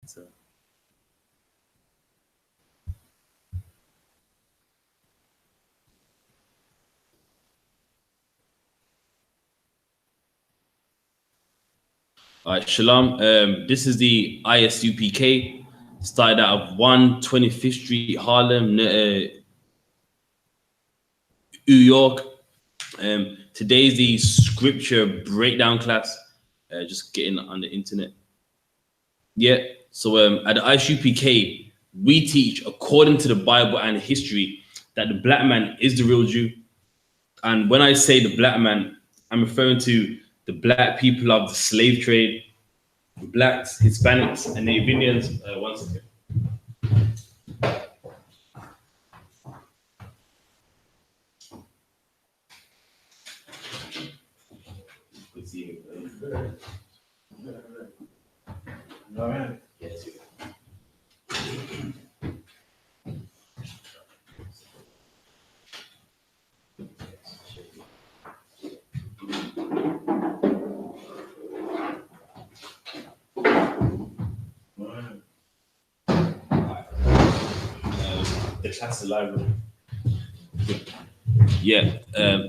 So. All right, Shalom. This is the I.S.U.P.K. Started out of 125th Street, Harlem, New York. Today's the scripture breakdown class. Just getting on the internet. Yeah. So at the I.S.U.P.K, we teach according to the Bible and history that the black man is the real Jew. And when I say the black man, I'm referring to the black people of the slave trade, blacks, Hispanics, and Native Indians. One second. All right. Yes. The class is live. Yeah.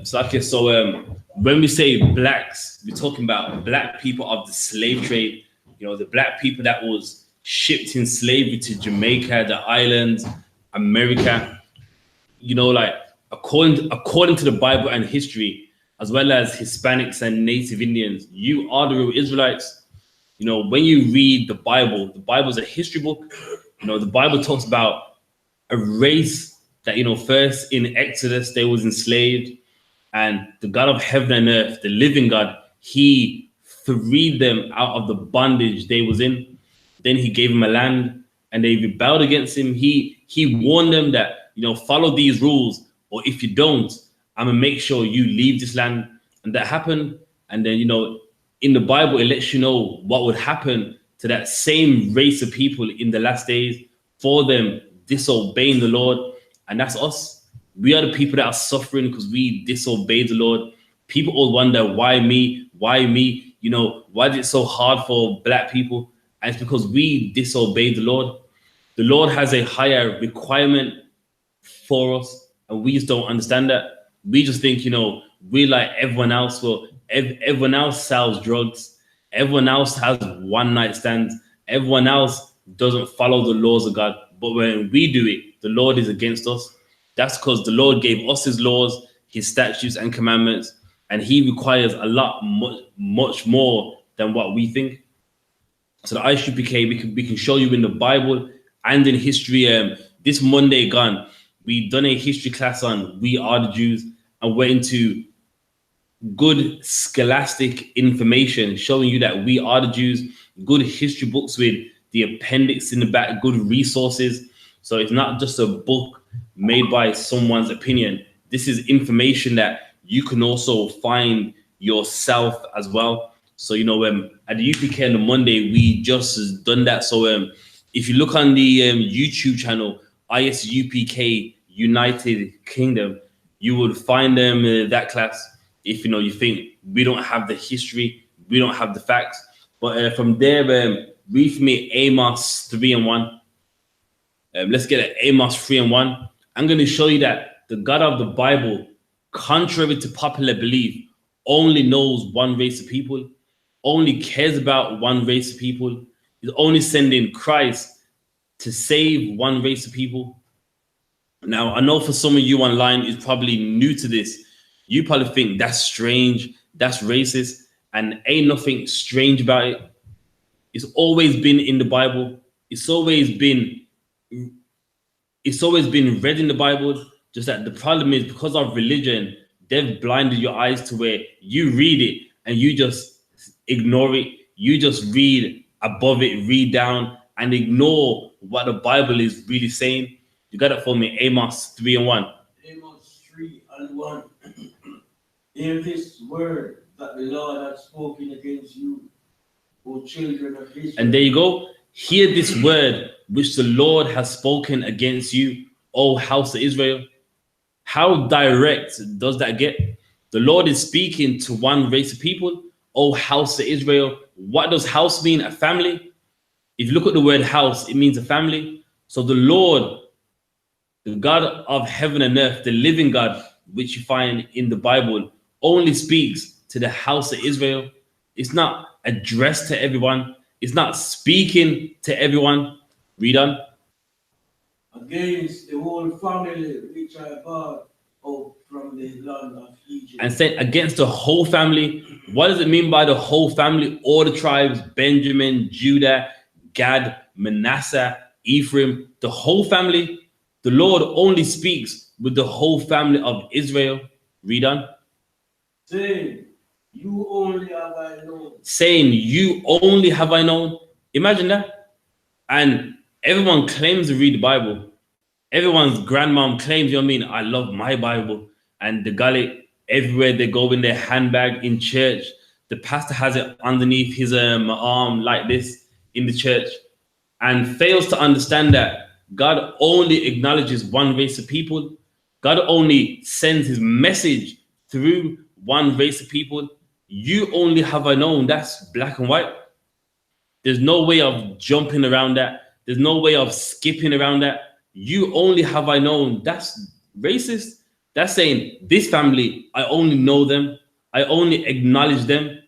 So when we say blacks, we're talking about black people of the slave trade. You know, the black people that was shipped in slavery to Jamaica, the islands, America. You know, like according to the Bible and history, as well as Hispanics and Native Indians, you are the real Israelites. You know, when you read the Bible is a history book. You know, the Bible talks about a race that, you know, first in Exodus, they was enslaved, and the God of heaven and earth, the living God, he freed them out of the bondage they was in. Then he gave them a land, and they rebelled against him. He warned them that, you know, follow these rules, or if you don't, I'm gonna make sure you leave this land. And that happened. And then, you know, in the Bible, it lets you know what would happen to that same race of people in the last days for them disobeying the Lord. And that's us. We are the people that are suffering because we disobeyed the Lord. People all wonder, why me? Why me? You know, why is it so hard for black people? And it's because we disobeyed the Lord. The Lord has a higher requirement for us, and we just don't understand that. We just think, you know, we're like everyone else. Well, everyone else sells drugs. Everyone else has one night stands. Everyone else doesn't follow the laws of God. But when we do it, the Lord is against us. That's because the Lord gave us his laws, his statutes and commandments, and he requires a lot, much more than what we think. So the I.S.U.P.K, we can show you in the Bible and in history. This Monday gone, we done a history class on We Are the Jews, and went into good scholastic information showing you that we are the Jews, good history books with the appendix in the back, good resources. So it's not just a book made by someone's opinion. This is information that you can also find yourself as well. So, you know, at the UPK on the Monday, we just done that. So if you look on the YouTube channel, I.S.U.P.K United Kingdom, you would find them that class. If, you know, you think we don't have the history, we don't have the facts. But from there, read for me Amos 3:1. Let's get it, Amos 3:1. I'm going to show you that the God of the Bible, contrary to popular belief, only knows one race of people, only cares about one race of people. He's only sending Christ to save one race of people. Now, I know for some of you online is probably new to this. You probably think that's strange, that's racist, and ain't nothing strange about it. It's always been in the Bible. It's always been read in the Bible. Just that the problem is, because of religion, they've blinded your eyes to where you read it and you just ignore it. You just read above it, read down, and ignore what the Bible is really saying. You got it for me, Amos 3:1. Amos 3:1. Hear this word that the Lord has spoken against you, O children of Israel. And there you go. Hear this word which the Lord has spoken against you, O house of Israel. How direct does that get? The Lord is speaking to one race of people, O house of Israel. What does house mean? A family. If you look at the word house, it means a family. So the Lord, the God of heaven and earth, the living God, which you find in the Bible, only speaks to the house of Israel. It's not addressed to everyone. It's not speaking to everyone. Read on. Against the whole family which I brought out from the land of Egypt. And said against the whole family. What does it mean by the whole family? All the tribes, Benjamin, Judah, Gad, Manasseh, Ephraim, the whole family. The Lord only speaks with the whole family of Israel. Read on. Saying, you only have I known. Saying, you only have I known. Imagine that. And everyone claims to read the Bible. Everyone's grandmom claims, you know what I mean? I love my Bible. And the gully, everywhere they go in their handbag in church, the pastor has it underneath his arm like this in the church, and fails to understand that God only acknowledges one race of people. God only sends his message through one race of people. You only have I known. That's black and white. There's no way of jumping around that. There's no way of skipping around that. You only have I known. That's racist. That's saying this family, I only know them. I only acknowledge them.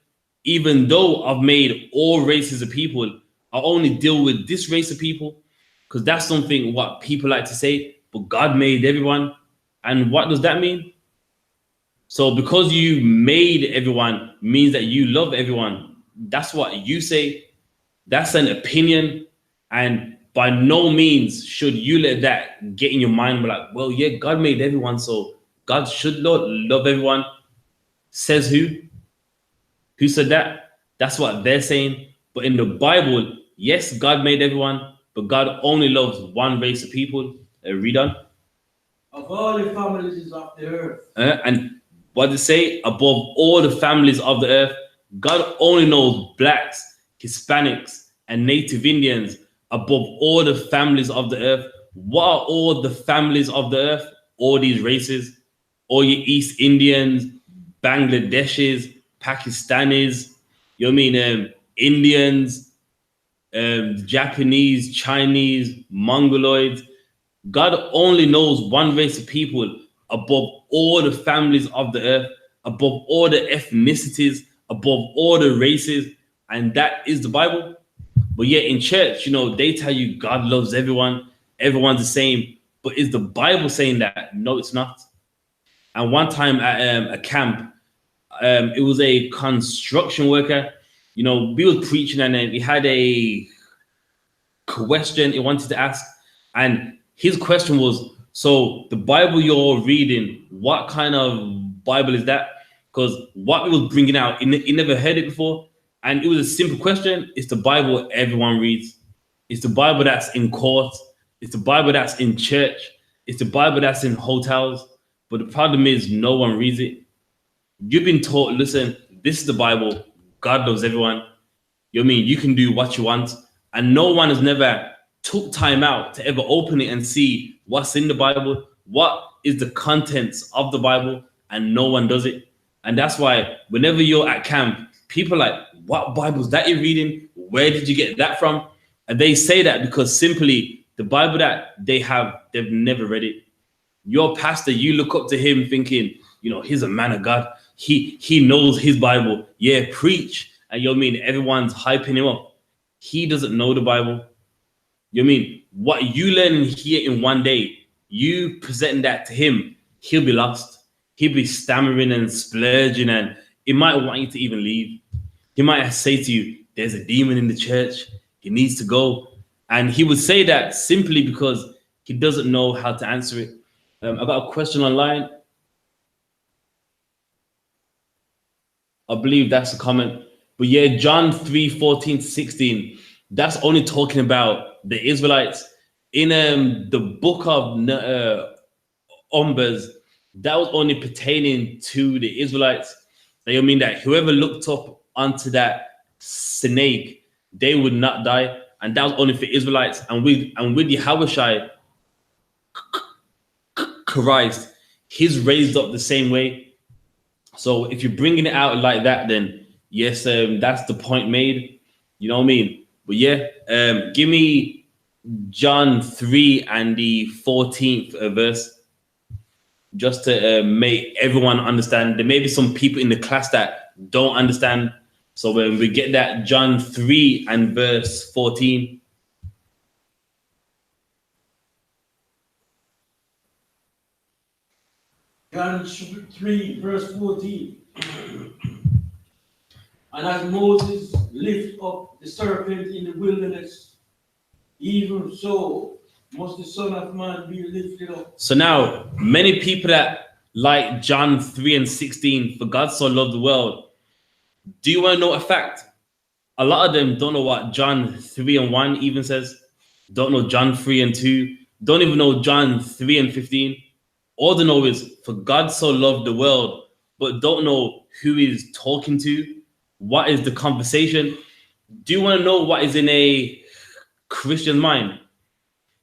Even though I've made all races of people, I only deal with this race of people, because that's something what people like to say, but God made everyone. And what does that mean? So because you made everyone means that you love everyone. That's what you say. That's an opinion. And by no means should you let that get in your mind. We're like, well, yeah, God made everyone, so God should love everyone. Says who? Who said that? That's what they're saying. But in the Bible, yes, God made everyone, but God only loves one race of people. Read on. Of all the families of the earth. And what does it say? Above all the families of the earth, God only knows blacks, Hispanics, and Native Indians above all the families of the earth. What are all the families of the earth? All these races, all your East Indians, Bangladeshis, Pakistanis, you know what I mean? Indians, Japanese, Chinese, Mongoloids. God only knows one race of people above all the families of the earth, above all the ethnicities, above all the races, and that is the Bible. But yet in church, you know, they tell you God loves everyone, everyone's the same. But is the Bible saying that? No, it's not. And one time at a camp, it was a construction worker. You know, we was preaching, and then he had a question he wanted to ask, and his question was, so the Bible you're reading, what kind of Bible is that? Because what we was bringing out, he never heard it before, and it was a simple question. It's the Bible everyone reads. It's the Bible that's in court. It's the Bible that's in church. It's the Bible that's in hotels. But the problem is no one reads it. You've been taught, listen, this is the Bible. God loves everyone. You know what I mean? You can do what you want. And no one has never took time out to ever open it and see what's in the Bible, what is the contents of the Bible, and no one does it. And that's why whenever you're at camp, people are like, what Bible's that you're reading? Where did you get that from? And they say that because simply the Bible that they have, they've never read it. Your pastor, you look up to him thinking, you know, he's a man of God. He knows his Bible. Yeah, preach. And you know what I mean? Everyone's hyping him up. He doesn't know the Bible. You know what I mean? What you learn here in one day, you presenting that to him, he'll be lost. He'll be stammering and splurging, and he might want you to even leave. He might say to you, there's a demon in the church. He needs to go. And he would say that simply because he doesn't know how to answer it. I got a question online. I believe that's a comment. But yeah, John 3:14-16, that's only talking about the Israelites. In the book of Numbers, that was only pertaining to the Israelites. They mean that whoever looked up onto that snake, they would not die. And that was only for Israelites. And with Yahushua Christ, he's raised up the same way. So if you're bringing it out like that, then yes, that's the point made. You know what I mean? But But yeah, give me John 3 and the 14th verse, just to make everyone understand. There may be some people in the class that don't understand. So when we get that John 3 and verse 14. John 3, verse 14. And as Moses lifted up the serpent in the wilderness, even so must the Son of Man be lifted up. So now, many people that like John 3 and 16, for God so loved the world. Do you want to know a fact? A lot of them don't know what John 3 and 1 even says. Don't know John 3 and 2. Don't even know John 3 and 15. All they know is, for God so loved the world, but don't know who he's talking to. What is the conversation? Do you want to know what is in a Christian's mind?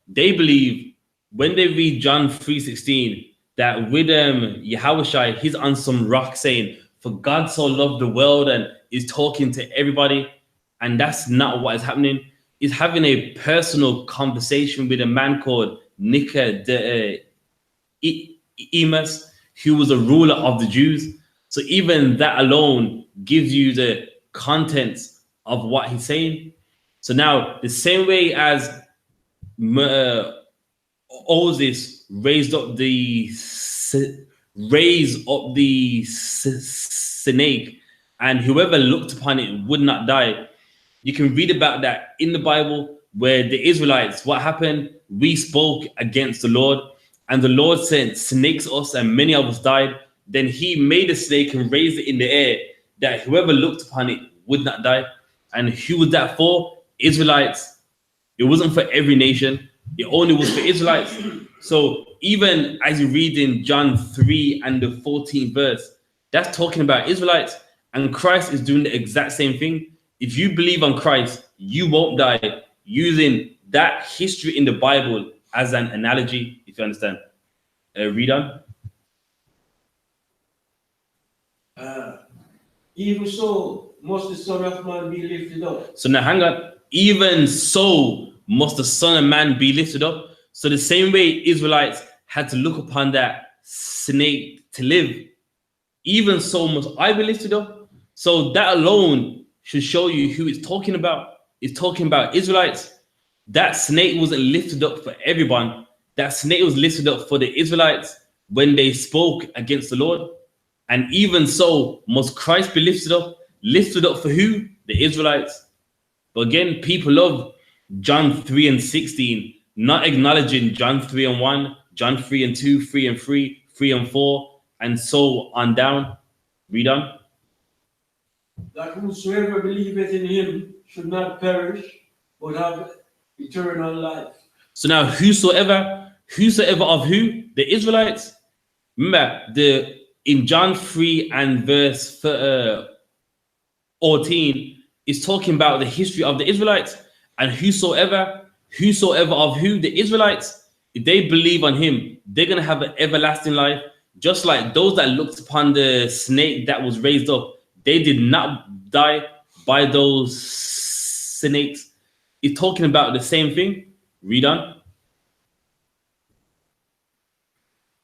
They believe when they read John 3:16 that with Yahushua, he's on some rock saying, for God so loved the world, and is talking to everybody. And that's not what is happening. He's having a personal conversation with a man called Nicodemus, who was a ruler of the Jews. So even that alone gives you the contents of what he's saying. So now, the same way as Moses raised up the snake, and whoever looked upon it would not die. You can read about that in the Bible, where the Israelites, what happened? We spoke against the Lord, and the Lord sent snakes to us, and many of us died. Then he made a snake and raised it in the air, that whoever looked upon it would not die. And who was that for? Israelites. It wasn't for every nation. It only was for Israelites. So even as you read in John 3 and the 14th verse, that's talking about Israelites. And Christ is doing the exact same thing. If you believe on Christ, you won't die, using that history in the Bible as an analogy, if you understand. Read on. Even so must the Son of Man be lifted up. So now hang on. Even so must the Son of Man be lifted up. So the same way Israelites had to look upon that snake to live, even so must I be lifted up. So that alone should show you who it's talking about. It's talking about Israelites. That snake wasn't lifted up for everyone. That snake was lifted up for the Israelites when they spoke against the Lord. And even so must Christ be lifted up. Lifted up for who? The Israelites. But again, people love John 3 and 16, not acknowledging John 3 and 1, John 3 and 2, 3 and 3, 3 and 4, and so on down. Read on. That whosoever believeth in him should not perish, but have eternal life. So now, whosoever of who? The Israelites. Remember, in John 3 and verse 14, is talking about the history of the Israelites. And whosoever of who? The Israelites. If they believe on him, they're going to have an everlasting life. Just like those that looked upon the snake that was raised up, they did not die by those snakes. It's talking about the same thing. Read on.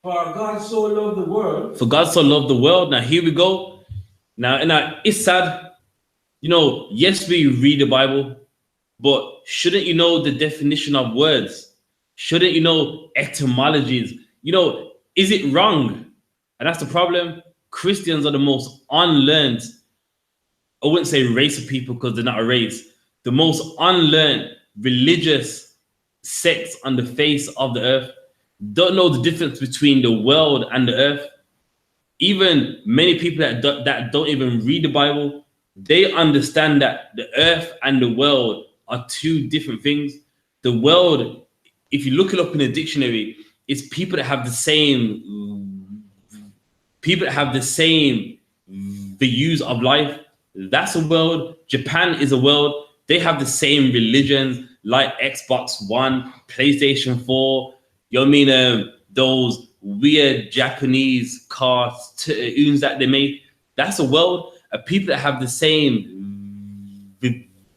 For God so loved the world. For God so loved the world. Now here we go. Now it's sad. You know, yes, we read the Bible, but shouldn't you know the definition of words? Shouldn't you know etymologies? You know, is it wrong? And that's the problem. Christians are the most unlearned, I wouldn't say race of people because they're not a race, the most unlearned religious sects on the face of the earth. Don't know the difference between the world and the earth. Even many people that don't even read the Bible, they understand that the earth and the world are two different things. The world, if you look it up in a dictionary, it's people that have the same views of life. That's a world. Japan is a world. They have the same religions like Xbox One, PlayStation 4. You know what I mean? Those weird Japanese cartoons that they make. That's a world of people that have the same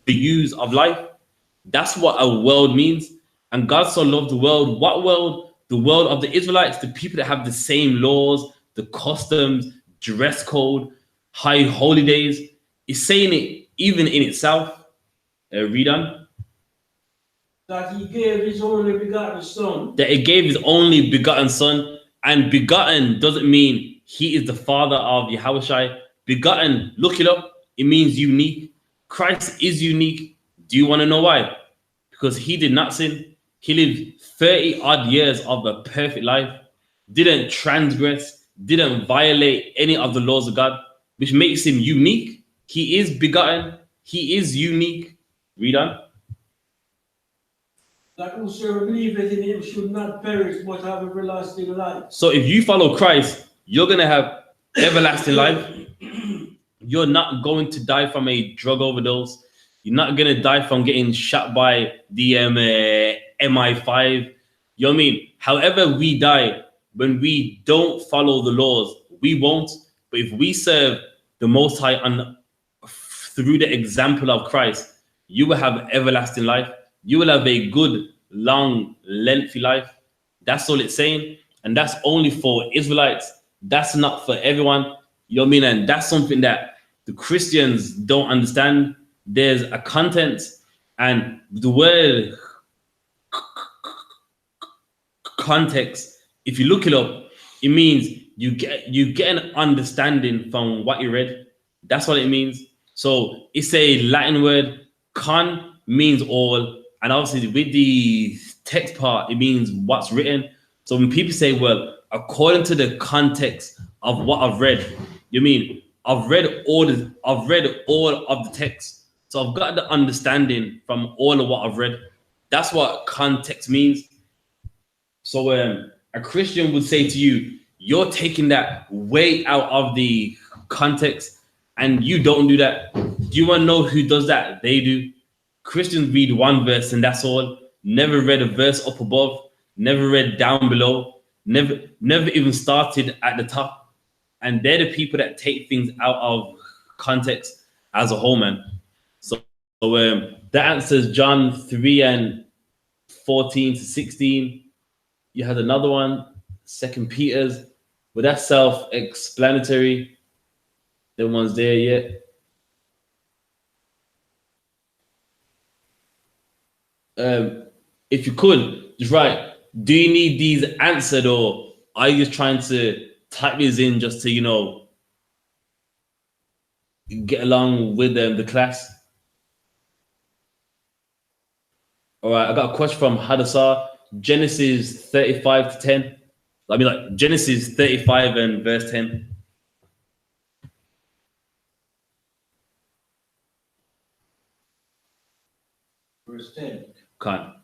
views of life. That's what a world means. And God so loved the world. What world? The world of the Israelites, the people that have the same laws, the customs, dress code, high holidays. It's saying it even in itself. Read on. That he gave his only begotten son. That it gave his only begotten son. And begotten doesn't mean he is the father of Yahushua. Begotten, look it up. It means unique. Christ is unique. Do you want to know why? Because he did not sin. He lived 30 odd years of a perfect life, didn't transgress, didn't violate any of the laws of God, which makes him unique. He is begotten. He is unique. Read on. That whosoever believeth in him should not perish but have everlasting life. So if you follow Christ, you're going to have everlasting life. You're not going to die from a drug overdose. You're not going to die from getting shot by the MI5. You know what I mean? However we die, when we don't follow the laws, we won't. But if we serve the Most High through the example of Christ, you will have everlasting life. You will have a good, long, lengthy life. That's all it's saying. And that's only for Israelites. That's not for everyone. You know what I mean? And that's something that the Christians don't understand. There's a content, and the word context, if you look it up, it means you get an understanding from what you read. That's what it means. So it's a Latin word. Con means all, and obviously with the text part, it means what's written. So when people say, well, according to the context of what I've read, you mean I've read all of the text. So I've got the understanding from all of what I've read. That's what context means. So a Christian would say to you, you're taking that way out of the context, and you don't do that. Do you want to know who does that? They do. Christians read one verse and that's all. Never read a verse up above. Never read down below. Never even started at the top. And they're the people that take things out of context as a whole, man. So that answers John 3 and 14 to 16. You had another one, 2 Peter's, but that's self-explanatory. The one's there yet. If you could, just write, do you need these answered, or are you just trying to type these in just to, you know, get along with the class? All right, I got a question from Hadassah. Genesis 35 to 10. I mean, like Genesis 35 and verse 10. Verse 10. Can't.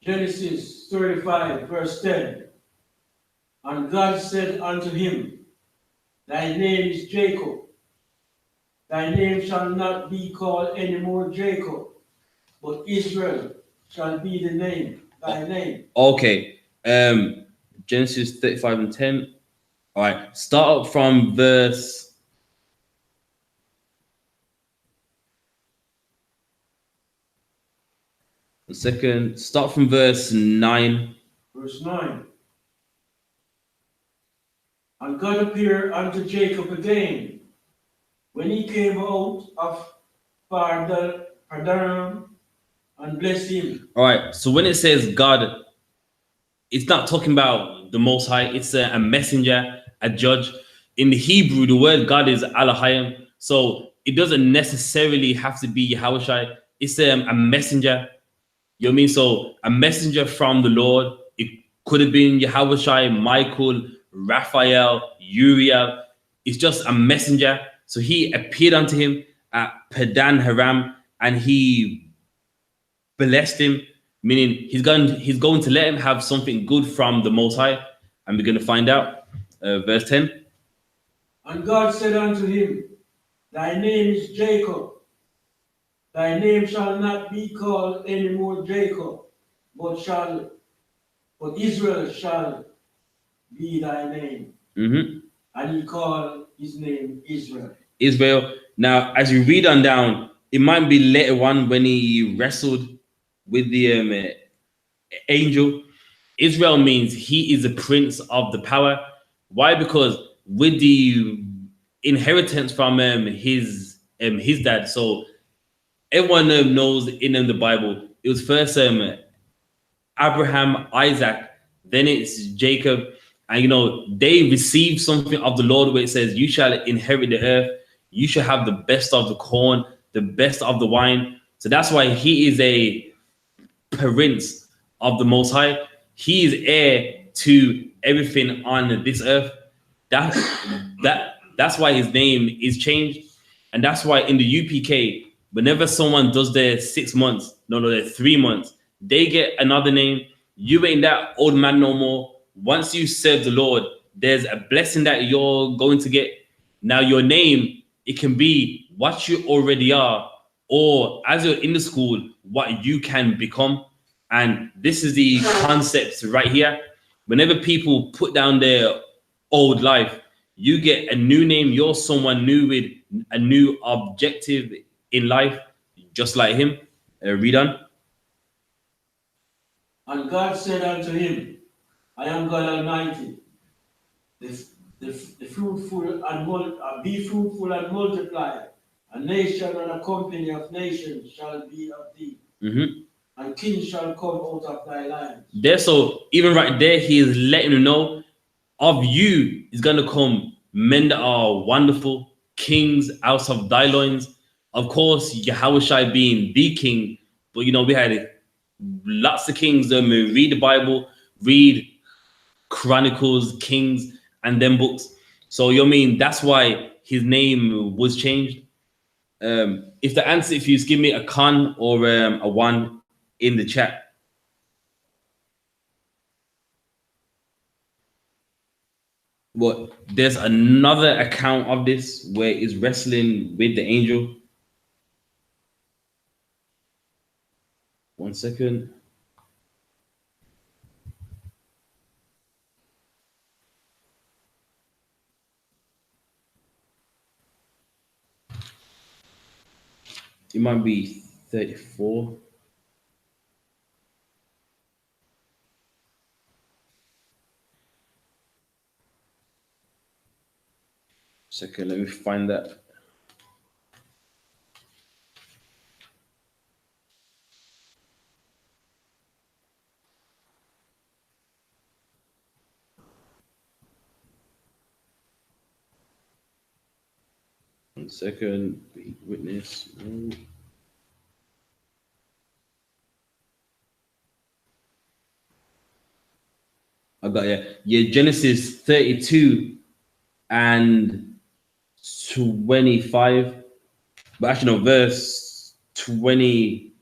Genesis 35, verse 10. And God said unto him, thy name is Jacob. Thy name shall not be called any more Jacob, but Israel shall be the name, thy name. Okay. Genesis 35 and 10. All right. Start up from verse. A second. Start from verse 9. Verse 9. And God appeared unto Jacob again, when he came out of Padan, and blessed him. All right. So when it says God, it's not talking about the Most High. It's a messenger, a judge. In the Hebrew, the word God is Elohim. So it doesn't necessarily have to be Yahushua. It's a messenger. You know what I mean? So a messenger from the Lord. It could have been Yahushua, Michael, Raphael, Uriel. It's just a messenger. So he appeared unto him at Padan Haram, and he blessed him, meaning he's going to let him have something good from the Most High, and we're going to find out. Verse 10. And God said unto him, thy name is Jacob. Thy name shall not be called any more Jacob, but Israel shall be thy name. Mm-hmm. And he called his name Israel. Israel. Now, as you read on down, it might be later on when he wrestled with the angel. Israel means he is the prince of the power. Why? Because with the inheritance from his dad. So everyone knows in the Bible, it was first Abraham, Isaac, then it's Jacob, and they received something of the Lord where it says, "You shall inherit the earth. You shall have the best of the corn, the best of the wine." So that's why he is a prince of the Most High. He is heir to everything on this earth. That's why his name is changed, and that's why in the UPK, whenever someone does their 6 months, their 3 months, they get another name. You ain't that old man no more. Once you serve the Lord, there's a blessing that you're going to get. Now your name, it can be what you already are, or as you're in the school, what you can become. And this is the concept right here. Whenever people put down their old life, you get a new name. You're someone new with a new objective in life, just like him. Read on. And God said unto him, I am God Almighty. The fruitful and be fruitful and multiply. A nation and a company of nations shall be of thee. And kings shall come out of thy line. There, so even right there, he is letting you know of you is going to come men that are wonderful, kings out of thy loins. Of course, Yahushua being the king, but we had lots of kings. Read the Bible, read Chronicles, Kings, and them books. So that's why his name was changed. If the answer, if you just give me a con or a one in the chat. But there's another account of this where he's wrestling with the angel. 1 second. It might be 34. Second, let me find that. One second, be witness. I got Genesis 32 and 25, but actually no, verse 20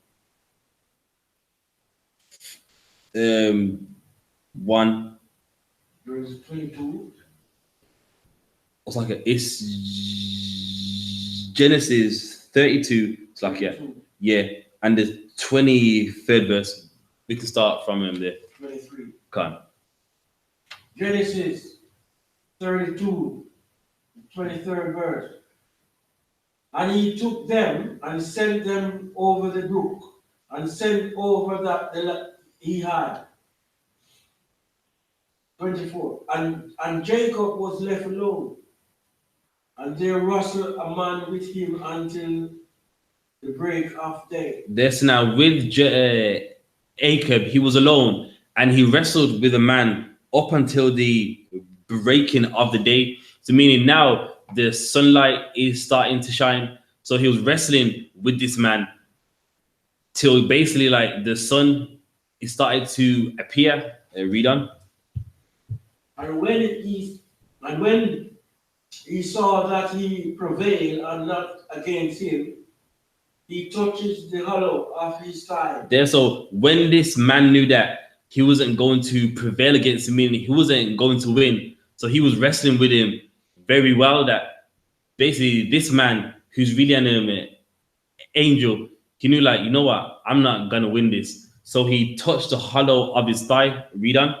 1. Verse 22. It's Genesis 32. It's like 22. And the 23rd verse. We can start from there. 23. Come on. Genesis 32, 23rd verse. And he took them and sent them over the brook, and sent over that he had. 24. And Jacob was left alone, and there wrestled a man with him until the break of day. This now with Jacob, he was alone, and he wrestled with a man up until the breaking of the day. So meaning now the sunlight is starting to shine. So he was wrestling with this man till basically like the sun is started to appear. Read on. And when he saw that he prevailed and not against him, he touches the hollow of his thigh. There, so when this man knew that he wasn't going to prevail against him, meaning he wasn't going to win, so he was wrestling with him very well. That basically this man, who's really an angel, he knew like, you know what, I'm not gonna win this. So he touched the hollow of his thigh. Read on.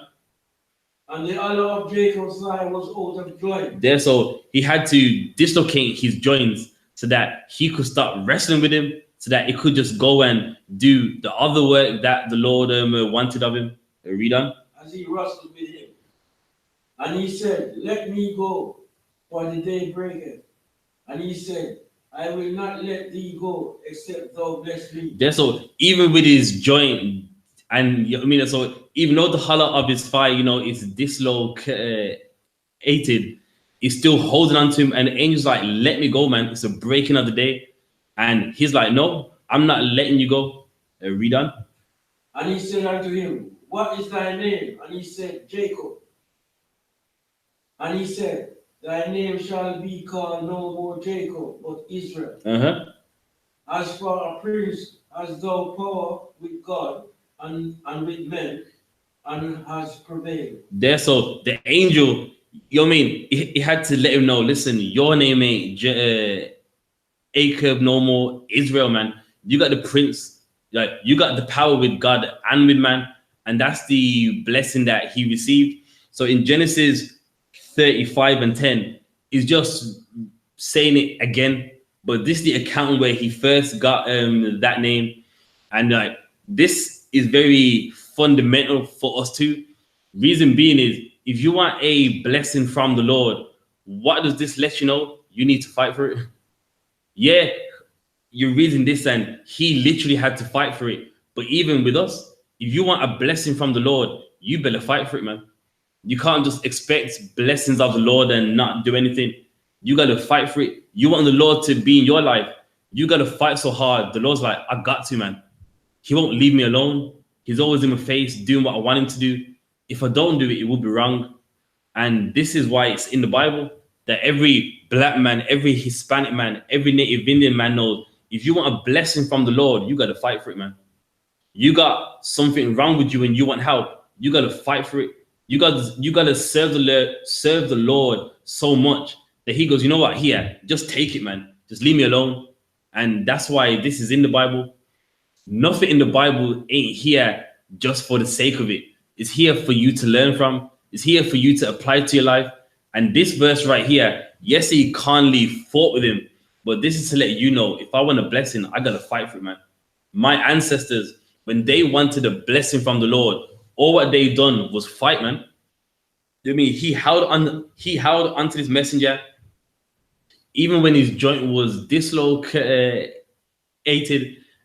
And the hollow of Jacob's thigh was out of joint. There, so he had to dislocate his joints. so that he could start wrestling with him, so that he could just go and do the other work that the Lord wanted of him. Read on. As he wrestled with him. And he said, let me go, for the day breaketh. And he said, I will not let thee go, except thou bless me. Yeah, so even with his joint, and I mean, so even though the hollow of his thigh, is dislocated, he's still holding on to him. And the angel's like, let me go, man. It's a breaking of the day. And he's like, no, I'm not letting you go. Read on. And he said unto him, what is thy name? And he said, Jacob. And he said, thy name shall be called no more Jacob, but Israel. As for a prince, as thou power with God and with men, and has prevailed. There, so the angel, he had to let him know, listen, your name ain't Jacob no more, Israel, man. You got the prince, like you got the power with God and with man, and that's the blessing that he received. So in Genesis 35:10, he's just saying it again, but this is the account where he first got that name, and like this is very fundamental for us too. Reason being is, if you want a blessing from the Lord, what does this let you know? You need to fight for it. Yeah, you're reading this and he literally had to fight for it. But even with us, if you want a blessing from the Lord, you better fight for it, man. You can't just expect blessings of the Lord and not do anything. You got to fight for it. You want the Lord to be in your life. You got to fight so hard. The Lord's like, I got to, man. He won't leave me alone. He's always in my face doing what I want him to do. If I don't do it, it will be wrong. And this is why it's in the Bible that every black man, every Hispanic man, every Native Indian man knows, if you want a blessing from the Lord, you got to fight for it, man. You got something wrong with you and you want help, you got to fight for it. You got to serve the Lord so much that he goes, you know what, here, just take it, man. Just leave me alone. And that's why this is in the Bible. Nothing in the Bible ain't here just for the sake of it. It's here for you to learn from. It's here for you to apply to your life. And this verse right here, yes, he kindly fought with him, but this is to let you know, if I want a blessing, I got to fight for it, man. My ancestors, when they wanted a blessing from the Lord, all what they done was fight, man. I mean, he held onto this messenger, even when his joint was dislocated,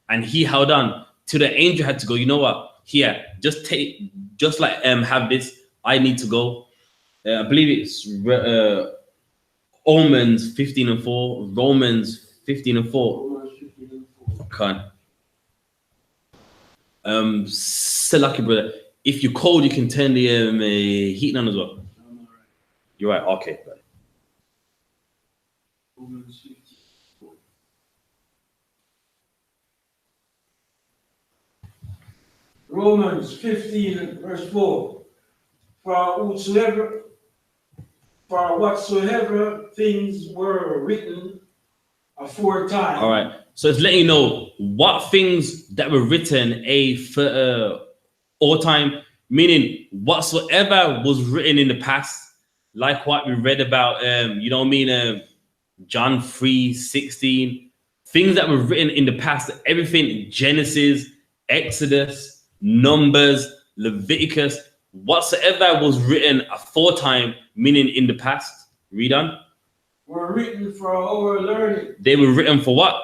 and he held on till the angel had to go, you know what? Here, have this. I need to go. I believe it's Romans 15:4. Romans 15:4. Can't. So lucky, brother. If you're cold, you can turn the heating on as well. I'm all right. You're right. Okay. Romans 15:4. Romans 15:4. For whatsoever things were written aforetime. All right. So it's letting you know what things that were written for all time, meaning whatsoever was written in the past, like what we read about, John 3:16, things that were written in the past, everything, Genesis, Exodus, Numbers, Leviticus, whatsoever was written aforetime, meaning in the past. Read on. Were written for our learning. They were written for what?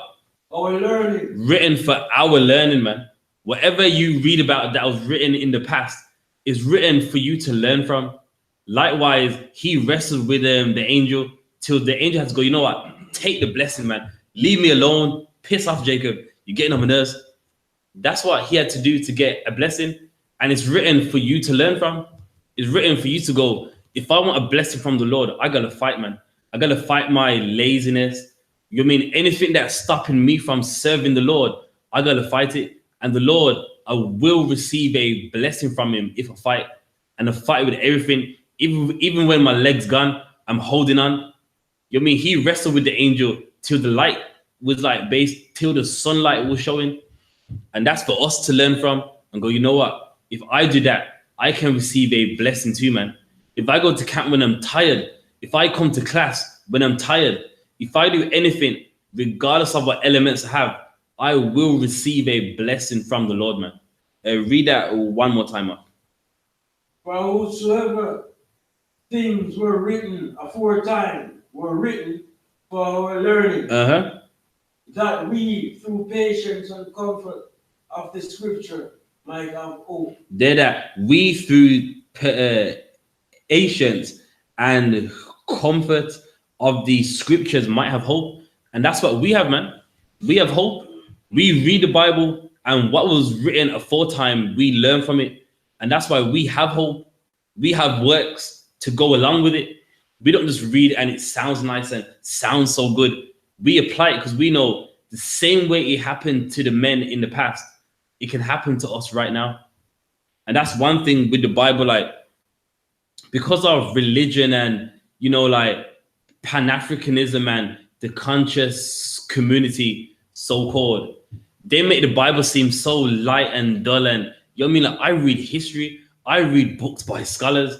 Our learning. Written for our learning, man. Whatever you read about that was written in the past is written for you to learn from. Likewise, he wrestled with the angel till the angel had to go, you know what? Take the blessing, man. Leave me alone. Piss off, Jacob. You're getting on my nerves. That's what he had to do to get a blessing. And it's written for you to learn from. It's written for you to go, if I want a blessing from the Lord, I got to fight, man. I got to fight my laziness. You mean anything that's stopping me from serving the Lord, I got to fight it. And the Lord, I will receive a blessing from him if I fight. And I fight with everything. Even when my leg's gone, I'm holding on. You mean he wrestled with the angel till the light was like till the sunlight was showing. And that's for us to learn from and go, you know what? If I do that, I can receive a blessing too, man. If I go to camp when I'm tired, if I come to class when I'm tired, if I do anything regardless of what elements I have, I will receive a blessing from the Lord, man. Read that one more time up. For whosoever things were written aforetime were written for our learning, that we, through patience and comfort of the scripture, might have hope. There that we, through patience and comfort of the scriptures, might have hope. And that's what we have, man. We have hope. We read the Bible, and what was written aforetime, we learn from it. And that's why we have hope. We have works to go along with it. We don't just read and it sounds nice and sounds so good. We apply it because we know the same way it happened to the men in the past, it can happen to us right now. And that's one thing with the Bible, like, because of religion and, you know, like Pan-Africanism and the conscious community, so-called, they make the Bible seem so light and dull. And you know what I mean? Like, I read history, I read books by scholars,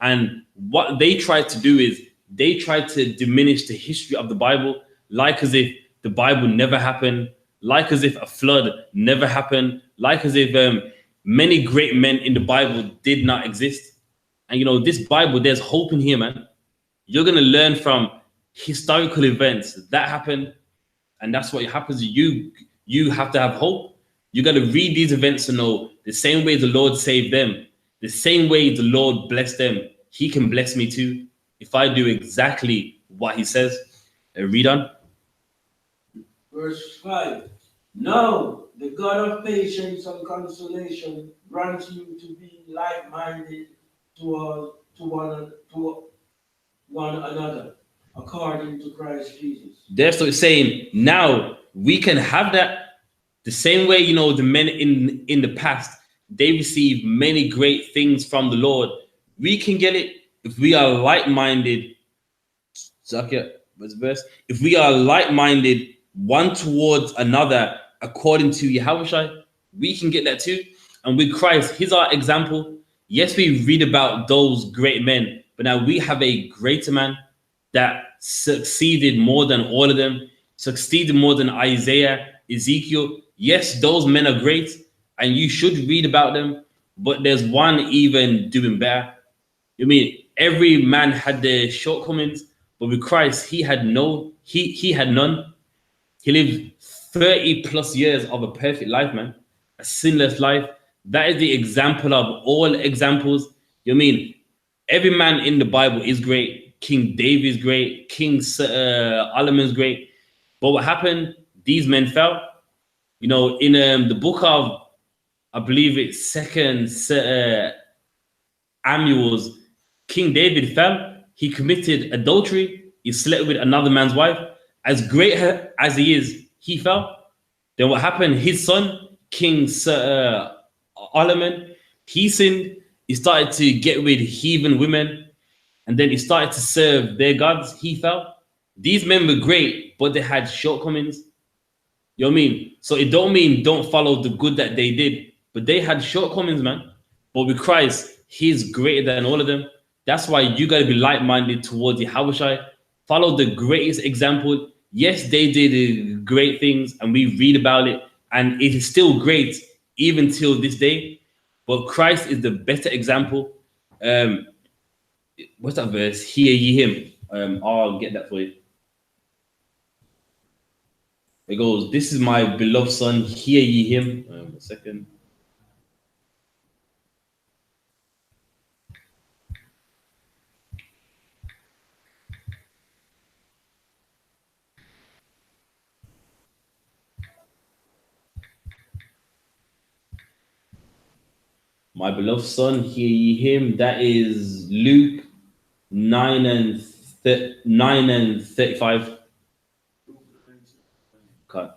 and what they try to do is they try to diminish the history of the Bible, like as if the Bible never happened, like as if a flood never happened, like as if many great men in the Bible did not exist. And you know, this Bible, there's hope in here, man. You're gonna learn from historical events that happened, and that's what happens. You have to have hope. You got to read these events to know the same way the Lord saved them, the same way the Lord blessed them, He can bless me too if I do exactly what He says. Read on. Verse 5. Now the God of patience and consolation grants you to be like-minded to one another, according to Christ Jesus. That's what it's saying. Now we can have that the same way, you know, the men in the past, they received many great things from the Lord. We can get it if we are like-minded. If we are like-minded one towards another, according to Yahushua, we can get that too. And with Christ, He's our example. Yes, we read about those great men, but now we have a greater man that succeeded more than all of them, succeeded more than Isaiah, Ezekiel. Yes, those men are great, and you should read about them, but there's one even doing better. I mean, every man had their shortcomings, but with Christ, he had none. He lived 30 plus years of a perfect life, man, a sinless life. That is the example of all examples. You know what I mean? Every man in the Bible is great. King David is great. King Solomon is great. But what happened? These men fell. You know, in the book of, I believe it's Second Samuel's, King David fell. He committed adultery. He slept with another man's wife. As great as he is, he fell. Then what happened? His son, King Solomon, he sinned. He started to get with heathen women. And then he started to serve their gods. He fell. These men were great, but they had shortcomings. You know what I mean? So it don't mean don't follow the good that they did, but they had shortcomings, man. But with Christ, He's greater than all of them. That's why you got to be like-minded towards Yahushua. Follow the greatest example. Yes, they did great things, and we read about it, and it is still great even till this day. But Christ is the better example. What's that verse? Hear ye Him. I'll get that for you. It goes, this is my beloved son, hear ye him. A second. My beloved son, hear ye him. That is Luke 9 and 35. Okay.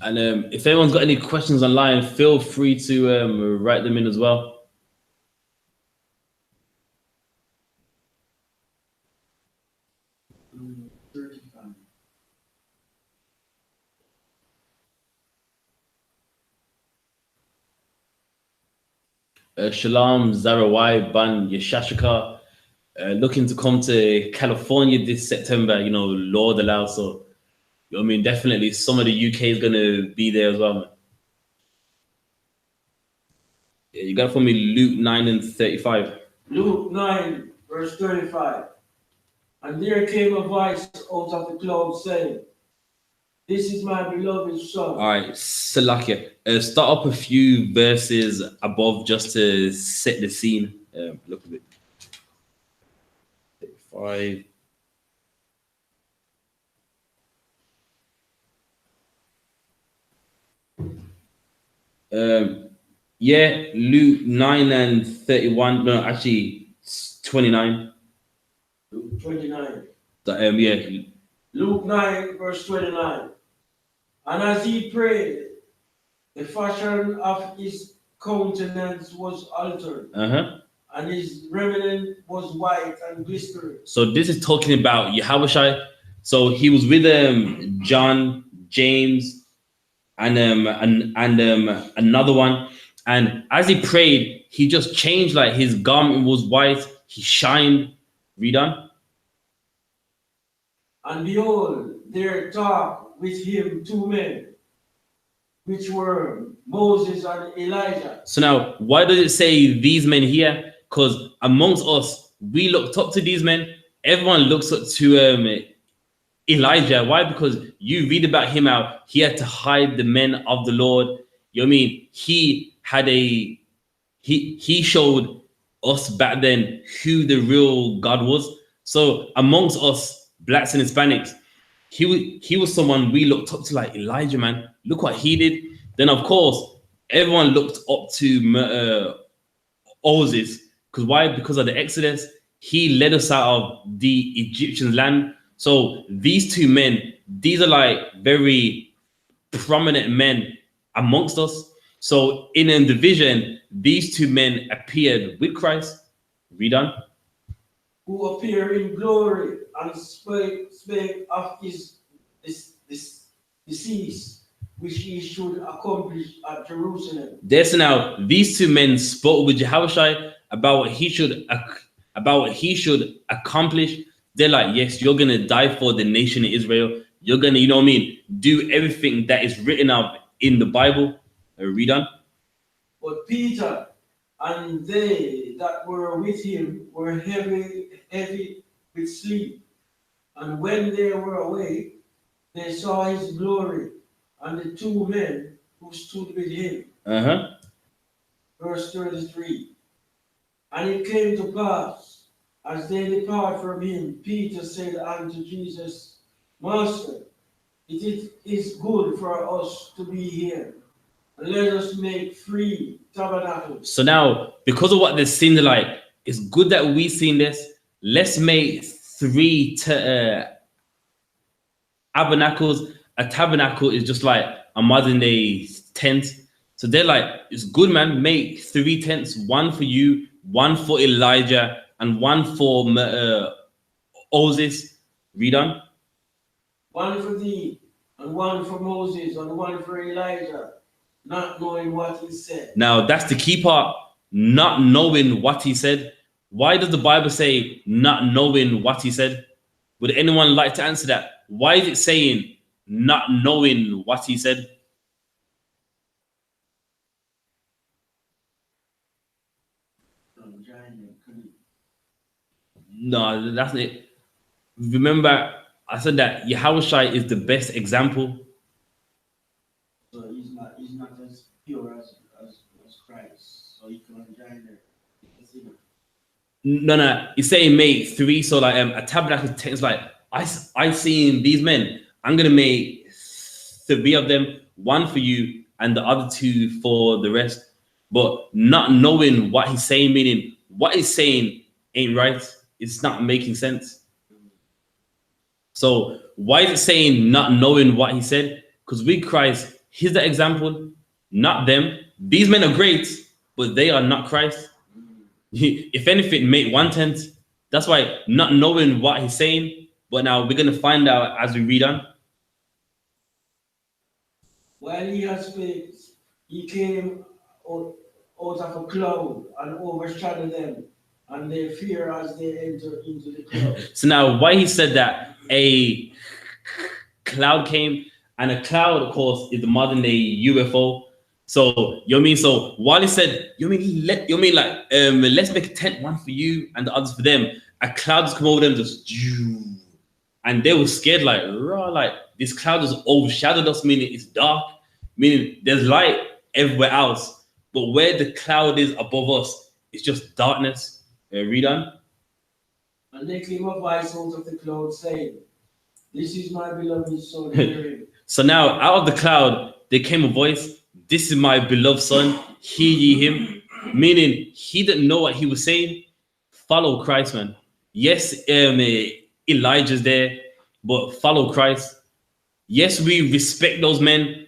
And if anyone's got any questions online, feel free to write them in as well. Shalom, Zarawai, Ban, Yeshashika. Looking to come to California this September, you know, Lord allow. So, you know what I mean, definitely some of the UK is going to be there as well, man. Yeah, you got it for me, Luke 9 and 35. Luke 9, verse 35. And there came a voice out of the cloud saying, This is my beloved son. All right, Salakia. Start up a few verses above just to set the scene. Look at it. 35. Yeah, Luke 9 and 31. No, actually, it's 29. Luke 29. Yeah. Luke 9, verse 29. And as he prayed, the fashion of his countenance was altered, and his remnant was white and glistering. So this is talking about Yahushua. So he was with John, James, and another one. And as he prayed, he just changed, like his garment was white, he shined. Read on. And behold, there talked with him two men, which were Moses and Elijah. So now, why does it say these men here? Because amongst us, we looked up to these men. Everyone looks up to Elijah. Why? Because you read about him how he had to hide the men of the Lord. You know what I mean? He had he showed us back then who the real God was. So amongst us, blacks and Hispanics, he was someone we looked up to, like Elijah, man. Look what he did. Then of course, everyone looked up to Moses. Because why? Because of the Exodus. He led us out of the Egyptian land. So these two men, these are like very prominent men amongst us. So in a division, these two men appeared with Christ. Read on. Who appeared in glory and spake of this decease, which he should accomplish at Jerusalem. There's now these two men spoke with Yahushua about what he should accomplish. They're like, yes, you're gonna die for the nation of Israel. You're gonna, you know what I mean, do everything that is written up in the Bible. Read on. But Peter and they that were with him were heavy with sleep. And when they were awake, they saw his glory and the two men who stood with him. Verse 33. And it came to pass, as they depart from him, Peter said unto Jesus, Master, it is good for us to be here. Let us make 3 tabernacles. So now, because of what this seemed like, it's good that we seen this. Let's make 3 tabernacles. A tabernacle is just like a modern day tent. So they're like, it's good, man. Make 3 tents, one for you, one for Elijah, and one for Moses. Read on. One for thee, and one for Moses, and one for Elijah, not knowing what he said. Now, that's the key part, not knowing what he said. Why does the Bible say not knowing what he said? Would anyone like to answer that? Why is it saying not knowing what he said? No, that's not it. Remember, I said that Yahushua is the best example. So he's not as pure as Christ. So he can join there. No. He's saying make 3. So like a tabernacle tent is like, I seen these men. I'm gonna make 3 of them, one for you and the other 2 for the rest. But not knowing what he's saying, meaning what he's saying ain't right. It's not making sense. So why is it saying not knowing what he said? Because with Christ, he's the example, not them. These men are great, but they are not Christ. If anything, make 1 tent. That's why not knowing what he's saying. But now we're gonna find out as we read on. While he had spake, he came out of a cloud and overshadowed them. and they fear as they enter into the cloud. So now, why he said that a cloud came, and a cloud, of course, is the modern day UFO. So you know what I mean. So while he said, let's make a tent, one for you and the others for them. A cloud just come over them, just, and they were scared, like, raw, like this cloud just overshadowed us, meaning it's dark, meaning there's light everywhere else, but where the cloud is above us, it's just darkness. Read on. And there came a voice out of the cloud saying, "This is my beloved son, hear him." So now out of the cloud there came a voice, "This is my beloved son, hear ye him." Meaning he didn't know what he was saying. Follow Christ, man. Yes, Elijah's there, but follow Christ. Yes, we respect those men.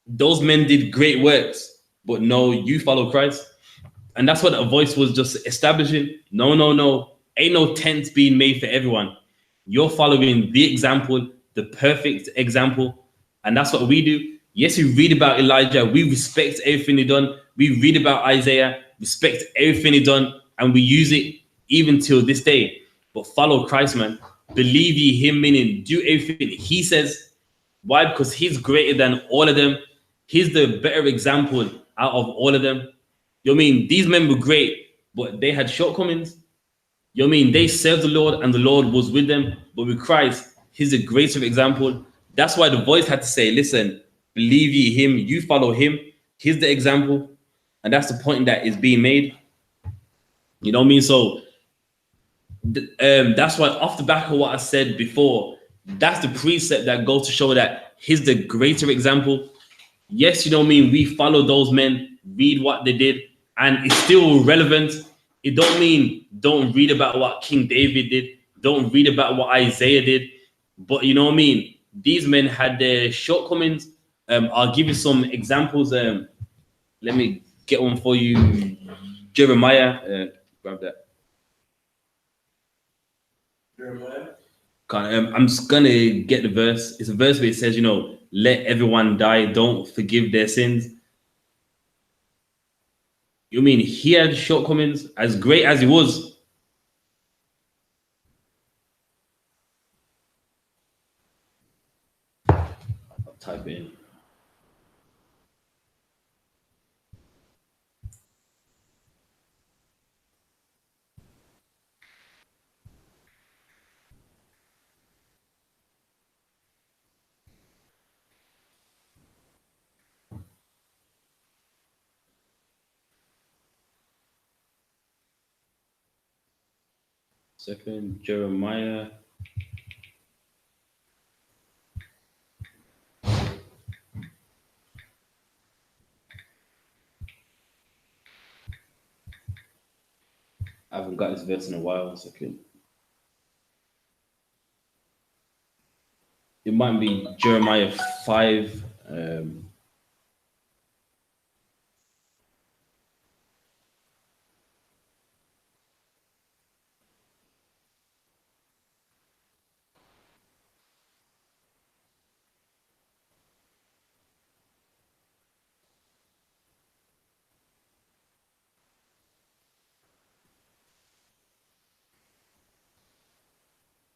Those men did great works, but no, you follow Christ. And that's what a voice was just establishing. No, no, no. Ain't no tents being made for everyone. You're following the example, the perfect example. And that's what we do. Yes, we read about Elijah. We respect everything he done. We read about Isaiah, respect everything he done, and we use it even till this day. But follow Christ, man. Believe ye him, meaning do everything he says. Why? Because he's greater than all of them. He's the better example out of all of them. You know what I mean? These men were great, but they had shortcomings. You know what I mean? They served the Lord and the Lord was with them. But with Christ, he's a greater example. That's why the voice had to say, listen, believe ye him, you follow him. He's the example. And that's the point that is being made. You know what I mean? So that's why off the back of what I said before, that's the precept that goes to show that he's the greater example. Yes, you know what I mean? We follow those men, read what they did, and it's still relevant. It don't mean don't read about what King David did, don't read about what Isaiah did, but you know what I mean? These men had their shortcomings. I'll give you some examples. Let me get one for you. Jeremiah, grab that. Jeremiah. I'm just gonna get the verse. It's a verse where it says, let everyone die, don't forgive their sins. You mean he had shortcomings as great as he was? I'll type it in. Second, Jeremiah. I haven't got this verse in a while. Second. It might be Jeremiah 5.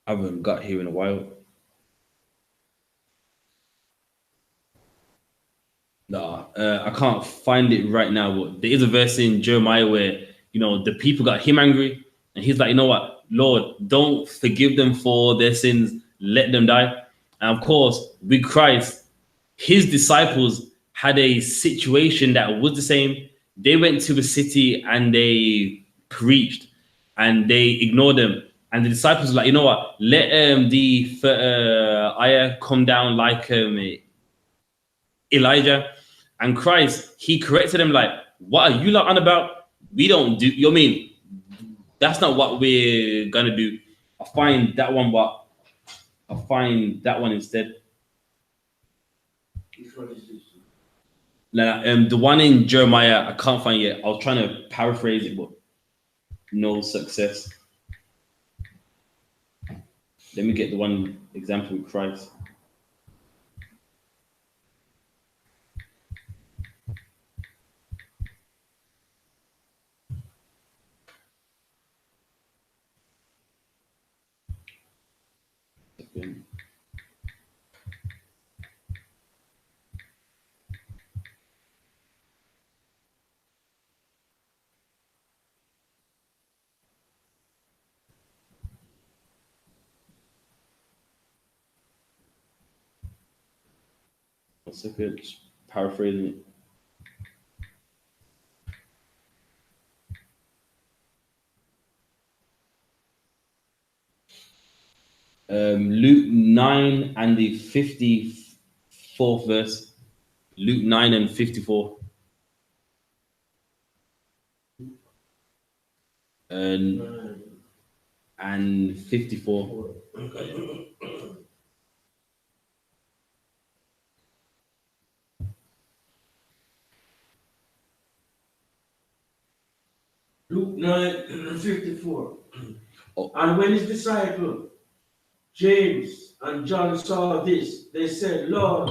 I haven't got here in a while. No, I can't find it right now. But there is a verse in Jeremiah where the people got him angry, and he's like, you know what, Lord, don't forgive them for their sins, let them die. And of course, with Christ, his disciples had a situation that was the same. They went to the city and they preached, and they ignored them. And the disciples were like, you know what, let the ayah come down like Elijah. And Christ, he corrected them like, what are you lot on about? We don't do, you know what I mean? That's not what we're gonna do. I'll find that one, but I'll find that one instead. Which one is this? Now, the one in Jeremiah, I can't find it. I was trying to paraphrase it, but no success. Let me get the one example with Christ. One second, just paraphrasing it. Luke 9 and the 54th verse. Luke 9 and 54. And 54. Luke 9 and 54. Oh. And when his disciples, James and John, saw this, they said, Lord,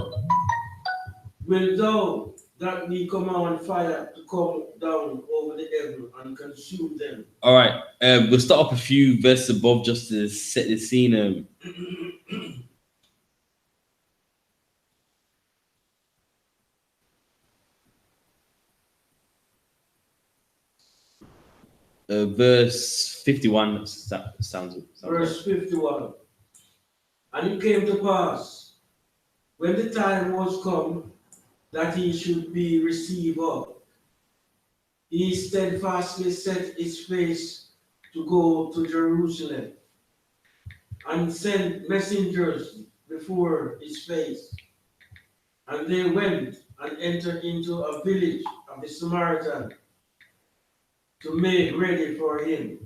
will thou that we command fire to come down over the heaven and consume them? All right. We'll start up a few verses above just to set the scene. Verse 51 sounds. Verse 51. And it came to pass, when the time was come that he should be received up, he steadfastly set his face to go to Jerusalem, and sent messengers before his face. And they went and entered into a village of the Samaritans to make ready for him.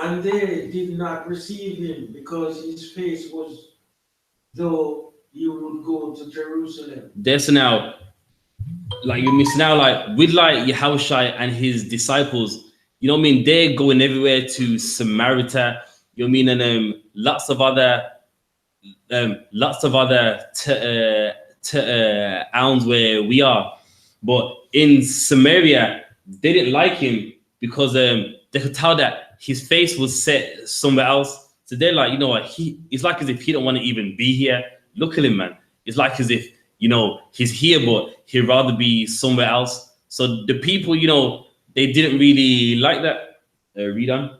And they did not receive him, because his face was though he would go to Jerusalem. There's now, like you're missing out, like with like Yahushua and his disciples, you know what I mean? They're going everywhere to Samaria, you know what I mean? And lots of other towns where we are. But in Samaria, they didn't like him because they could tell that his face was set somewhere else. So they're like, you know what, it's like as if he don't want to even be here. Look at him, man. It's like as if, you know, he's here, but he'd rather be somewhere else. So the people, you know, they didn't really like that. Read on.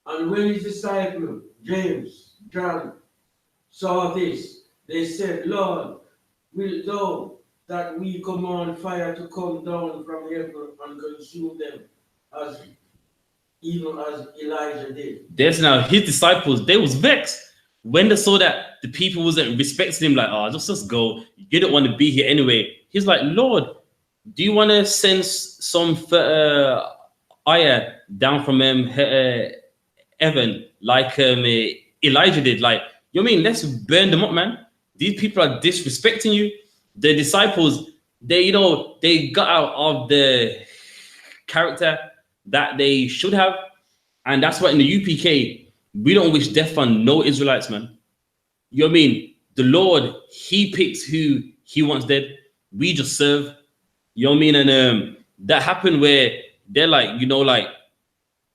And when his disciples, James, John, saw this, they said, Lord, wilt thou that we command fire to come down from heaven and consume them, even as Elijah did? There's now his disciples, they was vexed when they saw that the people wasn't respecting him, like, oh, just go. You don't want to be here anyway. He's like, Lord, do you want to send some fire down from heaven like Elijah did? Like, you know what I mean? Let's burn them up, man. These people are disrespecting you. The disciples, they, you know, they got out of the character that they should have. And that's why in the UPK, we don't wish death on no Israelites, man. You know what I mean? The Lord, he picks who he wants dead. We just serve. You know what I mean? And that happened where they're like, you know, like,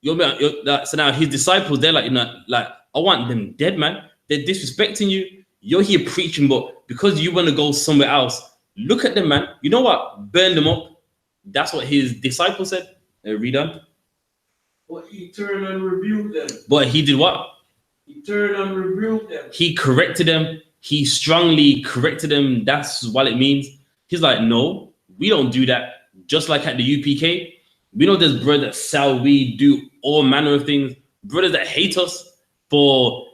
you know what I mean? So now his disciples, they're like, you know, like, I want them dead, man. They're disrespecting you. You're here preaching, but because you want to go somewhere else, look at them, man. You know what? Burn them up. That's what his disciples said. Read on. But he turned and rebuked them. But he did what? He turned and rebuked them. He corrected them. He strongly corrected them. That's what it means. He's like, no, we don't do that. Just like at the UPK, we know there's brothers that sell weed, do all manner of things. Brothers that hate us for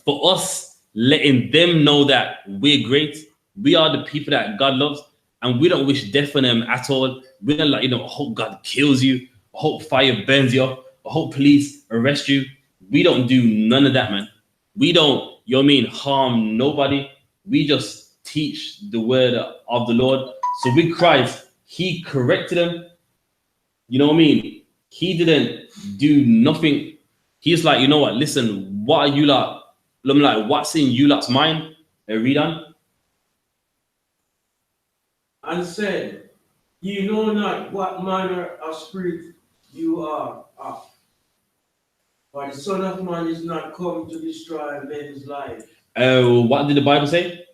us letting them know that we're great. We are the people that God loves, and we don't wish death on them at all. We don't like, you know, I hope God kills you. I hope fire burns you up. I hope police arrest you. We don't do none of that, man. We don't, you know what I mean, harm nobody. We just teach the word of the Lord. So with Christ, he corrected them. You know what I mean? He didn't do nothing. He's like, you know what? Listen, what are you like? I'm like, what's in you lot's mind? Read on. And said, ye know not what manner of spirit you are of. For the Son of Man is not come to destroy men's lives. What did the Bible say?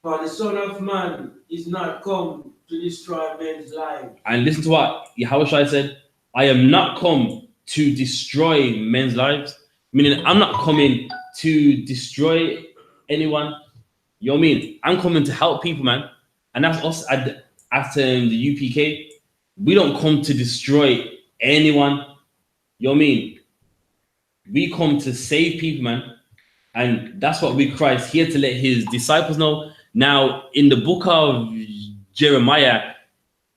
For the Son of Man is not come to destroy men's lives. And listen to what Yahushua said. I am not come to destroy men's lives. Meaning I'm not coming to destroy anyone. You know what I mean? I'm coming to help people, man. And that's us at the UPK. We don't come to destroy anyone. You know what I mean? We come to save people, man. And that's what we Christ here to let his disciples know. Now, in the book of Jeremiah,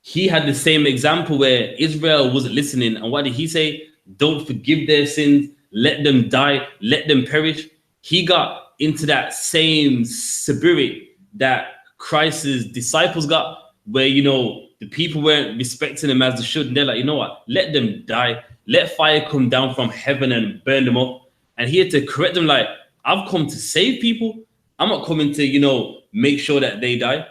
he had the same example where Israel wasn't listening. And what did he say? Don't forgive their sins. Let them die. Let them perish. He got into that same spirit that Christ's disciples got, where, you know, the people weren't respecting him as they should. And they're like, you know what? Let them die. Let fire come down from heaven and burn them up. And he had to correct them like, I've come to save people. I'm not coming to, you know, make sure that they die.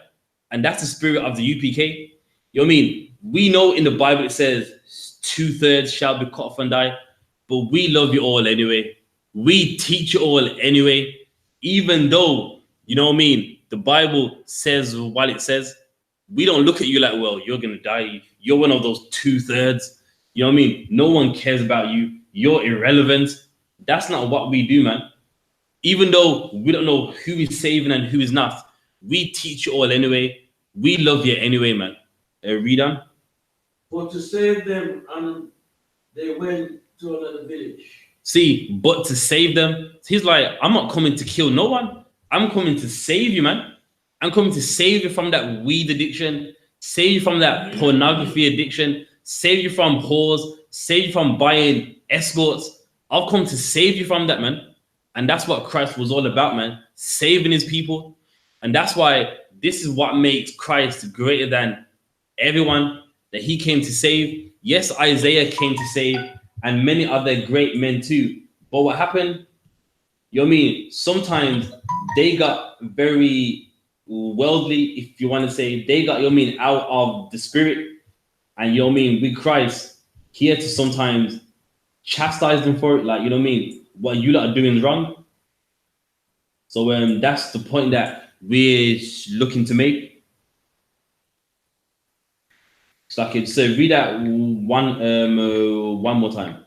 And that's the spirit of the UPK. You know what I mean? We know in the Bible it says 2/3 shall be cut off and die, but we love you all anyway. We teach you all anyway, even though, you know what I mean, the Bible says what it says. We don't look at you like, well, you're going to die. You're one of those 2/3. You know what I mean? No one cares about you. You're irrelevant. That's not what we do, man. Even though we don't know who is saving and who is not, we teach you all anyway. We love you anyway, man. Read on. But to save them, and they went to another village. See, but to save them, he's like, I'm not coming to kill no one. I'm coming to save you, man. I'm coming to save you from that weed addiction, save you from that pornography addiction, save you from whores, save you from buying escorts. I've come to save you from that, man. And that's what Christ was all about, man. Saving his people. And that's why this is what makes Christ greater than everyone that he came to save. Yes, Isaiah came to save, and many other great men too. But what happened? You know what I mean? Sometimes they got very worldly, if you want to say. They got, you know what I mean, out of the spirit. And you know what I mean, with Christ, he had to sometimes chastise them for it. Like, you know what I mean? What you lot are doing is wrong. So that's the point that we're looking to make. So I could say, read that one more time.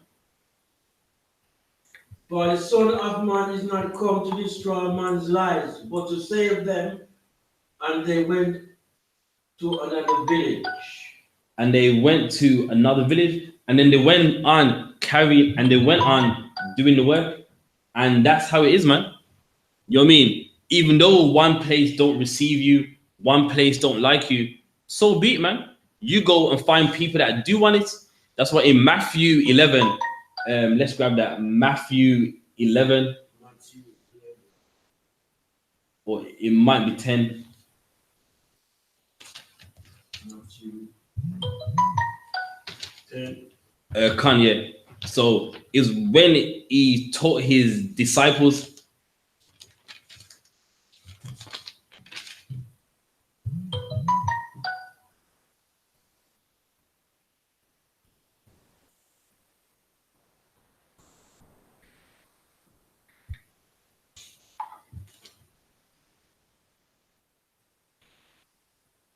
For the Son of Man is not come to destroy man's lives, but to save them. And they went to another village. And they went to another village, and then they went on doing the work. And that's how it is, man. You know what I mean? Even though one place don't receive you, one place don't like you, so be it, man. You go and find people that do want it. That's why in Matthew 11, let's grab that. Matthew 11. Or it might be 10. Matthew 10. Kanye. So it's when he taught his disciples.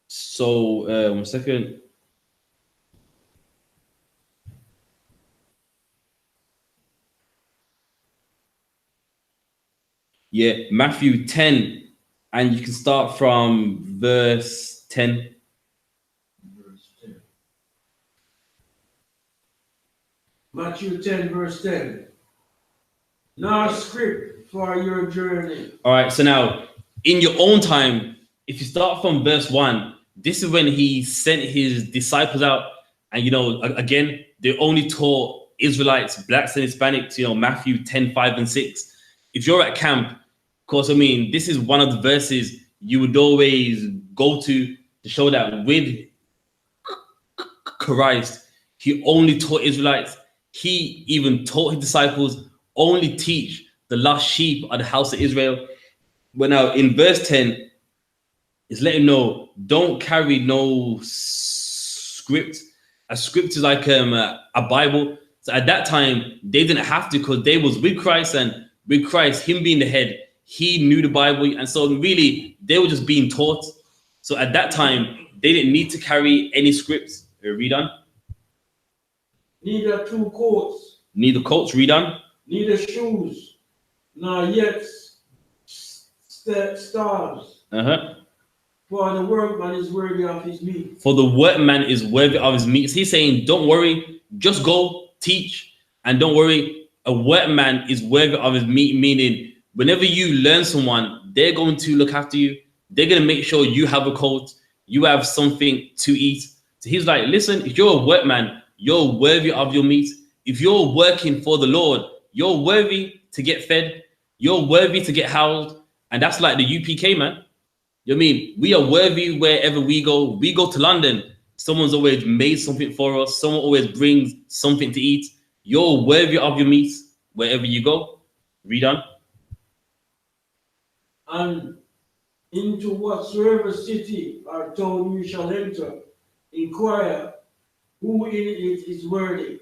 So 1 second. Yeah, Matthew 10, and you can start from verse 10. Verse 10. Matthew 10, verse 10. Now script for your journey. All right, so now in your own time, if you start from verse 1, this is when he sent his disciples out, and you know, again, they only taught Israelites, blacks and Hispanics, you know, Matthew 10, 5 and 6. If you're at camp, of course, I mean, this is one of the verses you would always go to show that with Christ, he only taught Israelites. He even taught his disciples only teach the lost sheep of the house of Israel. But now in verse 10, it's letting know, don't carry no script. A script is like a Bible. So at that time, they didn't have to because they was with Christ, and with Christ, him being the head, he knew the Bible. And so really, they were just being taught. So at that time, they didn't need to carry any scripts. Read on. Neither two coats, Neither coats, read on. neither shoes, nor yet staves. For the workman is worthy of his meat. For the workman is worthy of his meat. So he's saying, don't worry, just go teach. And don't worry, a workman is worthy of his meat, meaning whenever you learn someone, they're going to look after you. They're going to make sure you have a coat, you have something to eat. So he's like, listen, if you're a workman, you're worthy of your meat. If you're working for the Lord, you're worthy to get fed. You're worthy to get housed. And that's like the UPK, man. You know what I mean? We are worthy wherever we go. We go to London, someone's always made something for us. Someone always brings something to eat. You're worthy of your meat wherever you go. Read on. And into whatsoever city or town you shall enter, inquire who in it is worthy,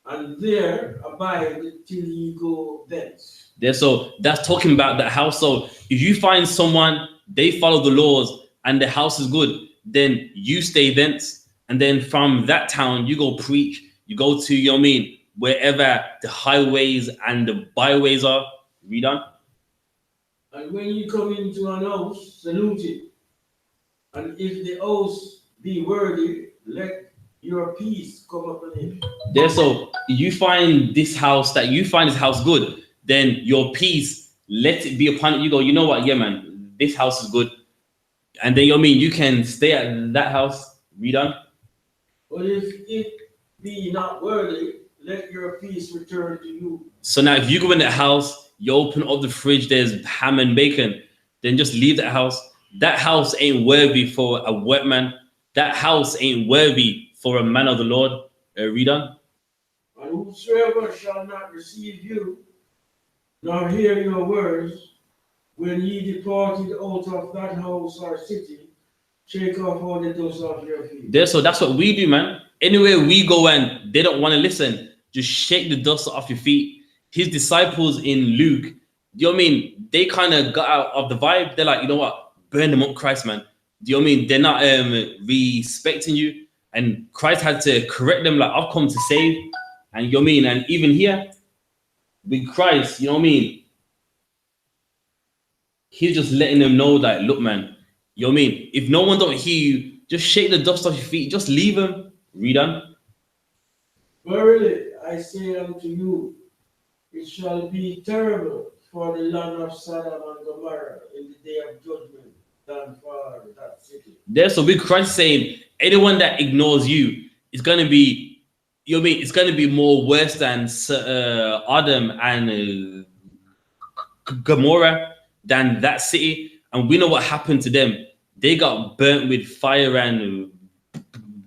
and there abide till ye go thence. There, so that's talking about the house. So if you find someone, they follow the laws and the house is good, then you stay thence. And then from that town, you go preach. You go to, you know what I mean, wherever the highways and the byways are. Read on. And when you come into an house, salute it. And if the house be worthy, let your peace come upon it. There, so you find this house, that you find this house good, then your peace, let it be upon it. You go, you know what, yeah, man, this house is good. And then, you know what I mean, you can stay at that house. Read on. But if it be not worthy, let your peace return to you. So now if you go in that house, you open up the fridge, there's ham and bacon, then just leave that house. That house ain't worthy for a workman. That house ain't worthy for a man of the Lord. Read on. And whosoever shall not receive you, nor hear your words, when ye departed out of that house or city, shake off all the dust off your feet. There, so that's what we do, man. Anywhere we go and they don't want to listen, just shake the dust off your feet. His disciples in Luke, do you know what I mean? They kind of got out of the vibe. They're like, you know what? Burn them up, Christ, man. Do you know what I mean? They're not respecting you. And Christ had to correct them, like, I've come to save. And you know what I mean? And even here, with Christ, you know what I mean? He's just letting them know that, look, man, you know what I mean? If no one don't hear you, just shake the dust off your feet. Just leave them. Read on. Verily, I say unto you, it shall be terrible for the land of Sodom and Gomorrah in the day of judgment than for that city. There, so with Christ saying, anyone that ignores you is going to be, you know what I mean? It's going to be more worse than Adam and Gomorrah, than that city. And we know what happened to them. They got burnt with fire and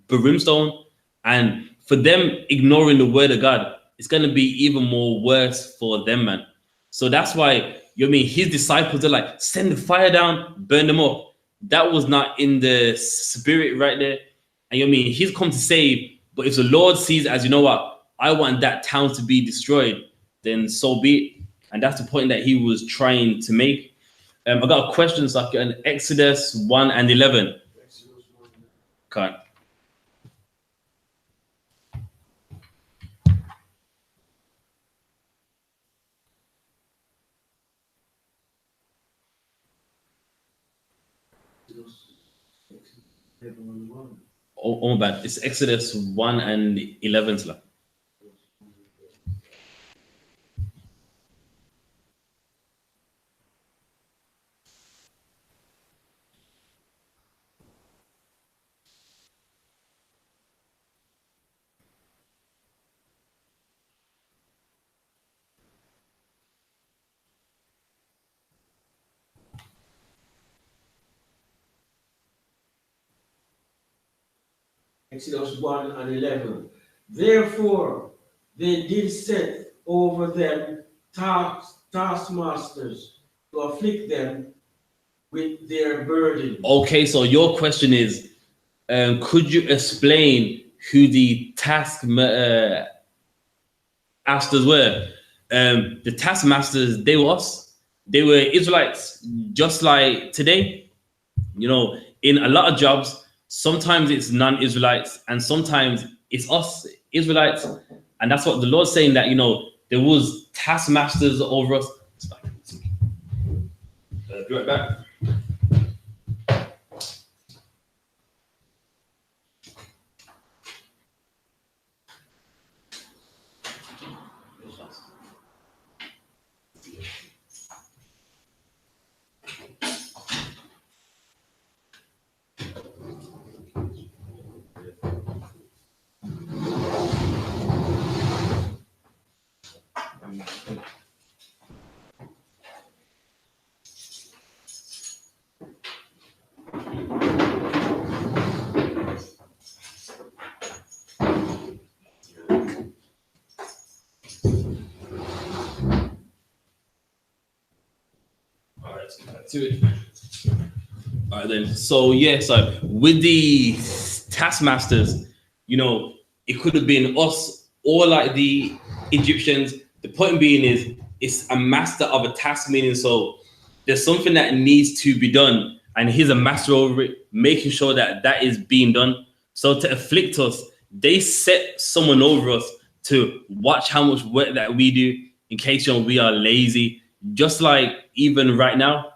brimstone. And for them ignoring the word of God, it's going to be even more worse for them, man. So that's why, you know what I mean, his disciples are like, send the fire down, burn them up. That was not in the spirit right there. And you know what I mean, he's come to save. But if the Lord sees as, you know what, I want that town to be destroyed, then so be it. And that's the point that he was trying to make. I got a question, so I can Exodus 1 and 11. Okay. Oh, my bad. It's Exodus 1 and 11. Sir. Exodus 1 and 11. Therefore, they did set over them taskmasters to afflict them with their burden. Okay, so your question is, could you explain who the taskmasters taskmasters were. The taskmasters, they were us. They were Israelites, just like today. You know, in a lot of jobs, sometimes it's non-Israelites and sometimes it's us, Israelites. And that's what the Lord's saying, that, you know, there was taskmasters over us. Be right back. All right, let's get back to it. All right, then. So, yeah, so with the taskmasters, you know, it could have been us or like the Egyptians. The point being is it's a master of a task, meaning so there's something that needs to be done, and he's a master over it, making sure that that is being done. So to afflict us, they set someone over us to watch how much work that we do in case, you know, we are lazy. Just like even right now,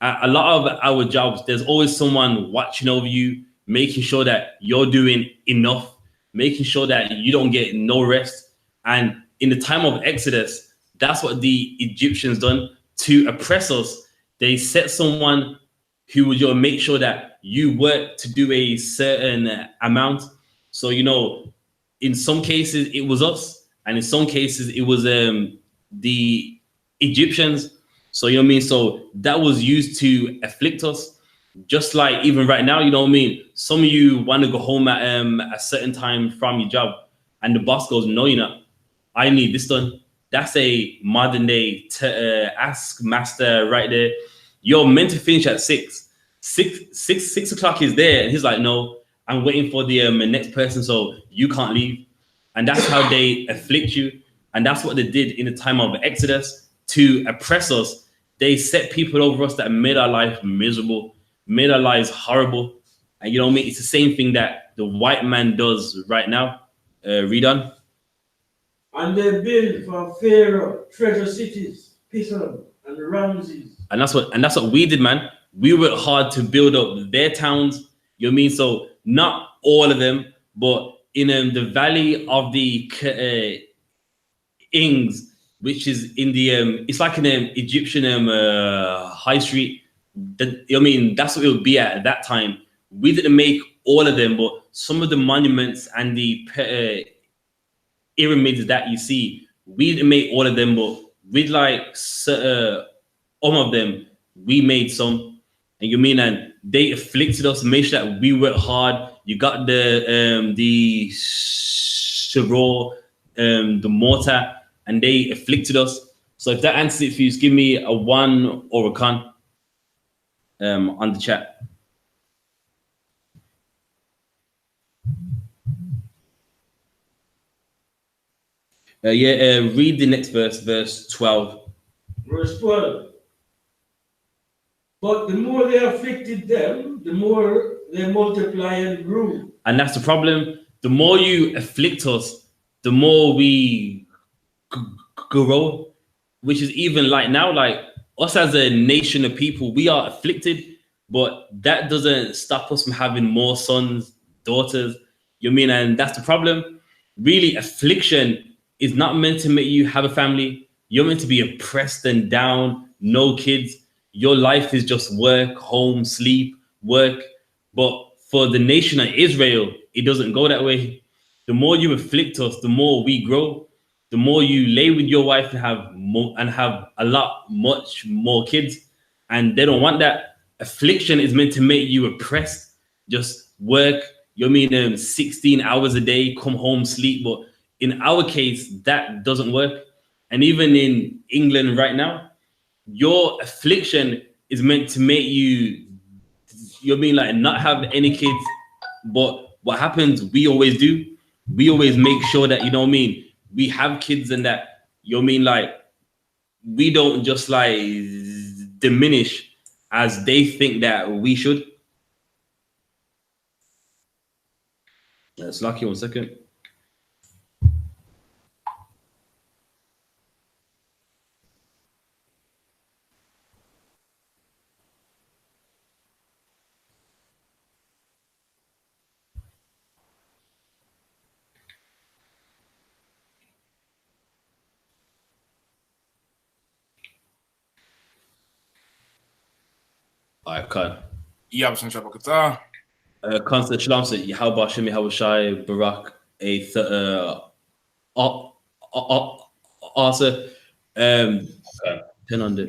a lot of our jobs, there's always someone watching over you, making sure that you're doing enough, making sure that you don't get no rest. And in the time of Exodus, that's what the Egyptians done to oppress us. They set someone who would, you know, make sure that you work to do a certain amount. So, you know, in some cases it was us, and in some cases it was the Egyptians. So, you know what I mean? So that was used to afflict us. Just like even right now, you know what I mean? Some of you want to go home at a certain time from your job, and the boss goes, no, you're not. I need this done. That's a modern day ask master right there. You're meant to finish at 6. 6 o'clock is there, and he's like, no, I'm waiting for the next person, so you can't leave. And that's how they afflict you. And that's what they did in the time of Exodus to oppress us. They set people over us that made our life miserable, made our lives horrible. And you know what I mean? It's the same thing that the white man does right now. Read on. And they built for Pharaoh treasure cities, Pithom and Ramses. And that's what we did, man. We worked hard to build up their towns. You know what I mean? So not all of them, but in the valley of the Ings, which is in the it's like an Egyptian high street. That, you know what I mean, that's what it would be at that time. We didn't make all of them, but some of the monuments and the pyramids that you see, we didn't make all of them, but with like some of them, we made some. And you mean, and they afflicted us, made sure that we worked hard. You got the Chevron, the mortar, and they afflicted us. So if that answers it for you, just give me a 1 or a con on the chat. Read the next verse, verse 12. Verse 12. But the more they afflicted them, the more they multiply and grew. And that's the problem. The more you afflict us, the more we grow, which is even like now, like us as a nation of people, we are afflicted, but that doesn't stop us from having more sons, daughters. You know what I mean? And that's the problem. Really, affliction is not meant to make you have a family. You're meant to be oppressed and down, no kids. Your life is just work, home, sleep, work. But for the nation of Israel, it doesn't go that way. The more you afflict us, the more we grow. The more you lay with your wife and have much more kids, and they don't want that. Affliction is meant to make you oppressed. Just work. You mean 16 hours a day, come home, sleep. But in our case, that doesn't work. And even in England right now, your affliction is meant to make you mean like not have any kids. But what happens, we always do. We always make sure that, you know what I mean, we have kids and that, you mean like we don't just like diminish as they think that we should. It's lucky 1 second. I can't. I.S.U.P.K. Constant Shalom said, Yahweh Hashem, Yahweh Shai, Barak, Asa, 10 on the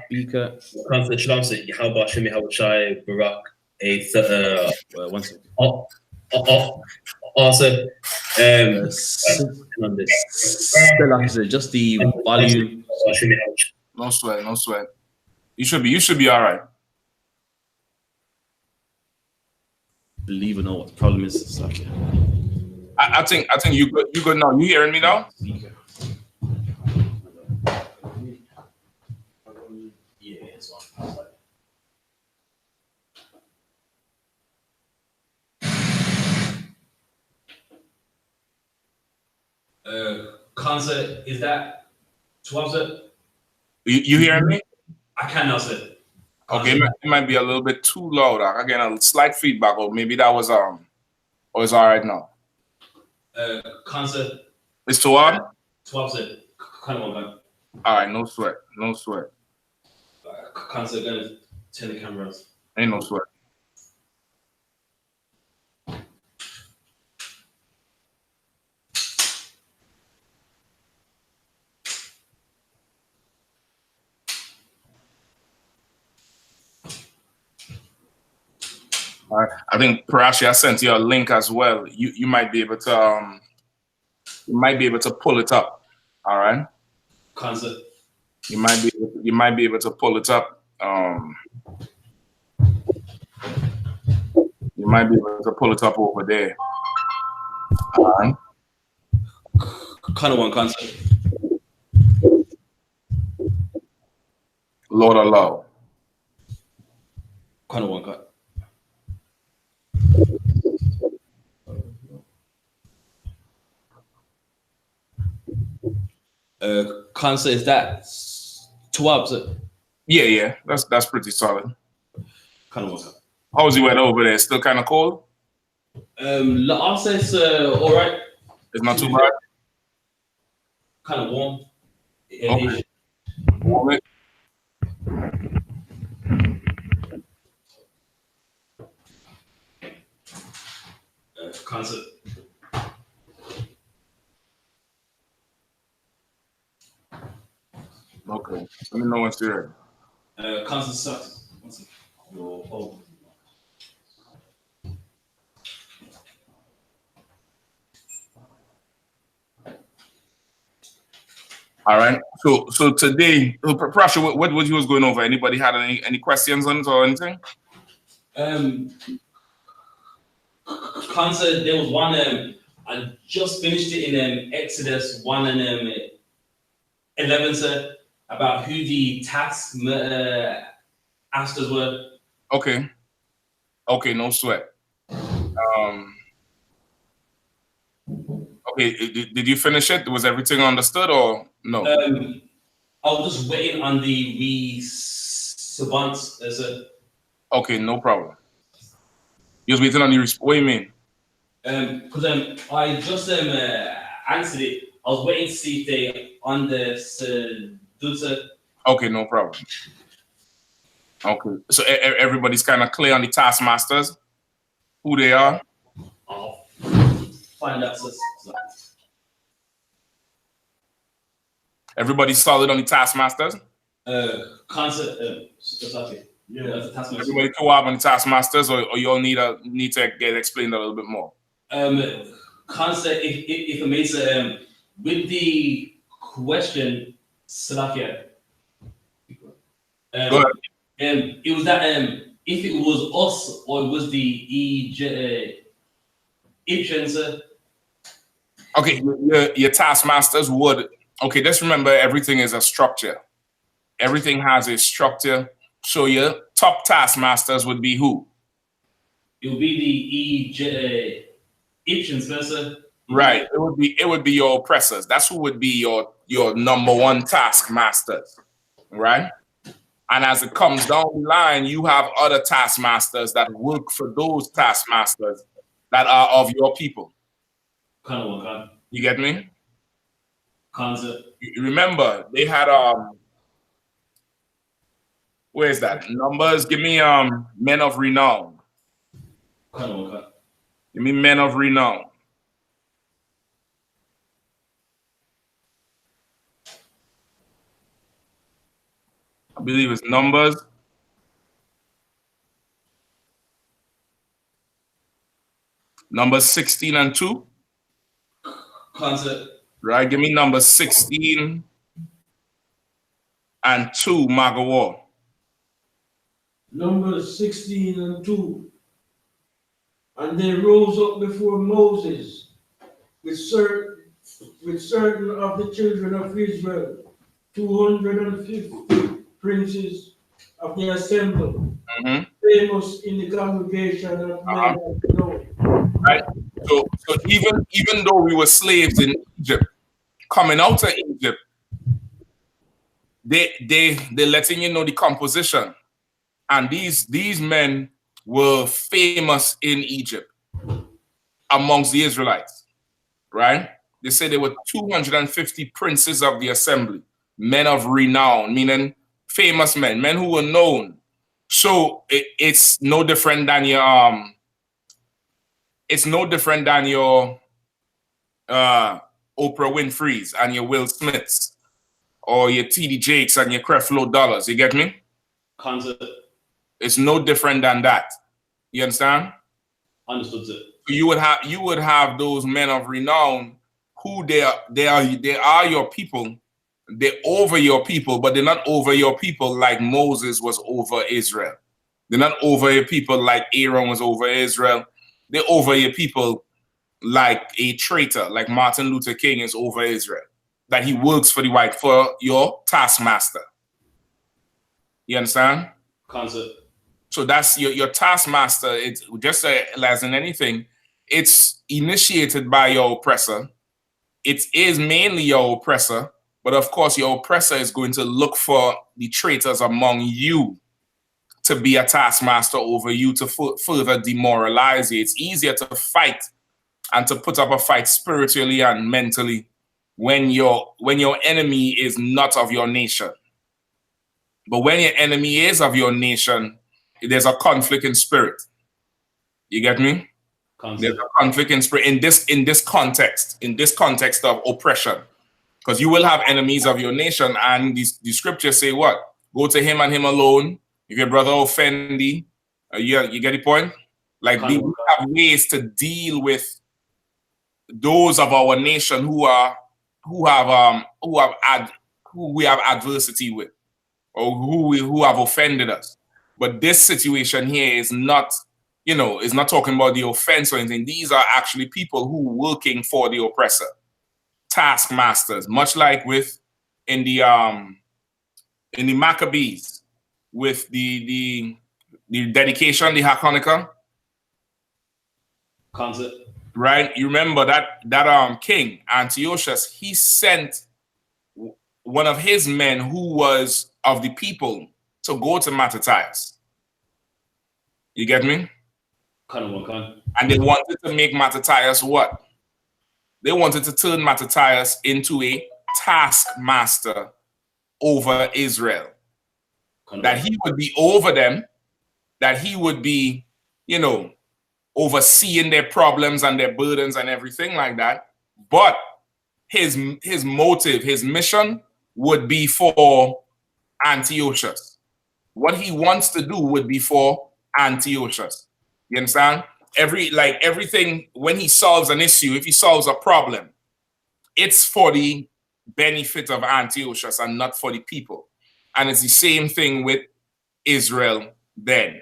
speaker. Constant Shalom said, Yahweh Hashem, Yahweh Shai, Barak, 1 second. Asa, 10 on the still just the volume. No sweat, no sweat. You should be all right. Believe or not, what the problem is. It's like, I think you good now. You hearing me now? Yeah, it's one. Concert, is that 12? You hearing me? I can now, sir. Okay, it might be a little bit too loud. I get a slight feedback, or maybe that was or it's all right now. Concert. It's too hard? 12, sir. Kind of one. All right, no sweat, no sweat. Concert, gonna turn the cameras. Ain't no sweat. All right. I think perhaps I sent you a link as well. You might be able to pull it up. All right. Concert. You might be able to pull it up. You might be able to pull it up over there. All right. Kind of one concert. Lord allow. Kind of one cut. Concert, is that 12, sir? Yeah. That's pretty solid. Kind of one cut. How's the weather over there? Still kind of cold? I'll say it's all right. It's not too bad. Kind of warm. Okay. Warm it. Concert. Okay. Let me know once you're ready. Concert sucks. Oh. All right. So today, Prasha, what you was going over? Anybody had any questions on it or anything? Concert, there was one. I just finished it in Exodus 1 and 11, sir, about who the taskmasters were. Okay. Okay, no sweat. Okay, did you finish it? Was everything understood or no? I was just waiting on the response, sir. Okay, no problem. You was waiting on the response. What do you mean? Because I just answered it. I was waiting to see if they understood, sir. Okay, no problem. Okay, so everybody's kind of clear on the taskmasters, who they are. I'll find out, sir. Everybody's solid on the taskmasters. Concert, okay. Yeah, that's a taskmaster. Everybody co-op on the taskmasters, or you all need to get explained a little bit more. Concert, if I may say, with the question, Salakia. Go ahead. It was that if it was us or it was the Egyptians, Okay, your taskmasters would, okay, just remember everything is a structure. Everything has a structure. So your top taskmasters would be who? It would be the Egyptians, Spencer. Right. It would be your oppressors. That's who would be your number one taskmasters. Right? And as it comes down the line, you have other taskmasters that work for those taskmasters that are of your people. You get me? Concept. You remember they had where's that? Numbers. Give me men of renown. Give me men of renown. I believe it's Numbers. Numbers 16 and 2. Concept. Right. Give me number 16 and 2, Magawar. Numbers 16 and 2. And they rose up before Moses with certain of the children of Israel, 250 princes of the assembly, famous in the congregation of men of known. Right. So even though we were slaves in Egypt, coming out of Egypt, they're letting you know the composition. And these men were famous in Egypt amongst the Israelites, right? They say there were 250 princes of the assembly, men of renown, meaning famous men who were known. So it's no different than your Oprah Winfrey's and your Will Smiths or your TD Jakes and your Creflo Dollars. You get me? Concept. It's no different than that. You understand? Understood, sir. You would have those men of renown who they are your people. They're over your people, but they're not over your people like Moses was over Israel. They're not over your people like Aaron was over Israel. They're over your people like a traitor, like Martin Luther King is over Israel. That he works for your taskmaster. You understand? Concept. So that's your taskmaster. It's just as in anything, it's initiated by your oppressor. It is mainly your oppressor, but of course your oppressor is going to look for the traitors among you to be a taskmaster over you to further demoralize you. It's easier to fight and to put up a fight spiritually and mentally when your enemy is not of your nation. But when your enemy is of your nation, there's a conflict in spirit. You get me? Concept. There's a conflict in spirit in this context of oppression. Because you will have enemies of your nation, and the scriptures say what? Go to him and him alone. If your brother offend thee, you get the point? Like we have ways to deal with those of our nation who we have adversity with, or who have offended us. But this situation here is not, is not talking about the offense or anything. These are actually people who are working for the oppressor, taskmasters, much like in the Maccabees with the dedication, the Hanukkah. Concept. Right? You remember that king Antiochus, he sent one of his men who was of the people to go to Mattathias. You get me? And they wanted to make Mattathias what? They wanted to turn Mattathias into a taskmaster over Israel. That he would be over them, that he would be, overseeing their problems and their burdens and everything like that. But his motive, his mission would be for Antiochus. What he wants to do would be for Antiochus. You understand? Everything, when he solves an issue, if he solves a problem, it's for the benefit of Antiochus and not for the people. And it's the same thing with Israel then.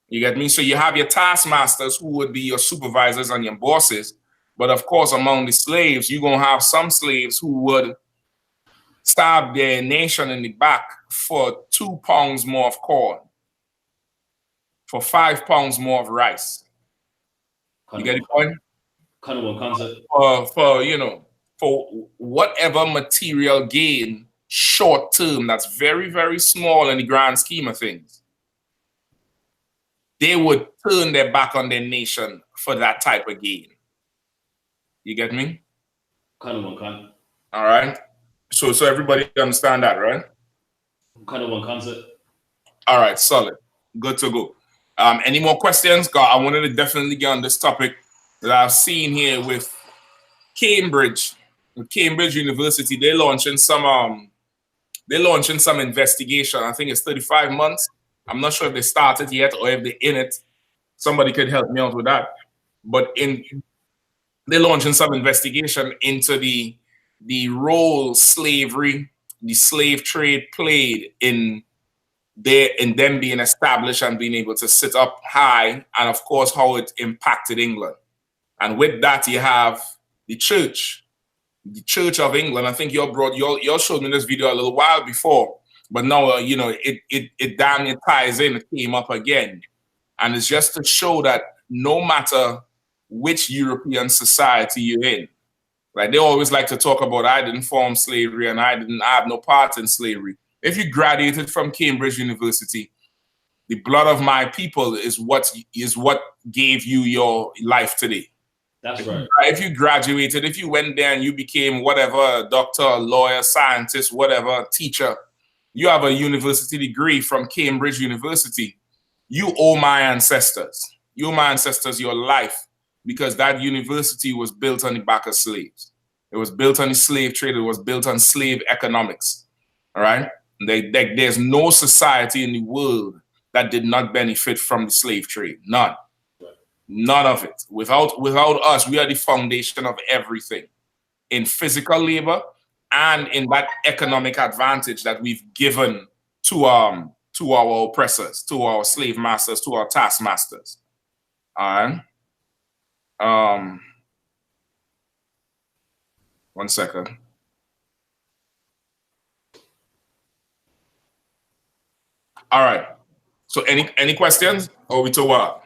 You get me? So you have your taskmasters who would be your supervisors and your bosses, But of course, among the slaves, you're going to have some slaves who would stab their nation in the back for 2 pounds more of corn, for 5 pounds more of rice. You get the point? Kind of one concept. For whatever material gain, short term, that's very, very small in the grand scheme of things, they would turn their back on their nation for that type of gain. You get me? Kind of one concept. All right. So everybody understand that, right? Kind of one concept. All right, solid. Good to go. Any more questions? God, I wanted to definitely get on this topic that I've seen here with Cambridge University. They're launching some investigation. I think it's 35 months. I'm not sure if they started yet or if they're in it. Somebody could help me out with that. But they're launching some investigation into the role slavery, the slave trade played in them being established and being able to sit up high, and of course how it impacted England. And with that, you have the Church of England. I think you showed me this video a little while before, but now it damn near ties in. It came up again, and it's just to show that no matter which European society you're in, like they always like to talk about, I didn't form slavery and I have no part in slavery. If you graduated from Cambridge University, the blood of my people is what gave you your life today. That's right. If you graduated, if you went there and you became whatever, doctor, lawyer, scientist, whatever, teacher, you have a university degree from Cambridge University, you owe my ancestors. You owe my ancestors your life, because that university was built on the back of slaves. It was built on the slave trade. It was built on slave economics. All right? There's no society in the world that did not benefit from the slave trade. None. None of it. Without us, we are the foundation of everything in physical labor and in that economic advantage that we've given to our oppressors, to our slave masters, to our taskmasters. All right. One second. All right. So any questions? Or we to what?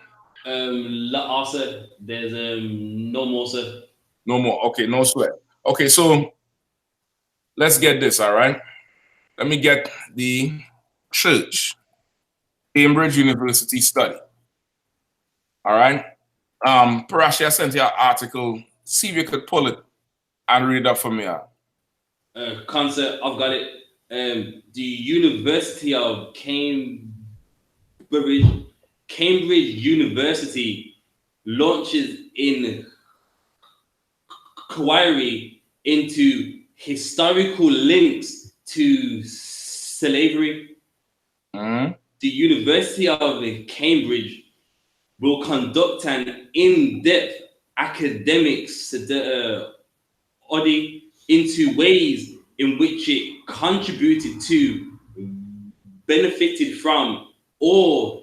Also, there's no more, sir. No more. Okay, no sweat. Okay, so let's get this, all right? Let me get the Church, Cambridge University study. All right. Parashi, I sent you an article. See if you could pull it and read it up for me. Concept, I've got it. The University of Cambridge University launches inquiry into historical links to slavery. Mm-hmm. The University of Cambridge will conduct an in-depth academic study into ways in which it contributed to, benefited from, or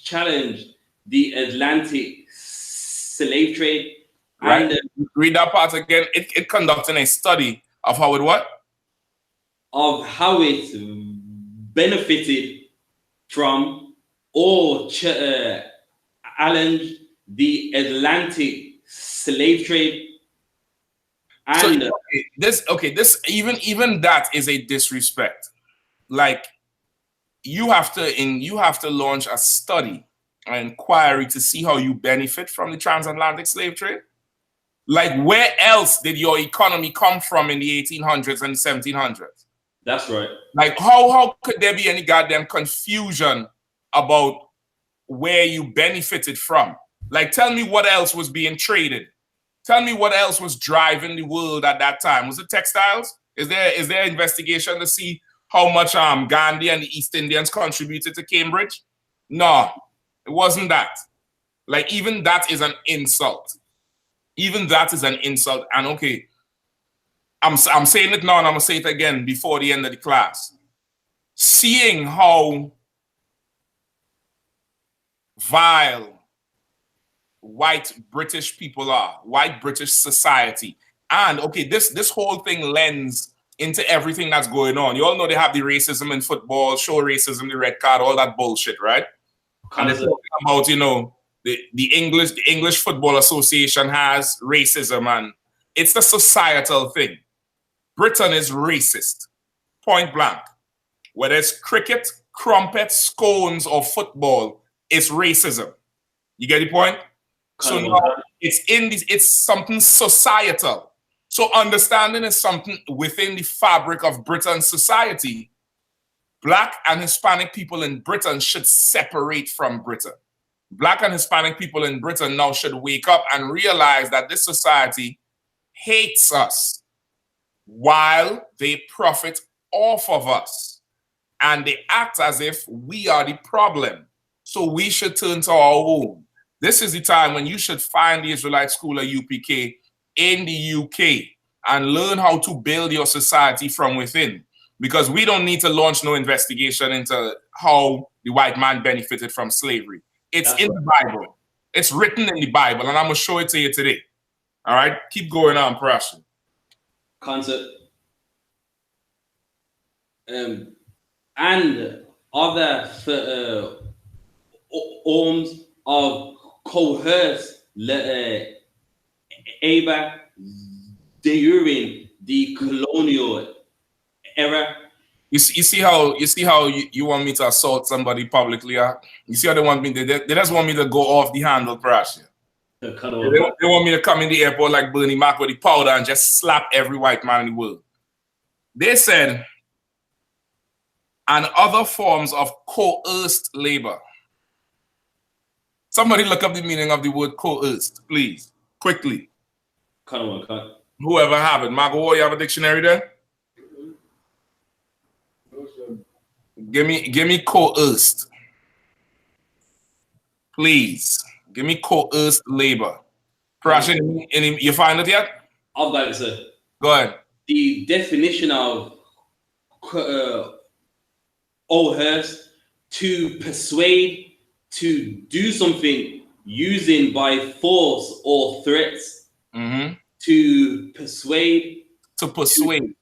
challenged the Atlantic slave trade. Right. And read that part again. It conducting a study of how it what? Of how it benefited from or challenged the Atlantic slave trade. And so, this even that is a disrespect. Like you have to launch a study, an inquiry to see how you benefit from the transatlantic slave trade. Like where else did your economy come from in the 1800s and 1700s? That's right. Like how could there be any goddamn confusion about where you benefited from? Like tell me what else was being traded. Tell me what else was driving the world at that time. Was it textiles? Is there investigation to see how much Gandhi and the East Indians contributed to Cambridge? No, it wasn't that. Like even that is an insult. Even that is an insult. And okay, I'm saying it now and I'm gonna say it again before the end of the class. Seeing how vile white British people are, white British society. And okay, this whole thing lends into everything that's going on. You all know they have the racism in football, show racism, the red card, all that bullshit, right? And they're talking about, you know, the English Football Association has racism, and it's a societal thing. Britain is racist, point blank. Whether it's cricket, crumpets, scones, or football, it's racism. You get the point? So now it's something societal. So understanding is something within the fabric of Britain's society. Black and Hispanic people in Britain should separate from Britain. Black and Hispanic people in Britain now should wake up and realize that this society hates us while they profit off of us. And they act as if we are the problem. So we should turn to our own. This is the time when you should find the Israelite School of UPK in the UK and learn how to build your society from within. Because we don't need to launch no investigation into how the white man benefited from slavery. It's in the Bible. It's written in the Bible, and I'm going to show it to you today. All right? Keep going on, Prashan. Concept. And other forms of coerced labor during the colonial era. You see how you want me to assault somebody publicly? You see how they want me? They just want me to go off the handle, Prashan. They want me to come in the airport like Bernie Mac with the powder and just slap every white man in the world. They said, and other forms of coerced labor. Somebody look up the meaning of the word coerced, please, quickly. Whoever have it. Margot, you have a dictionary there? Give me coerced. Please. Give me coerced labor. Prashan, you find it yet? I've got it, sir. Go ahead. The definition of coerce, to persuade, to do something using by force or threats. Mm-hmm. To persuade. To persuade.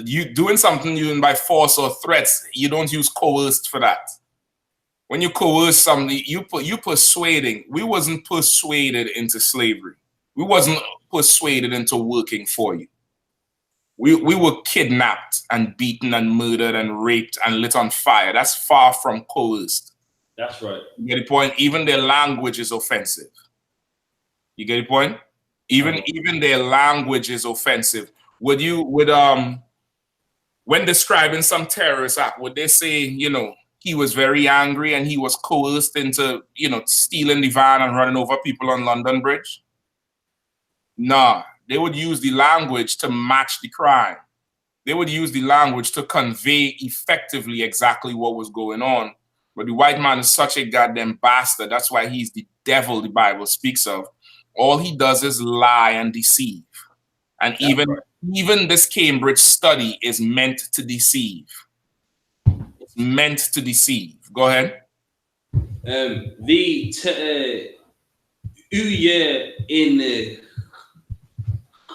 You doing something using by force or threats, you don't use coerced for that. When you coerce something, you persuading. We wasn't persuaded into slavery. We wasn't persuaded into working for you. We were kidnapped and beaten and murdered and raped and lit on fire. That's far from coerced. That's right. You get the point? Even their language is offensive. You get the point? Even their language is offensive. When describing some terrorist act, would they say, you know, he was very angry and he was coerced into, you know, stealing the van and running over people on London Bridge? Nah, they would use the language to match the crime. They would use the language to convey effectively exactly what was going on. But the white man is such a goddamn bastard. That's why he's the devil the Bible speaks of. All he does is lie and deceive. And even this Cambridge study is meant to deceive. It's meant to deceive. Go ahead. The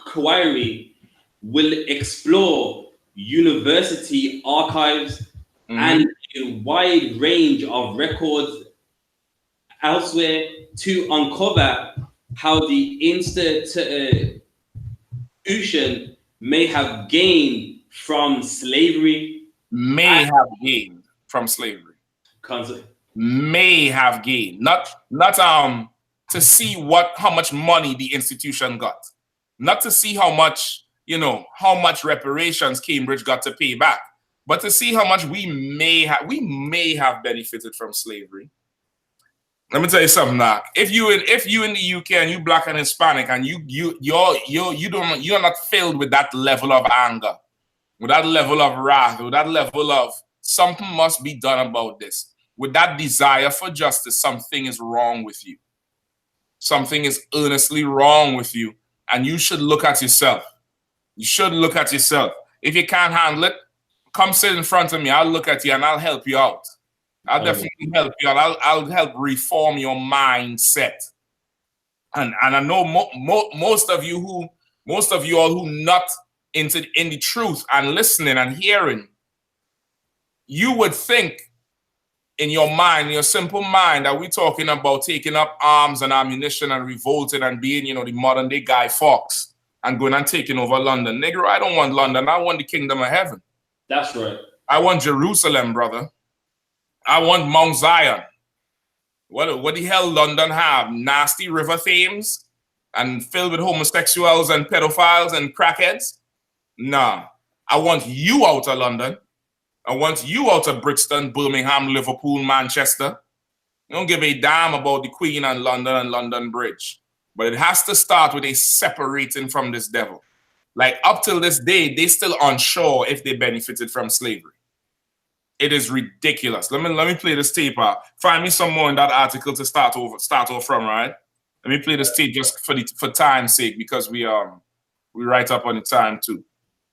inquiry will explore university archives and a wide range of records elsewhere to uncover how the institution may have gained from slavery. May have gained from slavery. May have gained. Not to see how much money the institution got. Not to see how much reparations Cambridge got to pay back, but to see how much we may have benefited from slavery. Let me tell you something, Doc. If you in the UK and you Black and Hispanic and you're not filled with that level of anger, with that level of wrath, with that level of something must be done about this, with that desire for justice, something is wrong with you. Something is earnestly wrong with you, and you should look at yourself. You should look at yourself. If you can't handle it, come sit in front of me. I'll look at you and I'll help you out. I'll definitely help you. I'll help reform your mindset. And I know most of you all who not in the truth and listening and hearing, you would think in your mind, your simple mind, that we're talking about taking up arms and ammunition and revolting and being, the modern day Guy Fawkes and going and taking over London. Negro, I don't want London. I want the kingdom of heaven. That's right. I want Jerusalem, brother. I want Mount Zion. What the hell London have? Nasty river Thames and filled with homosexuals and pedophiles and crackheads? Nah. I want you out of London. I want you out of Brixton, Birmingham, Liverpool, Manchester. I don't give a damn about the Queen and London Bridge. But it has to start with a separating from this devil. Like up till this day, they still unsure if they benefited from slavery. It is ridiculous. Let me play this tape out. Find me some more in that article to start off from, right? Let me play this tape just for time's sake, because we right up on the time too.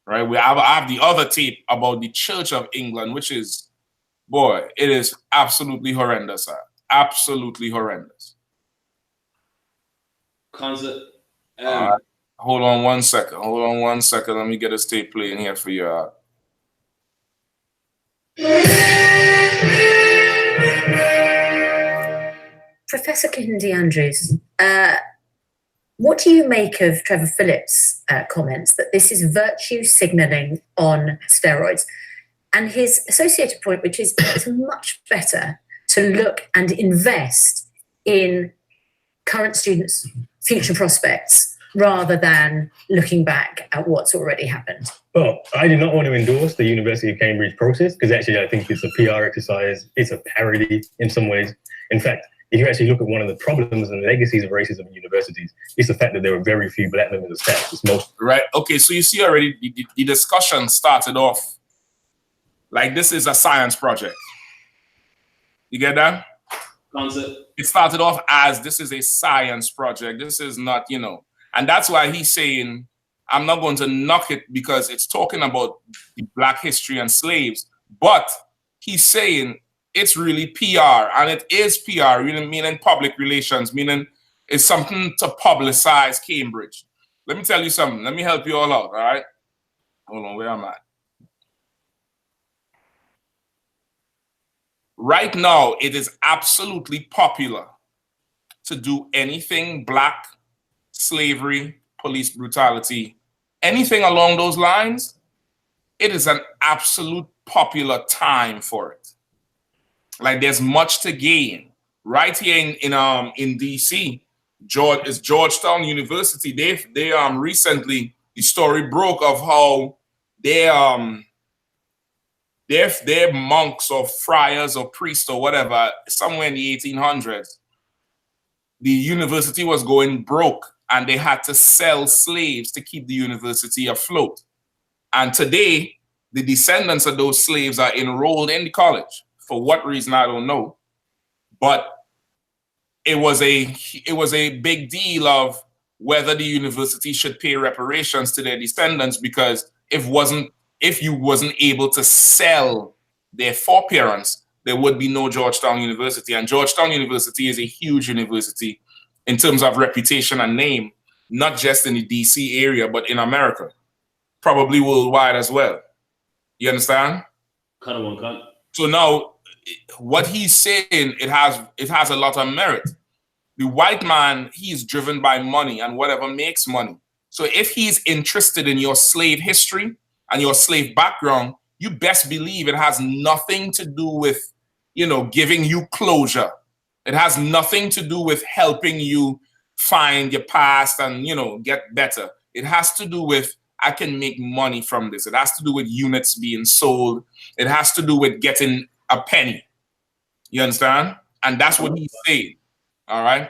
Right, I have the other tape about the Church of England, which is, boy, it is absolutely horrendous, sir. Absolutely horrendous. Concert. Hold on one second. Let me get this tape playing here for you. Professor Kindi Andrews, what do you make of Trevor Phillips' comments that this is virtue signaling on steroids? And his associated point, which is it's much better to look and invest in current students' future prospects rather than looking back at what's already happened. Well, I do not want to endorse the University of Cambridge process, because actually I think it's a PR exercise. It's a parody in some ways. In fact, if you actually look at one of the problems and legacies of racism in universities, it's the fact that there are very few black members of staff. It's most right. Okay, so you see already the discussion started off like this is a science project. You get that? Concept. It started off as this is a science project. This is not, and that's why he's saying, I'm not going to knock it because it's talking about the black history and slaves, but he's saying it's really PR, and it is PR, meaning public relations, meaning it's something to publicize Cambridge. Let me tell you something. Let me help you all out, all right? Hold on, where am I? Right now, it is absolutely popular to do anything black, slavery, police brutality, anything along those lines. It is an absolute popular time for it. Like there's much to gain. Right here in DC, Georgetown University, they recently the story broke of how their monks or friars or priests or whatever, somewhere in the 1800s, the university was going broke and they had to sell slaves to keep the university afloat. And today, the descendants of those slaves are enrolled in the college. For what reason, I don't know. But it was a big deal of whether the university should pay reparations to their descendants, because if you wasn't able to sell their foreparents, there would be no Georgetown University. And Georgetown University is a huge university in terms of reputation and name, not just in the DC area, but in America, probably worldwide as well. You understand? So now, what he's saying, it has a lot of merit. The white man, he's driven by money and whatever makes money. So if he's interested in your slave history and your slave background, you best believe it has nothing to do with, giving you closure. It has nothing to do with helping you find your past and, get better. It has to do with, I can make money from this. It has to do with units being sold. It has to do with getting a penny. You understand? And that's what he's saying. All right? Let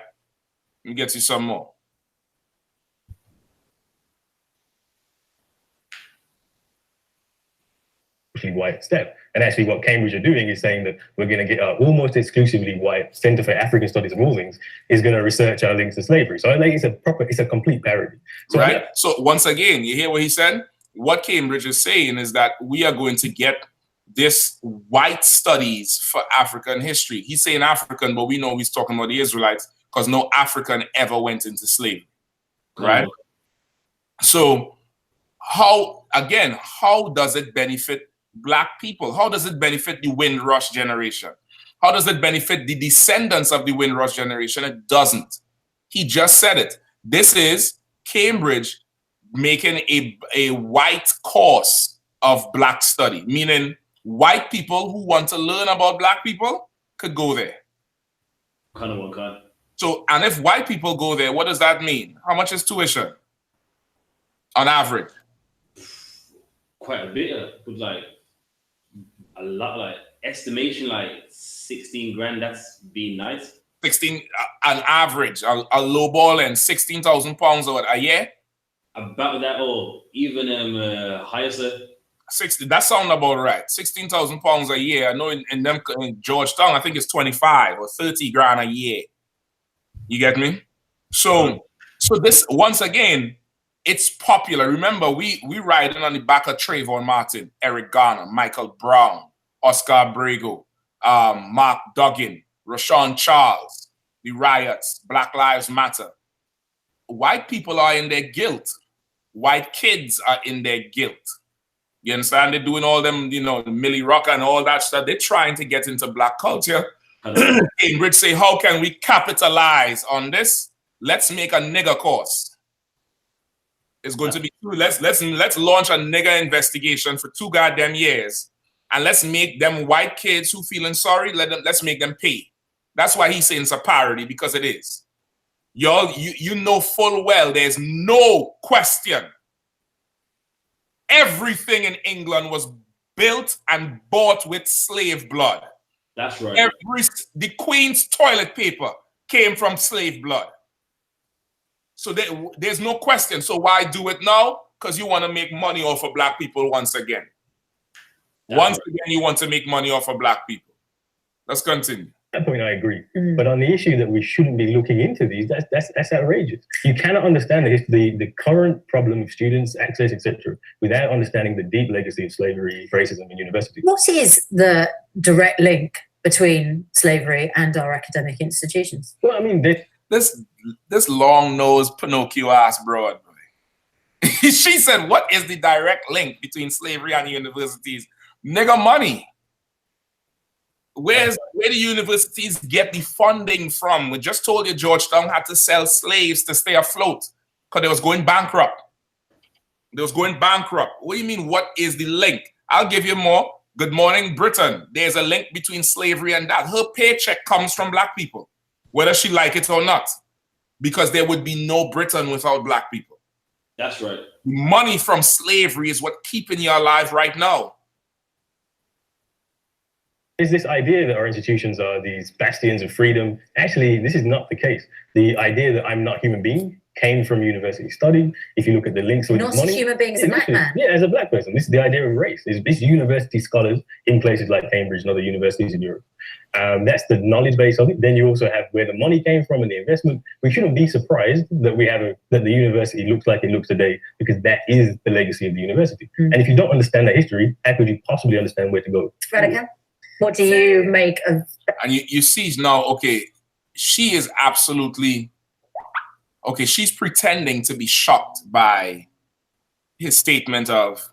me get you some more. White step. And actually what Cambridge are doing is saying that we're going to get our almost exclusively white Center for African Studies and Rulings is going to research our links to slavery. So I think it's a complete parody. So, right. So once again, you hear what he said? What Cambridge is saying is that we are going to get this white studies for African history. He's saying African, but we know he's talking about the Israelites because no African ever went into slavery, right? So how does it benefit Black people? How does it benefit the Windrush generation? How does it benefit the descendants of the Windrush generation? It doesn't. He just said it. This is Cambridge making a white course of Black study, meaning white people who want to learn about Black people could go there. Kind of one kind. So, and if white people go there, what does that mean? How much is tuition on average? Quite a bit. With like a lot, like estimation, like 16 grand. That's being nice. 16 an average, a low ball and 16,000 pounds a year. About that, or even higher, sir. 60. That sounds about right. 16,000 pounds a year. I know in Georgetown, I think it's 25 or 30 grand a year. You get me? So this, once again, it's popular. Remember, we riding on the back of Trayvon Martin, Eric Garner, Michael Brown, Oscar Abrego, Mark Duggan, Rashawn Charles, the riots, Black Lives Matter. White people are in their guilt. White kids are in their guilt. You understand? They're doing all them, Millie Rock and all that stuff. They're trying to get into Black culture. Cambridge say, how can we capitalize on this? Let's make a nigger course. It's going to be let's launch a nigger investigation for 2 goddamn years, and let's make them white kids who feeling sorry. Let's make them pay. That's why he's saying it's a parody, because it is. Y'all, you know full well there's no question. Everything in England was built and bought with slave blood. That's right. The Queen's toilet paper came from slave blood. So there's no question. So why do it now? Because you want to make money off of Black people once again. Again, you want to make money off of Black people. Let's continue. At that point, I agree. But on the issue that we shouldn't be looking into these, that's outrageous. You cannot understand the current problem of students' access, etc., without understanding the deep legacy of slavery, racism in universities. What is the direct link between slavery and our academic institutions? Well, I mean, this long-nosed Pinocchio ass broad. She said, what is the direct link between slavery and universities? Nigga, money. Where do universities get the funding from? We just told you Georgetown had to sell slaves to stay afloat because they was going bankrupt. What do you mean, what is the link? I'll give you more. Good morning, Britain. There's a link between slavery and that. Her paycheck comes from Black people, whether she like it or not, because there would be no Britain without Black people. That's right. Money from slavery is what keeping you alive right now. There's this idea that our institutions are these bastions of freedom. Actually, this is not the case. The idea that I'm not human being came from university study. If you look at the links with not money, a human being as a Black man. Yeah, as a Black person. This is the idea of race. It's university scholars in places like Cambridge and other universities in Europe. That's the knowledge base of it. Then you also have where the money came from and the investment. We shouldn't be surprised that that the university looks like it looks today, because that is the legacy of the university. And if you don't understand that history, how could you possibly understand where to go? Radhika, what do you make of? And you see now, okay, she is absolutely, okay, she's pretending to be shocked by his statement of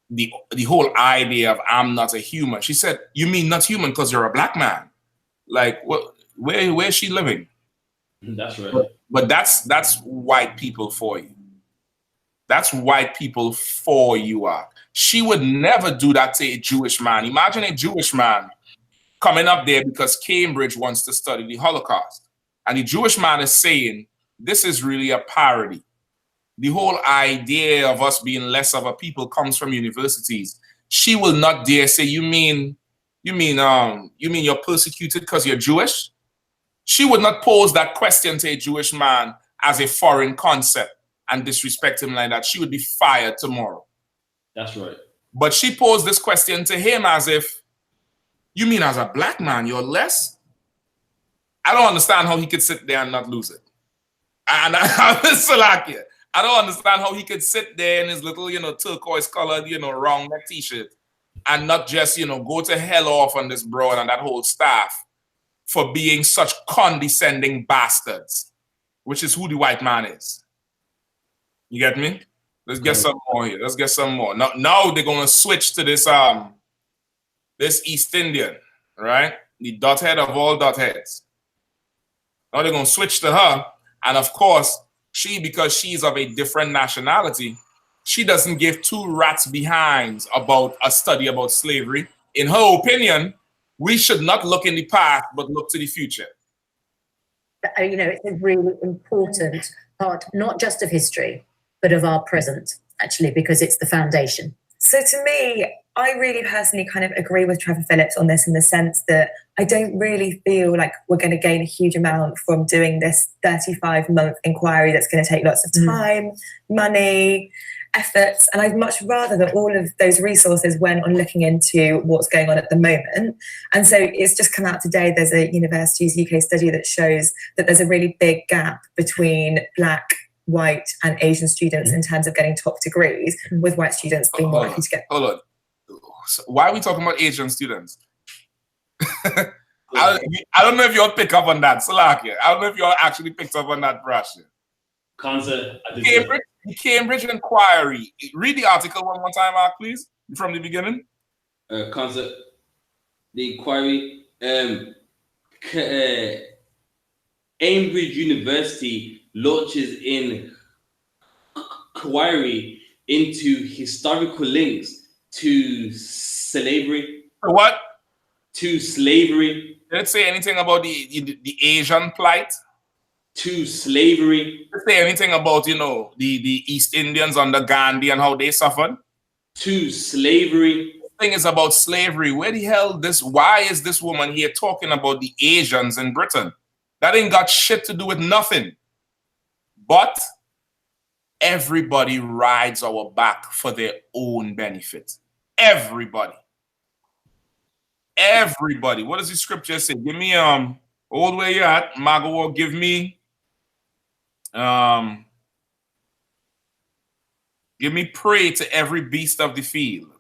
the whole idea of I'm not a human. She said, you mean not human because you're a Black man? Like, what? Where is she living? That's right. But that's white people for you. That's white people for you are. She would never do that to a Jewish man. Imagine a Jewish man coming up there because Cambridge wants to study the Holocaust. And the Jewish man is saying, this is really a parody. The whole idea of us being less of a people comes from universities. She will not dare say, you mean you're persecuted because you're Jewish? She would not pose that question to a Jewish man as a foreign concept and disrespect him like that. She would be fired tomorrow. That's right. But she posed this question to him as if, you mean as a Black man, you're less? I don't understand how he could sit there and not lose it. And I don't understand how he could sit there in his little, turquoise colored, round neck t-shirt and not just, you know, go to hell off on this broad and that whole staff for being such condescending bastards, which is who the white man is. You get me? Let's get some more here. Let's get some more. Now they're gonna switch to this this East Indian, right? The dot head of all dot heads. Now they're gonna switch to her, and of course, she, because she's of a different nationality, she doesn't give two rats behinds about a study about slavery. In her opinion, we should not look in the past, but look to the future. You know, it's a really important part, not just of history, but of our present, actually, because it's the foundation. So to me, I really personally kind of agree with Trevor Phillips on this, in the sense that I don't really feel like we're going to gain a huge amount from doing this 35-month inquiry that's going to take lots of time, money, efforts, and I'd much rather that all of those resources went on looking into what's going on at the moment. And so it's just come out today, there's a Universities UK study that shows that there's a really big gap between Black, white and Asian students in terms of getting top degrees, with white students being more likely to get... Hold on. So why are we talking about Asian students? I don't know if you'll pick up on that, Salakia. I don't know if you'll actually picked up on that, Brasha. Cambridge Inquiry. Read the article one more time, Mark, please, from the beginning. The inquiry. Cambridge University launches inquiry into historical links to slavery. What? To slavery. Did it say anything about the Asian plight? To slavery. Did it say anything about, you know, the East Indians under Gandhi and how they suffered? To slavery. The thing is about slavery. Where the hell why is this woman here talking about the Asians in Britain? That ain't got shit to do with nothing. But everybody rides our back for their own benefit. Everybody. Everybody. What does the scripture say? Give me old where you at, Mago, give me prey to every beast of the field.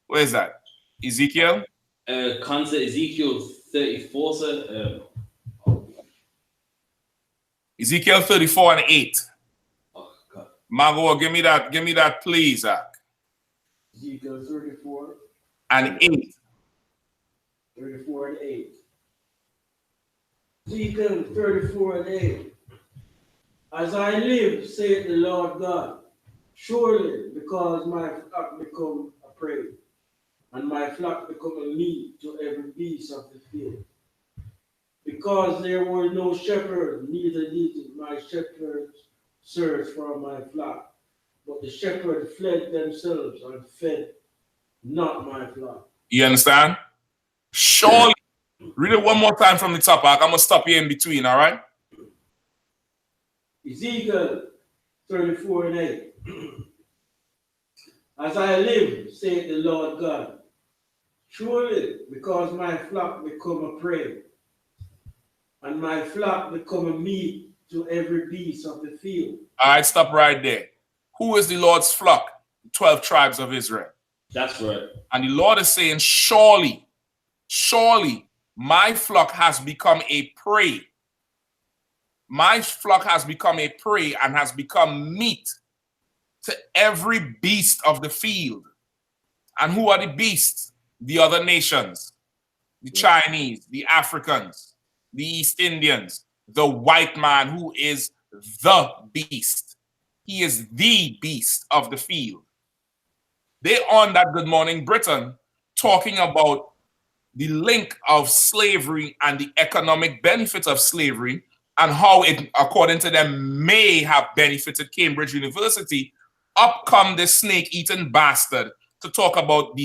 Where is that? Ezekiel? Ezekiel 34, sir. Ezekiel 34 and 8. Oh, God. Mago, give me that, please, Zach. Ezekiel 34 and 8. 34 and 8. Ezekiel 34 and 8. As I live, saith the Lord God, surely because my flock become a prey, and my flock become a meat to every beast of the field. Because there were no shepherds, neither did my shepherds search for my flock, but the shepherds fled themselves and fed not my flock. You understand? Surely. Read it one more time from the top. I'm going to stop you in between, all right? Ezekiel 34 and 8. As I live, saith the Lord God, surely because my flock become a prey, and my flock become a meat to every beast of the field. All right, stop right there. Who is the Lord's flock? 12 tribes of Israel. That's right. And the Lord is saying, surely, surely, my flock has become a prey. My flock has become a prey and has become meat to every beast of the field. And who are the beasts? The other nations, the Chinese, the Africans, the East Indians, the white man who is the beast. He is the beast of the field. They on that Good Morning Britain talking about the link of slavery and the economic benefits of slavery and how it, according to them, may have benefited Cambridge University. Up come this snake-eating bastard to talk about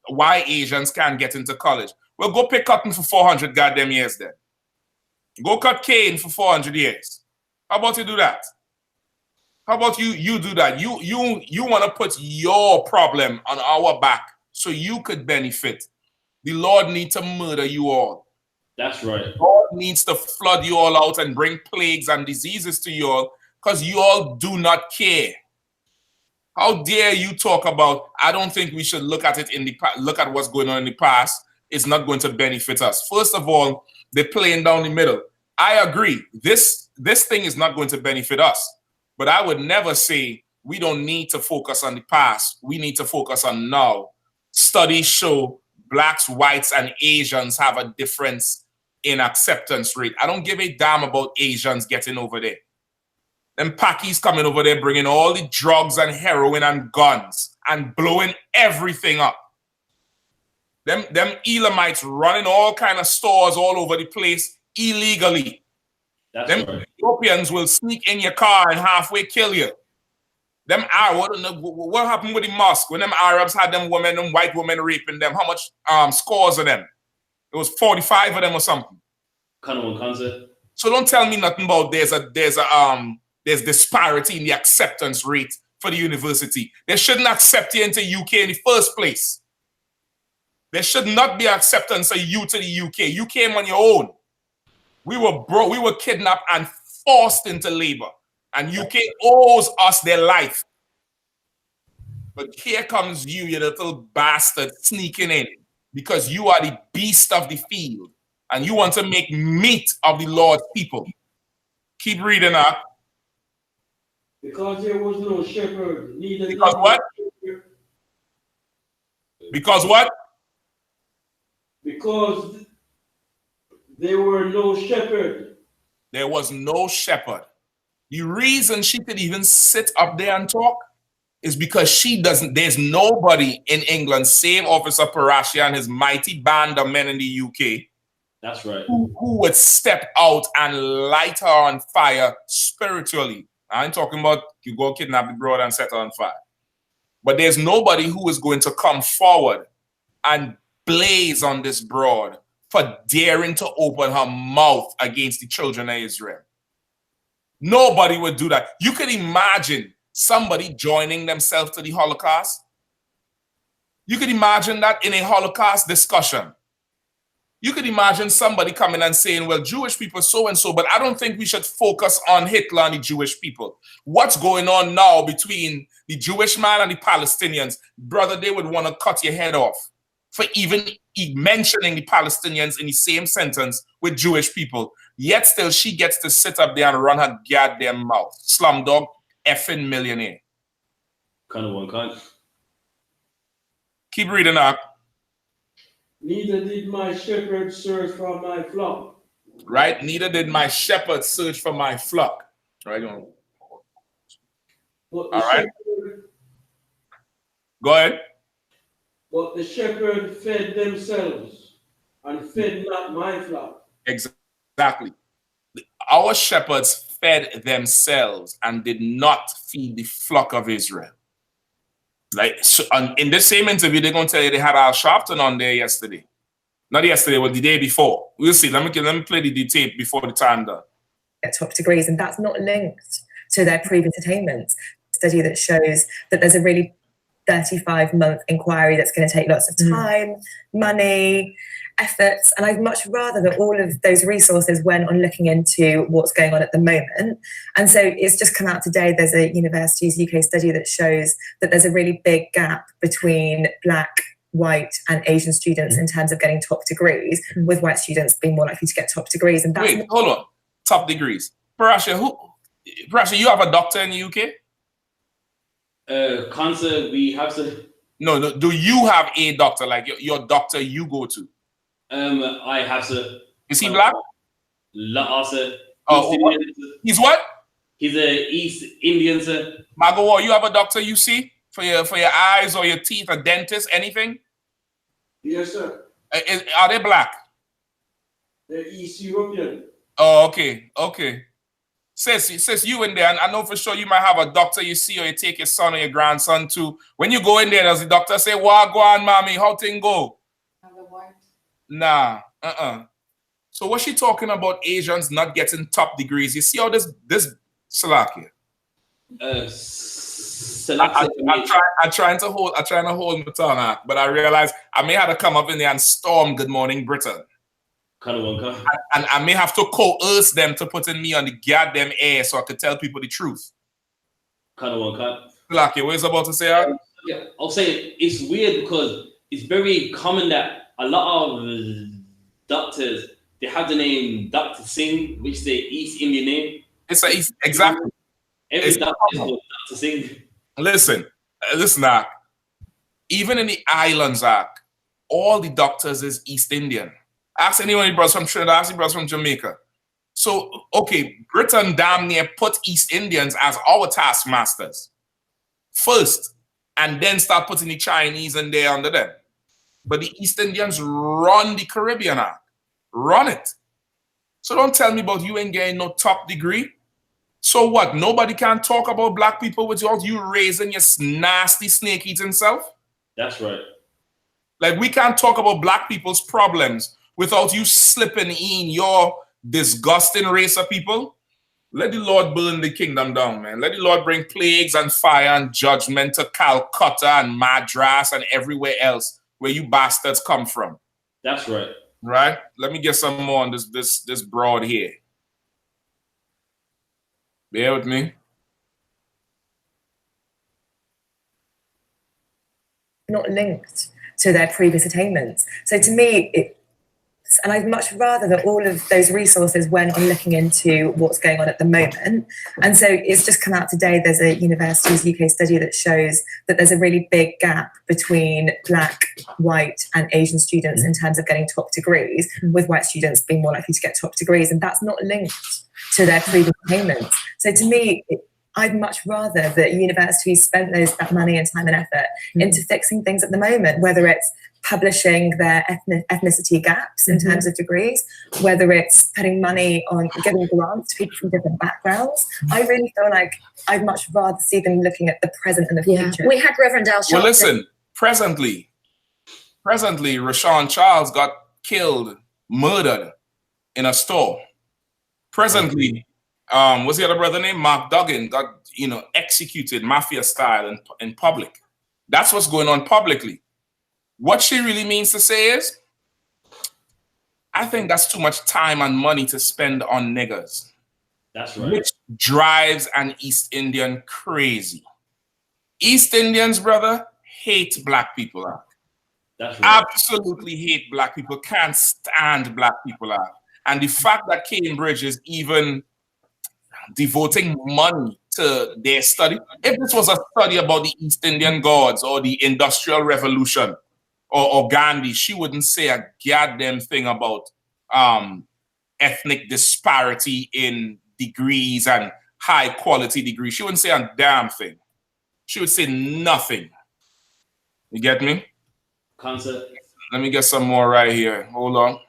why Asians can't get into college. Well, go pick cotton for 400 goddamn years then. Go cut cane for 400 years. How about you do that? How about you do that? You want to put your problem on our back so you could benefit. The Lord needs to murder you all. That's right. God needs to flood you all out and bring plagues and diseases to you all because you all do not care. How dare you talk about, I don't think we should look at it look at what's going on in the past. It's not going to benefit us. First of all, they're playing down the middle. I agree. This thing is not going to benefit us. But I would never say we don't need to focus on the past. We need to focus on now. Studies show blacks, whites, and Asians have a difference in acceptance rate. I don't give a damn about Asians getting over there. Them Pakis coming over there bringing all the drugs and heroin and guns and blowing everything up. Them Elamites running all kind of stores all over the place illegally. That's them right. Ethiopians will sneak in your car and halfway kill you. Them what happened with the mosque when them Arabs had them white women raping them? How much scores of them? It was 45 of them or something. Kind of one concept. So don't tell me nothing about there's disparity in the acceptance rate for the university. They shouldn't accept you into UK in the first place. There should not be acceptance of you to the UK. You came on your own. We were kidnapped and forced into labor. And UK owes us their life. But here comes you little bastard, sneaking in because you are the beast of the field and you want to make meat of the Lord's people. Keep reading up. Because there was no shepherd, neither because what? Because what? Because there were no shepherd. There was no shepherd. The reason she could even sit up there and talk is because there's nobody in England, save Officer Parashi and his mighty band of men in the UK. That's right. Who would step out and light her on fire spiritually. I ain't talking about you go kidnap the brother and set her on fire. But there's nobody who is going to come forward and blaze on this broad for daring to open her mouth against the children of Israel. Nobody would do that. You could imagine somebody joining themselves to the Holocaust. You could imagine that in a Holocaust discussion. You could imagine somebody coming and saying, well, Jewish people so-and-so, but I don't think we should focus on Hitler and the Jewish people. What's going on now between the Jewish man and the Palestinians? Brother, they would want to cut your head off for even mentioning the Palestinians in the same sentence with Jewish people. Yet still she gets to sit up there and run her goddamn mouth. Slumdog effing millionaire. Kind of one kind. Keep reading up. Neither did my shepherd search for my flock. Right? Neither did my shepherd search for my flock. Right? All right. Go ahead. But the shepherd fed themselves and fed not my flock. Exactly. Our shepherds fed themselves and did not feed the flock of Israel. Like so, in this same interview, they're going to tell you they had I.S.U.P.K on there yesterday. Not yesterday, but the day before. We'll see. Let me play the tape before the time done. At top degrees, and that's not linked to their previous attainments. Study that shows that there's a really 35-month inquiry that's going to take lots of time, money, efforts, and I'd much rather that all of those resources went on looking into what's going on at the moment. And so it's just come out today, there's a Universities UK study that shows that there's a really big gap between Black, white and Asian students in terms of getting top degrees, with white students being more likely to get top degrees. And that's Wait, hold on. Top degrees. Parasha, you have a doctor in the UK? Concert, we have to. No. Do you have a doctor, like your doctor you go to? I have to. Is he black? Also, he's what? He's a East Indian, sir. Magawa, you have a doctor you see for your eyes or your teeth, a dentist, anything? Yes, sir. Are they black? They're East European. Oh, okay. Sis, you in there, and I know for sure you might have a doctor you see or you take your son or your grandson to. When you go in there, does the doctor say, "Well, go on, mommy, how thing go?" Nah, So what's she talking about Asians not getting top degrees? You see how this Salakia? I'm trying to hold my tongue, but I realize I may have to come up in there and storm Good Morning Britain. And I may have to coerce them to put in me on the goddamn air so I could tell people the truth. Lucky, what is about to say? Art? Yeah, I'll say it's weird because it's very common that a lot of doctors they have the name Dr. Singh, which is the East Indian name. It's exactly. Every It's doctor is called Dr. Singh. listen, Ark. Even in the islands, Ark, all the doctors is East Indian. Ask anyone who brought from Trinidad, ask the brothers from Jamaica. So, okay, Britain damn near put East Indians as our taskmasters first, and then start putting the Chinese in there under them. But the East Indians run the Caribbean, Ark. Run it. So don't tell me about you ain't getting no top degree. So what? Nobody can talk about black people without you raising your nasty snake-eating self? That's right. Like, we can't talk about black people's problems without you slipping in your disgusting race of people. Let the Lord burn the kingdom down, man. Let the Lord bring plagues and fire and judgment to Calcutta and Madras and everywhere else where you bastards come from. That's right. Right? Let me get some more on this broad here. Bear with me. Not linked to their previous attainments. So to me, and I'd much rather that all of those resources went on looking into what's going on at the moment. And so it's just come out today, there's a Universities UK study that shows that there's a really big gap between black, white and Asian students in terms of getting top degrees, with white students being more likely to get top degrees. And that's not linked to their previous attainments. So to me, I'd much rather that universities spent that money and time and effort into fixing things at the moment, whether it's publishing their ethnicity gaps in terms of degrees, whether it's putting money on giving grants to people from different backgrounds. I really feel like I'd much rather see them looking at the present and the future. We had Reverend Al Sharpton. Well, listen, presently, Rashawn Charles got killed, murdered in a store. Presently, what's the other brother name? Mark Duggan got, executed mafia style in public. That's what's going on publicly. What she really means to say is, I think that's too much time and money to spend on niggers. That's right. Which drives an East Indian crazy. East Indians, brother, hate black people. That's right. Absolutely hate black people, can't stand black people. And the fact that Cambridge is even devoting money to their study, if this was a study about the East Indian gods or the Industrial Revolution or Gandhi, she wouldn't say a goddamn thing about ethnic disparity in degrees and high quality degrees. She wouldn't say a damn thing. She would say nothing. You get me? Concept. Let me get some more right here. Hold on.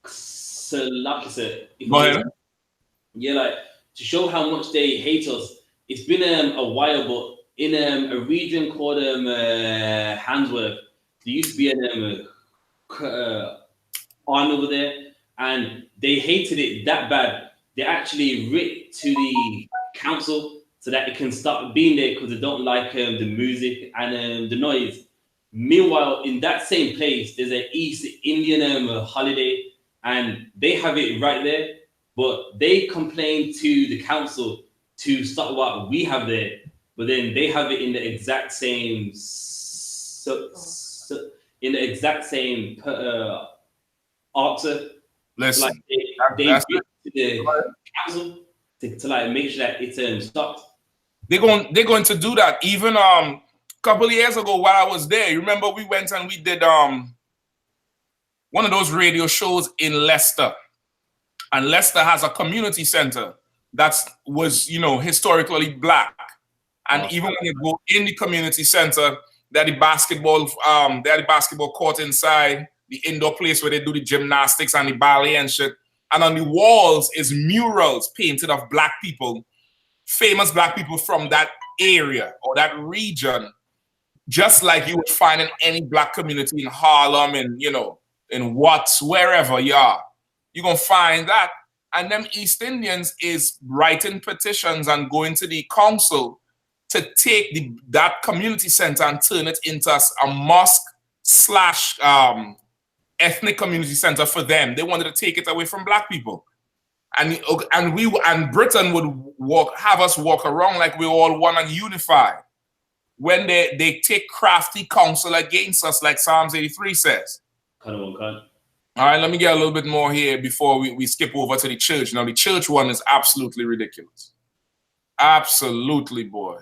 So like I said, Go ahead. Yeah, like to show how much they hate us. It's been a while, but in a region called Handsworth, there used to be an army over there, and they hated it that bad. They actually writ to the council so that it can stop being there because they don't like the music and the noise. Meanwhile, in that same place, there's an East Indian holiday, and they have it right there. But they complain to the council to stop what we have there, but then they have it in the exact same answer. Listen, like they to the council to like make sure that it's stopped. They're going to do that. Even a couple of years ago while I was there, you remember we went and we did one of those radio shows in Leicester. And Leicester has a community center that was, historically black. And even when you go in the community center, they had the basketball court inside, the indoor place where they do the gymnastics and the ballet and shit. And on the walls is murals painted of black people, famous black people from that area or that region, just like you would find in any black community in Harlem and, in Watts, wherever you are. You're going to find that. And them East Indians is writing petitions and going to the council to take that community center and turn it into a mosque / ethnic community center for them. They wanted to take it away from black people. and Britain would have us walk around like we're all one and unified. When they take crafty counsel against us, like Psalms 83 says. All right, let me get a little bit more here before we skip over to the church. Now, the church one is absolutely ridiculous. Absolutely, boy.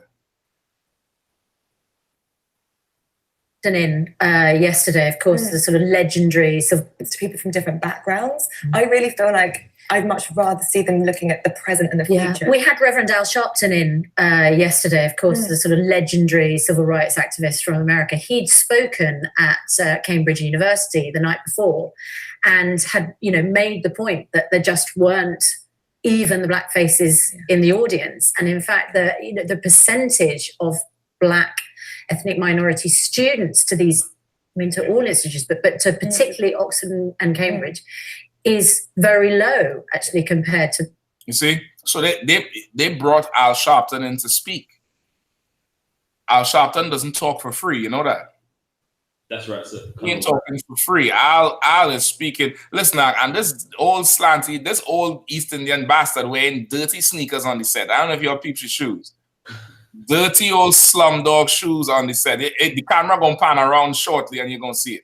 In yesterday, of course, the sort of legendaries of people from different backgrounds. I really feel like I'd much rather see them looking at the present and the future. We had Reverend Al Sharpton in yesterday, of course, the sort of legendary civil rights activist from America. He'd spoken at Cambridge University the night before and had, made the point that there just weren't even the black faces in the audience. And in fact, the percentage of black ethnic minority students to these, to all institutions, but to particularly Oxford and Cambridge, is very low actually compared to. You see, so they brought Al Sharpton in to speak. Al Sharpton doesn't talk for free, you know that. That's right, sir. He ain't talking for free. Al is speaking. Listen, and this old slanty, this old East Indian bastard wearing dirty sneakers on the set. I don't know if y'all peeps your shoes. Dirty old slumdog shoes on the set. The camera gonna pan around shortly and you're gonna see it.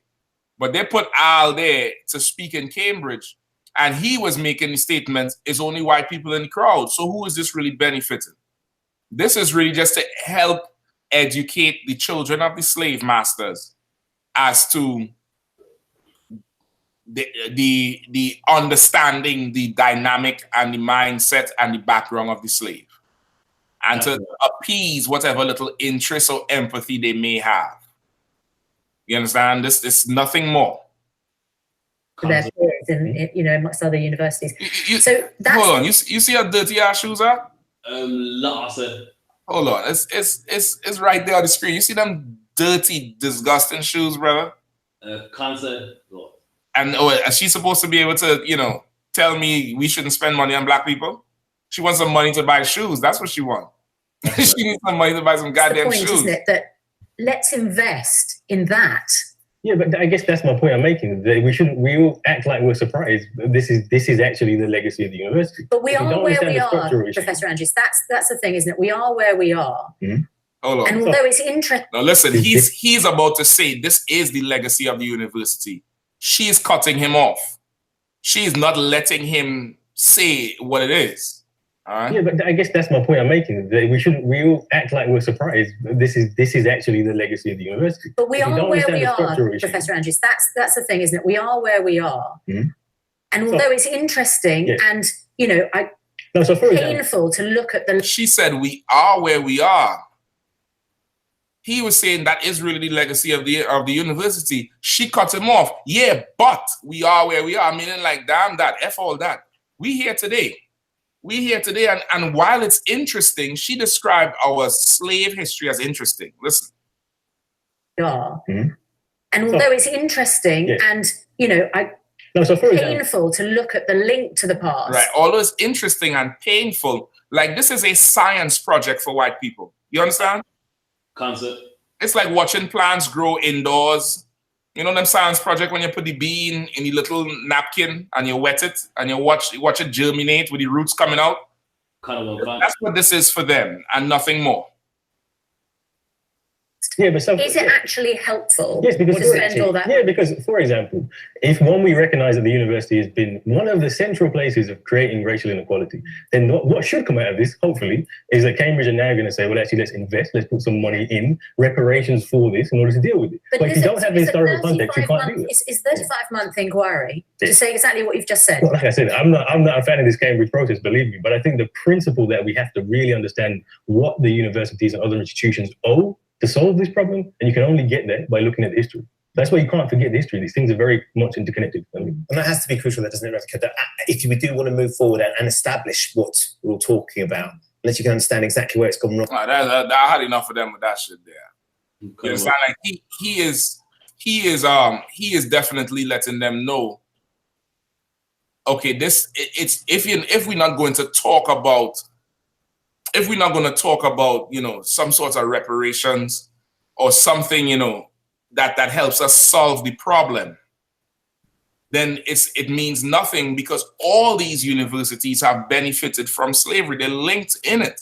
But they put Al there to speak in Cambridge, and he was making the statement, it's only white people in the crowd. So who is this really benefiting? This is really just to help educate the children of the slave masters as to the understanding, the dynamic and the mindset and the background of the slave, and to appease whatever little interest or empathy they may have. You understand? This is nothing more. Their peers in, amongst other universities. So that's, hold on, you see how dirty our shoes are? Hold on, it's right there on the screen. You see them dirty, disgusting shoes, brother? And is she supposed to be able to, tell me we shouldn't spend money on black people? She wants some money to buy shoes. That's what she wants. She needs some money to buy some goddamn shoes. Isn't it, that let's invest in that. Yeah, but I guess that's my point I'm making. That we all act like we're surprised. This is actually the legacy of the university. But we are where we are, Professor Andrews. That's the thing, isn't it? We are where we are. Mm-hmm. Hold on. And although it's interesting. Now listen, he's about to say this is the legacy of the university. She's cutting him off. She's not letting him say what it is. Yeah, but I guess that's my point I'm making. That we all act like we're surprised. This is actually the legacy of the university. But we are where we are, Professor Andrews. That's the thing, isn't it? We are where we are. Mm-hmm. And although it's interesting and painful to look at the. She said we are where we are. He was saying that is really the legacy of the university. She cut him off. Yeah, but we are where we are. Meaning, like, damn that, F all that. We here today. And while it's interesting, she described our slave history as interesting. Listen. Yeah. Mm-hmm. And although it's interesting and, painful to look at the link to the past. Right. Although it's interesting and painful, like this is a science project for white people. You understand? Concept. It's like watching plants grow indoors. You know them science project when you put the bean in the little napkin and you wet it and you watch it germinate with the roots coming out. That's what this is for them and nothing more. Yeah, but is it actually helpful? Yes, because to spend all that? Yeah, because for example, if we recognize that the university has been one of the central places of creating racial inequality, then what should come out of this, hopefully, is that Cambridge are now going to say, well, actually, let's invest, let's put some money in reparations for this in order to deal with it. But if you don't have the historical context, you can't do it. It's 35-month inquiry to say exactly what you've just said. Well, like I said, I'm not a fan of this Cambridge process, believe me, but I think the principle that we have to really understand what the universities and other institutions owe to solve this problem, and you can only get there by looking at the history. That's why you can't forget the history. These things are very much interconnected. And that has to be crucial, doesn't it, Rebecca? That if we do want to move forward and establish what we're all talking about, unless you can understand exactly where it's gone wrong. I had enough of them with that shit there. You understand? Like he is definitely letting them know. Okay, if we're not going to talk about. If we're not going to talk about, some sort of reparations or something, that helps us solve the problem, then it means nothing, because all these universities have benefited from slavery. They're linked in it.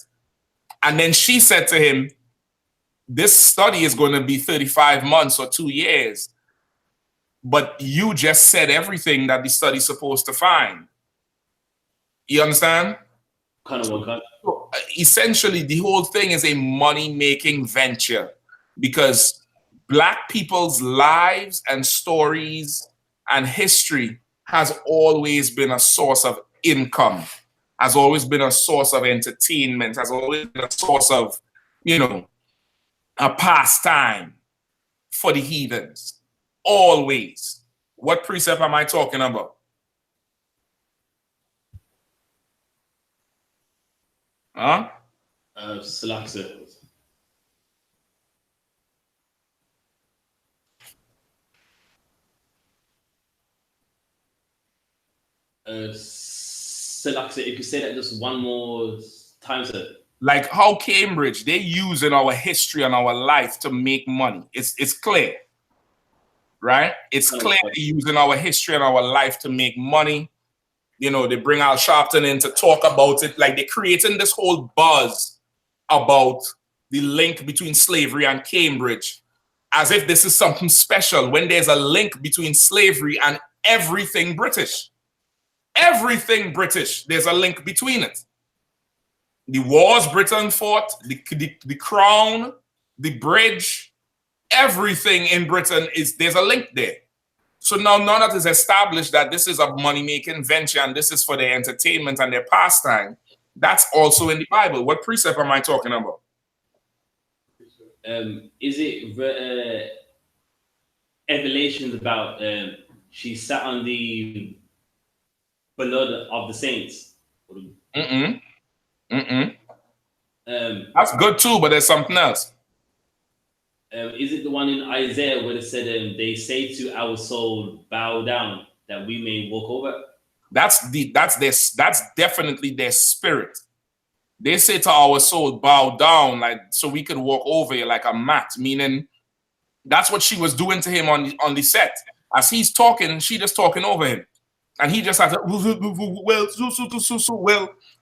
And then she said to him, this study is going to be 35 months or 2 years, but you just said everything that the study's supposed to find. You understand? Kind of one kind. So, essentially, the whole thing is a money-making venture, because Black people's lives and stories and history has always been a source of income, has always been a source of entertainment, has always been a source of, you know, a pastime for the heathens. Always. What precept am I talking about? Huh? Selassie. Selassie, if you say that just one more time, sir. Like how Cambridge, they use in our history and our life to make money. It's clear, right? It's clear they use in our history and our life to make money. You know, they bring Al Sharpton in to talk about it. Like they're creating this whole buzz about the link between slavery and Cambridge, as if this is something special, when there's a link between slavery and everything British. Everything British, there's a link between it. The wars Britain fought, the crown, the bridge, everything in Britain there's a link there. So now that it's established that this is a money-making venture and this is for their entertainment and their pastime, that's also in the Bible. What precept am I talking about? Is it revelations about she sat on the blood of the saints? That's good too, but there's something else. Is it the one in Isaiah where it said, they say to our soul, bow down, that we may walk over? That's definitely their spirit. They say to our soul, bow down, like so we could walk over you like a mat, meaning that's what she was doing to him on the set. As he's talking, she just talking over him. And he just had to, well,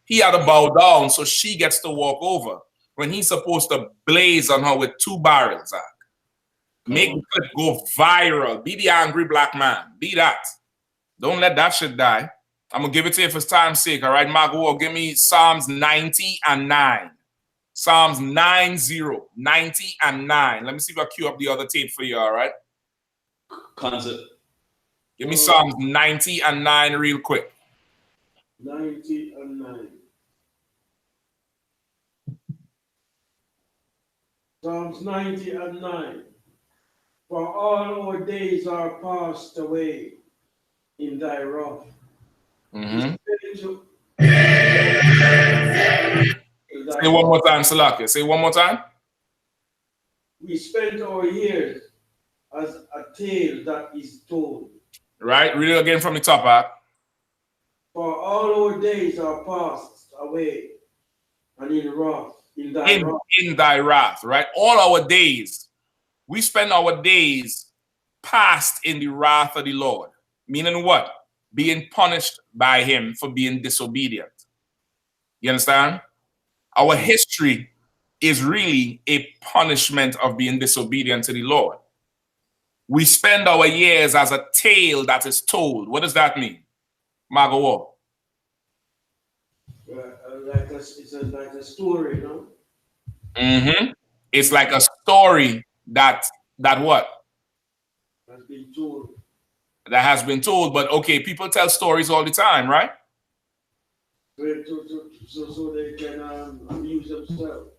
he had to bow down, so she gets to walk over when he's supposed to blaze on her with 2 barrels. Make the clip go viral. Be the angry Black man. Be that. Don't let that shit die. I'm going to give it to you for time's sake. All right, Margo, give me Psalms 90 and 9. Psalms 90 and 9. Let me see if I cue up the other tape for you, all right? Concert. Give me Psalms 90 and 9 real quick. 90 and 9. Psalms 90 and 9. For all our days are passed away in thy wrath. Say one more time, Salaki. Say one more time. We spent our years as a tale that is told. Right, read it again from the top, huh? For all our days are passed away, and in wrath, in thy wrath, right? All our days, we spend our days passed in the wrath of the Lord. Meaning what? Being punished by him for being disobedient. You understand? Our history is really a punishment of being disobedient to the Lord. We spend our years as a tale that is told. What does that mean? Margo? It's like a story, no? It's like a story that what? Has been told. That has been told, but okay, people tell stories all the time, right? So they can amuse themselves.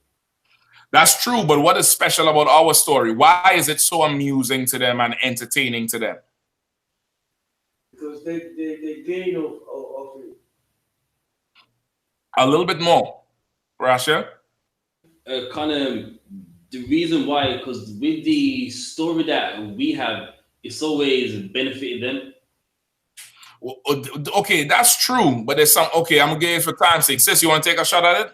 That's true, but what is special about our story? Why is it so amusing to them and entertaining to them? Because they gain of it. A little bit more, Rasha? Kind of the reason why, because with the story that we have, it's always benefited them. Okay, that's true, but there's some. Okay, I'm gonna give it for time's sake. Sis, you want to take a shot at it?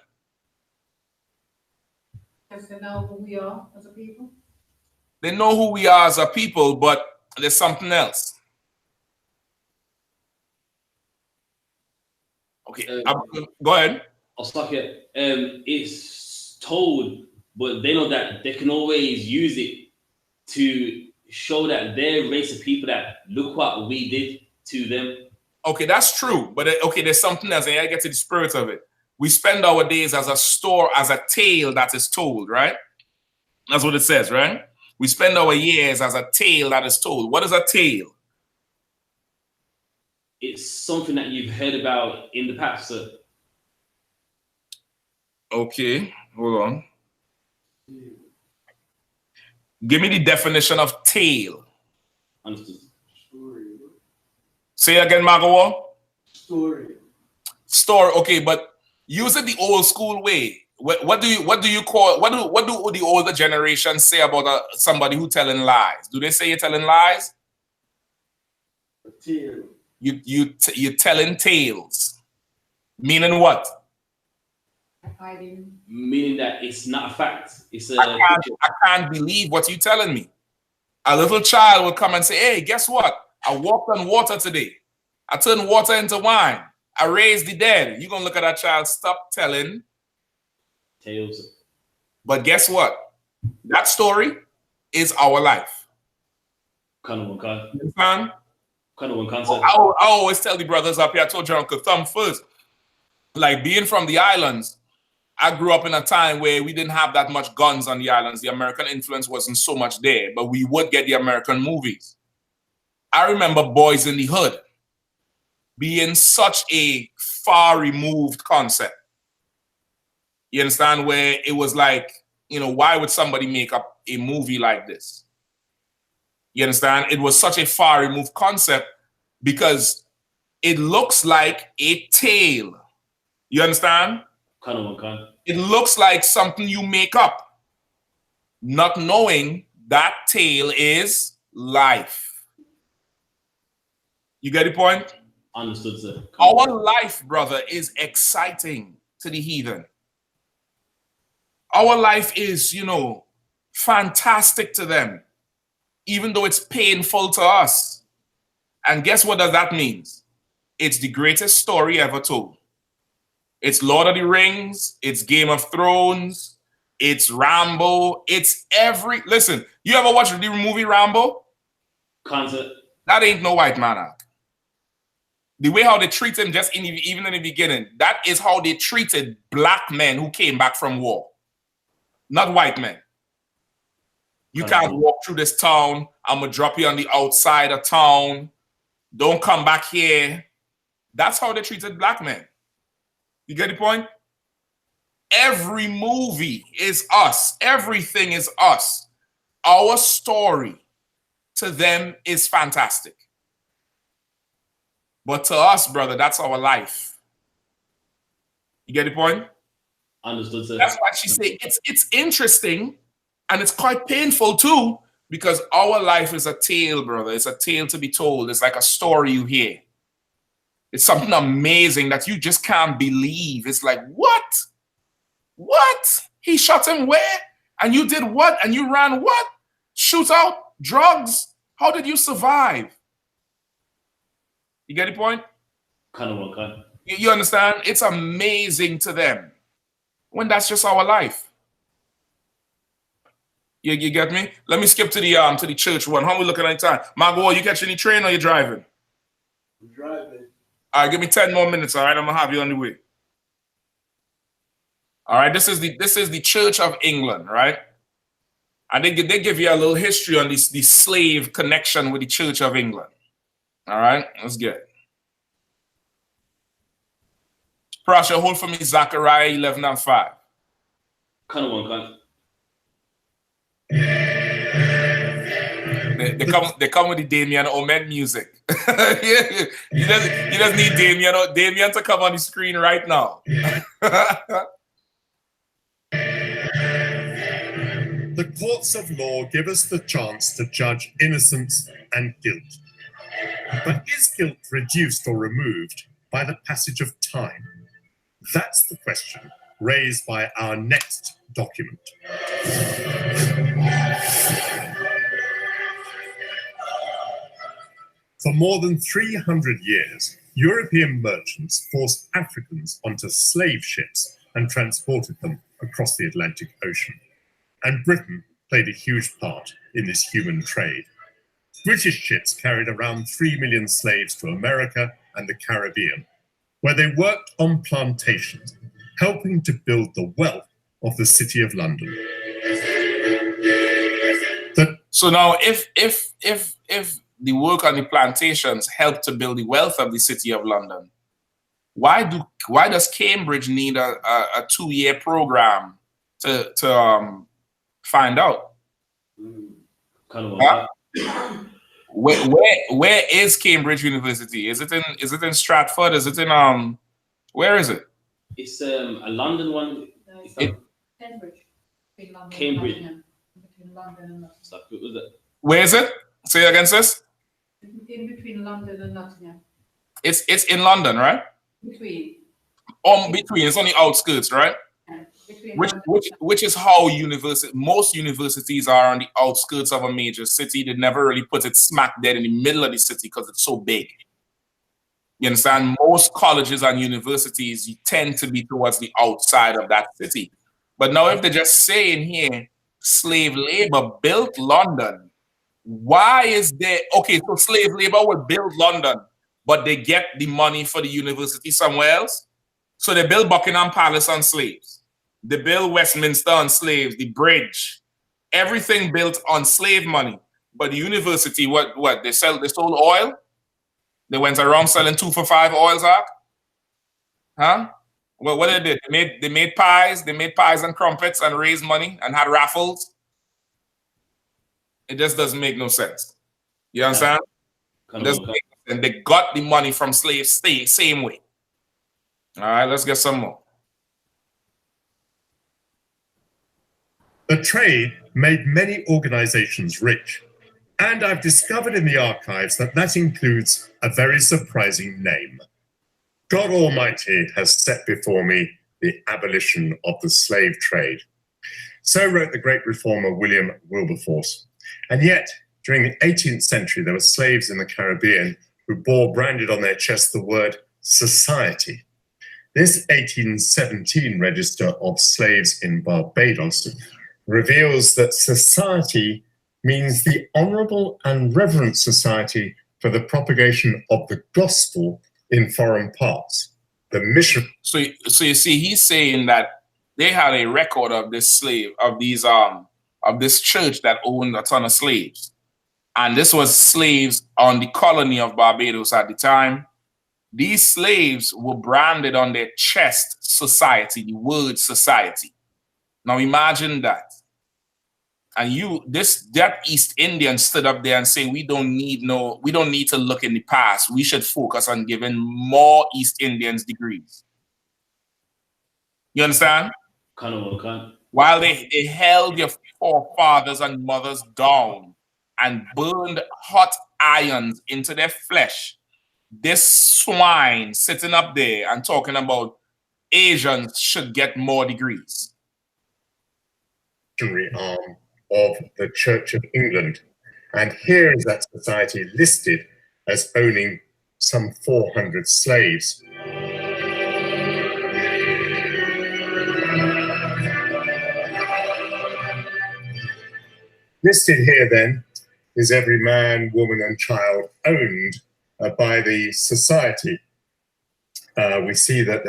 Because they know who we are as a people. They know who we are as a people, but there's something else. Okay, go ahead. It's told, but they know that they can always use it to show that their race of people that look what we did to them. Okay, that's true. But okay, there's something else, and I get to the spirit of it. We spend our days as a tale that is told, right? That's what it says, right? We spend our years as a tale that is told. What is a tale? It's something that you've heard about in the past, sir. Okay, hold on. Give me the definition of tale. Understood. Story. Say again, Magawa. Story. Story. Okay, but use it the old school way. What do you call? What do the older generation say about somebody who telling lies? Do they say you're telling lies? A tale. You're telling tales. Meaning what? Hiding. Meaning that it's not a fact. It's a. I can't believe what you're telling me. A little child will come and say, "Hey, guess what? I walked on water today. I turned water into wine. I raised the dead." You're gonna look at that child. Stop telling tales. But guess what? That story is our life. Kind of one kind. You understand? Kind of one concept. I always tell the brothers up here. I told your Uncle Thumb first. Like being from the islands, I grew up in a time where we didn't have that much guns on the islands. The American influence wasn't so much there, but we would get the American movies. I remember Boys in the Hood being such a far removed concept. You understand? Where it was like, why would somebody make up a movie like this? You understand? It was such a far removed concept because it looks like a tale. You understand? Kind of one kind. It looks like something you make up, not knowing that tale is life. You get the point? Understood, sir. Our life, brother, is exciting to the heathen. Our life is, fantastic to them, even though it's painful to us. And guess what that means? It's the greatest story ever told. It's Lord of the Rings, it's Game of Thrones, it's Rambo, it's listen, you ever watch the movie Rambo? Concept. That ain't no white man act. The way how they treat him even in the beginning, that is how they treated black men who came back from war. Not white men. You can't walk through this town. I'm going to drop you on the outside of town. Don't come back here. That's how they treated black men. You get the point? Every movie is us. Everything is us. Our story to them is fantastic. But to us, brother, that's our life. You get the point? Understood, sir. That's why she said it's interesting and it's quite painful too, because our life is a tale, brother. It's a tale to be told. It's like a story you hear. It's something amazing that you just can't believe. It's like, what? What? He shot him where? And you did what? And you ran what? Shootout? Drugs? How did you survive? You get the point? Kind of one kind. You understand? It's amazing to them when that's just our life. You get me? Let me skip to the church one. How we looking at time? Margot, you catching the train or you driving? I'm driving. All right, give me 10 more minutes. All right, I'm gonna have you on the way. All right, this is the Church of England, right? And they give you a little history on this slave connection with the Church of England. All right, let's get it. Prasha, hold for me Zechariah 11:5. Kind of one kind. They come with the Damien Omen music. You just need Damien to come on the screen right now. The courts of law give us the chance to judge innocence and guilt. But is guilt reduced or removed by the passage of time? That's the question raised by our next document. For more than 300 years, European merchants forced Africans onto slave ships and transported them across the Atlantic Ocean. And Britain played a huge part in this human trade. British ships carried around 3 million slaves to America and the Caribbean, where they worked on plantations, helping to build the wealth of the City of London. So now, if the work on the plantations helped to build the wealth of the City of London, why does Cambridge need a 2-year program to find out? Kind of. Huh? Where is Cambridge University? Is it in Stratford? Is it in where is it? It's a London one. Cambridge. Between London Cambridge. And Nottingham. Between London and Nottingham. So it was it? Where is it? Say it again, sis. In between London and Nottingham. It's in London, right? Between. Between. It's on the outskirts, right? Which is how most universities are on the outskirts of a major city. They never really put it smack dead in the middle of the city because it's so big. You understand? Most colleges and universities, you tend to be towards the outside of that city. But now if they just say in here, slave labor built London, why is there, okay, so slave labor will build London, but they get the money for the university somewhere else? So they build Buckingham Palace on slaves. They build Westminster on slaves, the bridge, everything built on slave money. But the university, what? They sold oil? They went around selling 2 for $5 oils, huh? Well, what they did? They made pies. They made pies and crumpets and raised money and had raffles. It just doesn't make no sense. You understand? It doesn't make no sense. They got the money from slaves same way. All right, let's get some more. The trade made many organizations rich, and I've discovered in the archives that includes a very surprising name. God Almighty has set before me the abolition of the slave trade. So wrote the great reformer William Wilberforce. And yet, during the 18th century, there were slaves in the Caribbean who bore branded on their chest the word society. This 1817 register of slaves in Barbados reveals that society means the honorable and reverent society for the propagation of the gospel in foreign parts. The mission. So you see, he's saying that they had a record of this church that owned a ton of slaves. And this was slaves on the colony of Barbados at the time. These slaves were branded on their chest, society, the word society. Now imagine that. And that East Indian stood up there and say, we don't need to look in the past. We should focus on giving more East Indians degrees. You understand? While they held your forefathers and mothers down and burned hot irons into their flesh, this swine sitting up there and talking about Asians should get more degrees. Arm of the Church of England. And here is that society listed as owning some 400 slaves. Listed here then is every man, woman and child owned by the society. We see that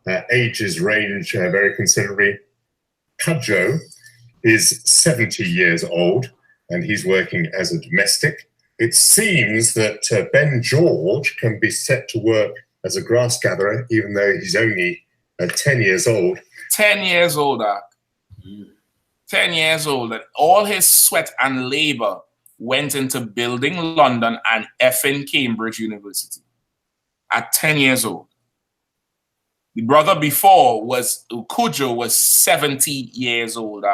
their ages range very considerably. Cudjoe is 70 years old and he's working as a domestic. It seems that Ben George can be set to work as a grass gatherer even though he's only 10 years old. 10 years old, 10 years old. And all his sweat and labor went into building London and effing Cambridge University at 10 years old. The brother before Cudjoe was 70 years old,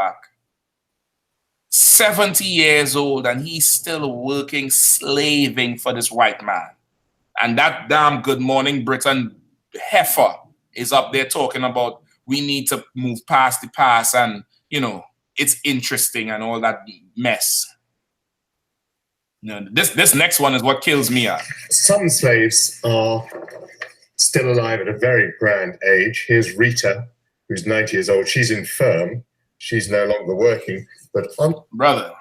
70 years old, and he's still working, slaving for this white man. And that damn Good Morning Britain heifer is up there talking about we need to move past the past and, you know, it's interesting and all that mess. You know, this next one is what kills me. Some slaves are still alive at a very grand age. Here's Rita, who's 90 years old. She's infirm. She's no longer working. But brother,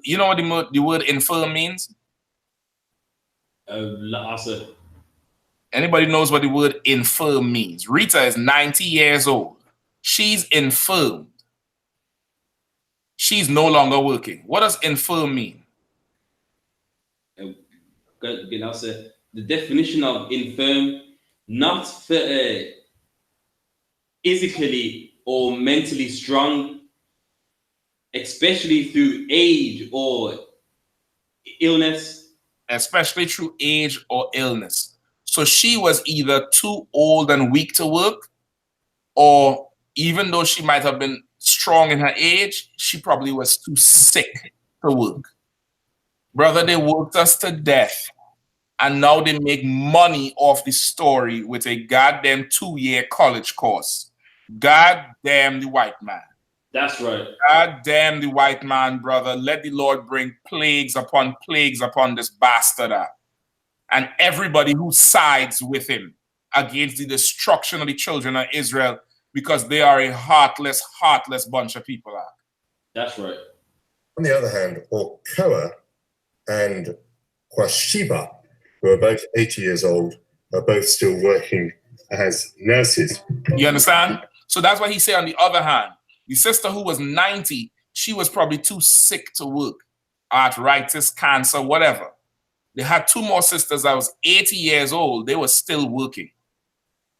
you know what the word infirm means? Anybody knows what the word infirm means? Rita is 90 years old. She's infirmed. She's no longer working. What does infirm mean? The definition of infirm, not physically or mentally strong, especially through age or illness. Especially through age or illness. So she was either too old and weak to work, or even though she might have been strong in her age, she probably was too sick to work. Brother, they worked us to death, and now they make money off the story with a goddamn 2-year college course. God damn the white man. That's right. God damn the white man, brother. Let the Lord bring plagues upon this bastard and everybody who sides with him against the destruction of the children of Israel, because they are a heartless bunch of people. That's right. On the other hand, Okoa and Kwashiba, who are both 80 years old, are both still working as nurses. You understand? So that's what he said. On the other hand, the sister who was 90, she was probably too sick to work. Arthritis, cancer, whatever. They had 2 more sisters that was 80 years old. They were still working.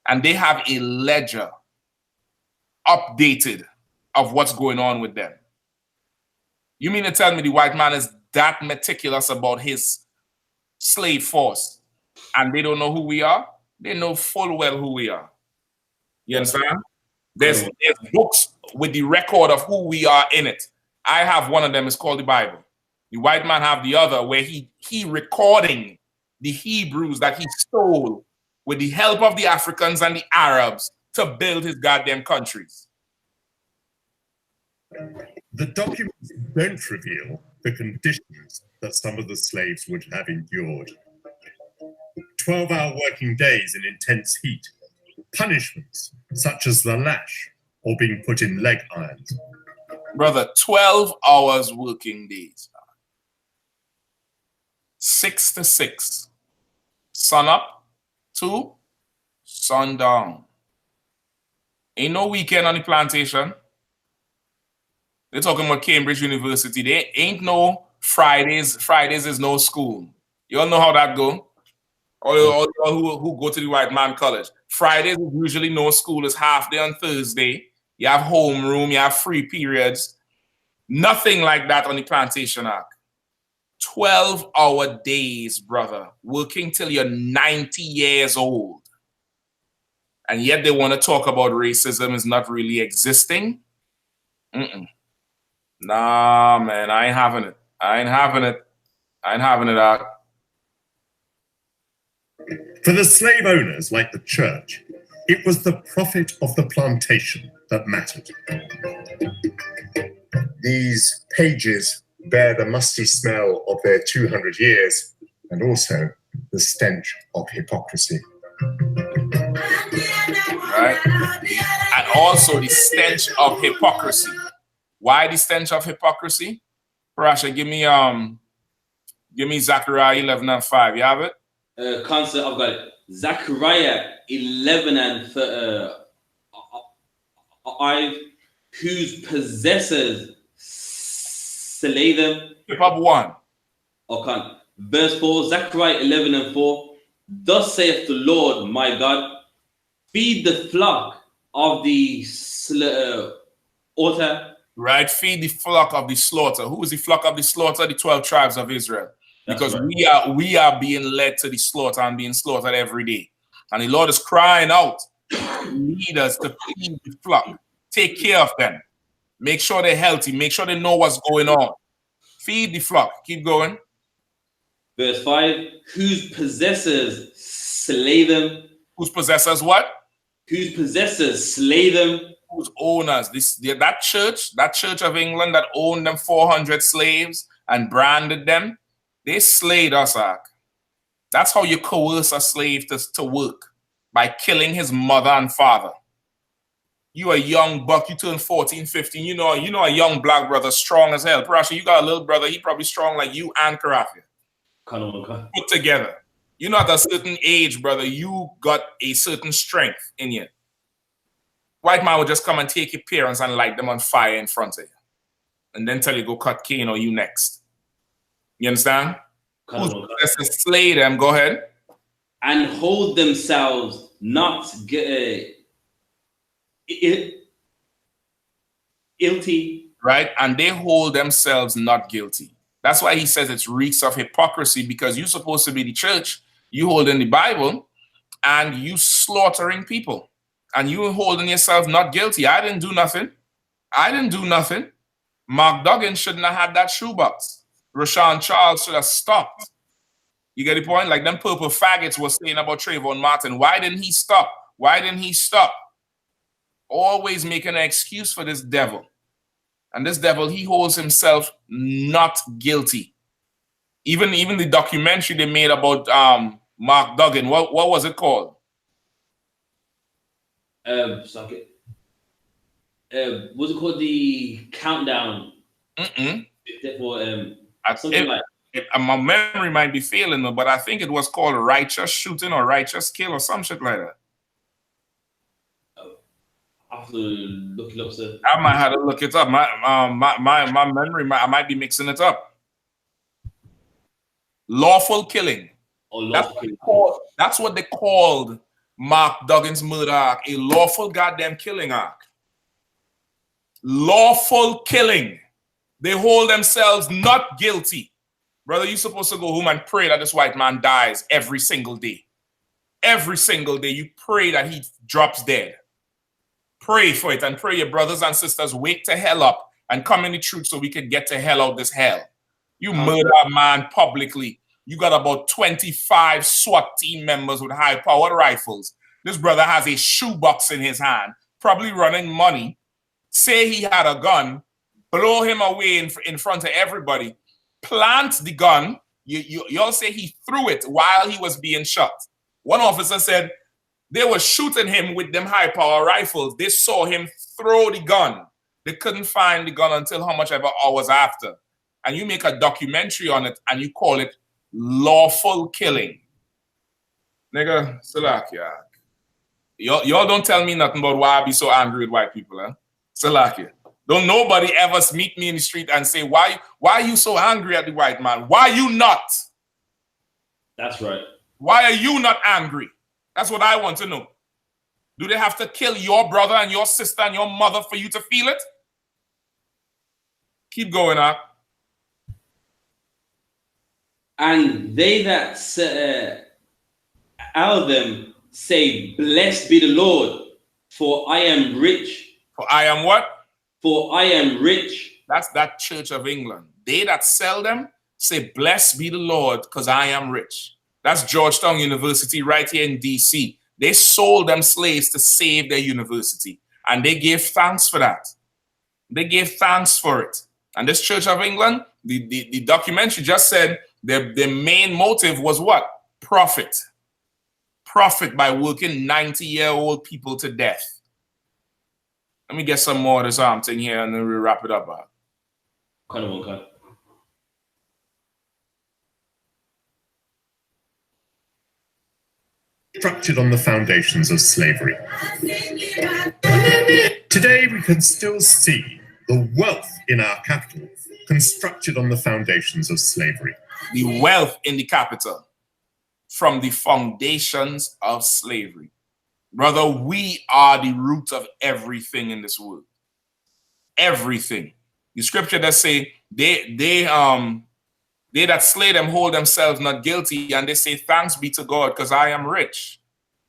And they have a ledger updated of what's going on with them. You mean to tell me the white man is that meticulous about his slave force and they don't know who we are? They know full well who we are. You understand? There's books with the record of who we are in it. I have one of them. It's called the Bible. The white man have the other, where he recording the Hebrews that he stole with the help of the Africans and the Arabs to build his goddamn countries. The documents don't reveal the conditions that some of the slaves would have endured. 12-hour working days in intense heat, punishments such as the lash or being put in leg irons. Brother, 12 hours working days. 6 to 6. Sun up to sundown. Ain't no weekend on the plantation. They're talking about Cambridge University. There ain't no Fridays. Fridays is no school. You all know how that go. All who go to the white man college. Fridays is usually no school. It's half day on Thursday. You have homeroom. You have free periods. Nothing like that on the plantation act. 12-hour days, brother. Working till you're 90 years old. And yet they want to talk about racism is not really existing. Nah, man, I ain't having it. I ain't having it. For the slave owners, like the church, it was the profit of the plantation that mattered. These pages bear the musty smell of their 200 years and also the stench of hypocrisy. Right? And also the stench of hypocrisy. Why the stench of hypocrisy? Parasha, give me Zechariah 11:5. You have it? Concert, I've got it. Zechariah 11:5, whose possessors slay them. Hip hop 1. Okay. Verse 4, Zechariah 11:4. Thus saith the Lord my God, feed the flock of the slaughter. Right, feed the flock of the slaughter. Who is the flock of the slaughter? The 12 tribes of Israel. Because right. we are being led to the slaughter and being slaughtered every day. And the Lord is crying out, need us to feed the flock. Take care of them. Make sure they're healthy. Make sure they know what's going on. Feed the flock. Keep going. Verse 5, whose possessors slay them. Whose possessors what? Whose possessors slay them. Whose owners? That church of England that owned them 400 slaves and branded them, they slayed us. That's how you coerce a slave to work. by killing his mother and father. You a young buck, you turn 14, 15, you know a young black brother, strong as hell. Parasha, you got a little brother, he probably strong like you and Karafia. Put together. You're not a certain age, brother. You got a certain strength in you. White man would just come and take your parents and light them on fire in front of you. And then tell you go cut Cain or you next. You understand? Who's to slay them, go ahead. And hold themselves not guilty. Right? And they hold themselves not guilty. That's why he says it's reeks of hypocrisy, because you're supposed to be the church, you holding the Bible, and you slaughtering people. And you holding yourself not guilty. I didn't do nothing. I didn't do nothing. Mark Duggan shouldn't have had that shoebox. Rashawn Charles should have stopped. You get the point? Like them purple faggots were saying about Trayvon Martin. Why didn't he stop? Why didn't he stop? Always making an excuse for this devil. And this devil, he holds himself not guilty. Even the documentary they made about Mark Duggan, what was it called? Was it called? The Countdown? Something like. My memory might be failing, but I think it was called Righteous Shooting or Righteous Kill or some shit like that. I have to look it up, sir. I might have to look it up. My memory, I might be mixing it up. Lawful killing. That's what they called Mark Duggan's murder arc, a lawful goddamn killing arc. Lawful killing. They hold themselves not guilty. Brother, you're supposed to go home and pray that this white man dies every single day. Every single day, you pray that he drops dead. Pray for it and pray your brothers and sisters wake the hell up and come in the truth so we can get the hell out this hell. You murder a man publicly. You got about 25 SWAT team members with high-powered rifles. This brother has a shoebox in his hand, probably running money. Say he had a gun, blow him away in front of everybody, plant the gun. Y'all say he threw it while he was being shot. One officer said they were shooting him with them high-power rifles. They saw him throw the gun. They couldn't find the gun until how much ever hours after. And you make a documentary on it and you call it lawful killing. Nigga, Salakia. Y'all don't tell me nothing about why I be so angry with white people, huh? Salakia. Don't nobody ever meet me in the street and say, why are you so angry at the white man? Why you not? That's right. Why are you not angry? That's what I want to know. Do they have to kill your brother and your sister and your mother for you to feel it? Keep going up. And they that out of them say, blessed be the Lord, for I am rich. For I am what? For I am rich. That's that Church of England. They that sell them say, blessed be the Lord, because I am rich. That's Georgetown University right here in DC. They sold them slaves to save their university. And they gave thanks for that. They gave thanks for it. And this Church of England, the documentary just said their main motive was what? Profit. Profit by working 90-year-old people to death. Let me get some more of this thing here and then we'll wrap it up. Okay. Constructed on the foundations of slavery. Today we can still see the wealth in our capital constructed on the foundations of slavery. The wealth in the capital from the foundations of slavery. Brother, we are the root of everything in this world. Everything. The scripture that say they that slay them hold themselves not guilty, and they say thanks be to God because I am rich.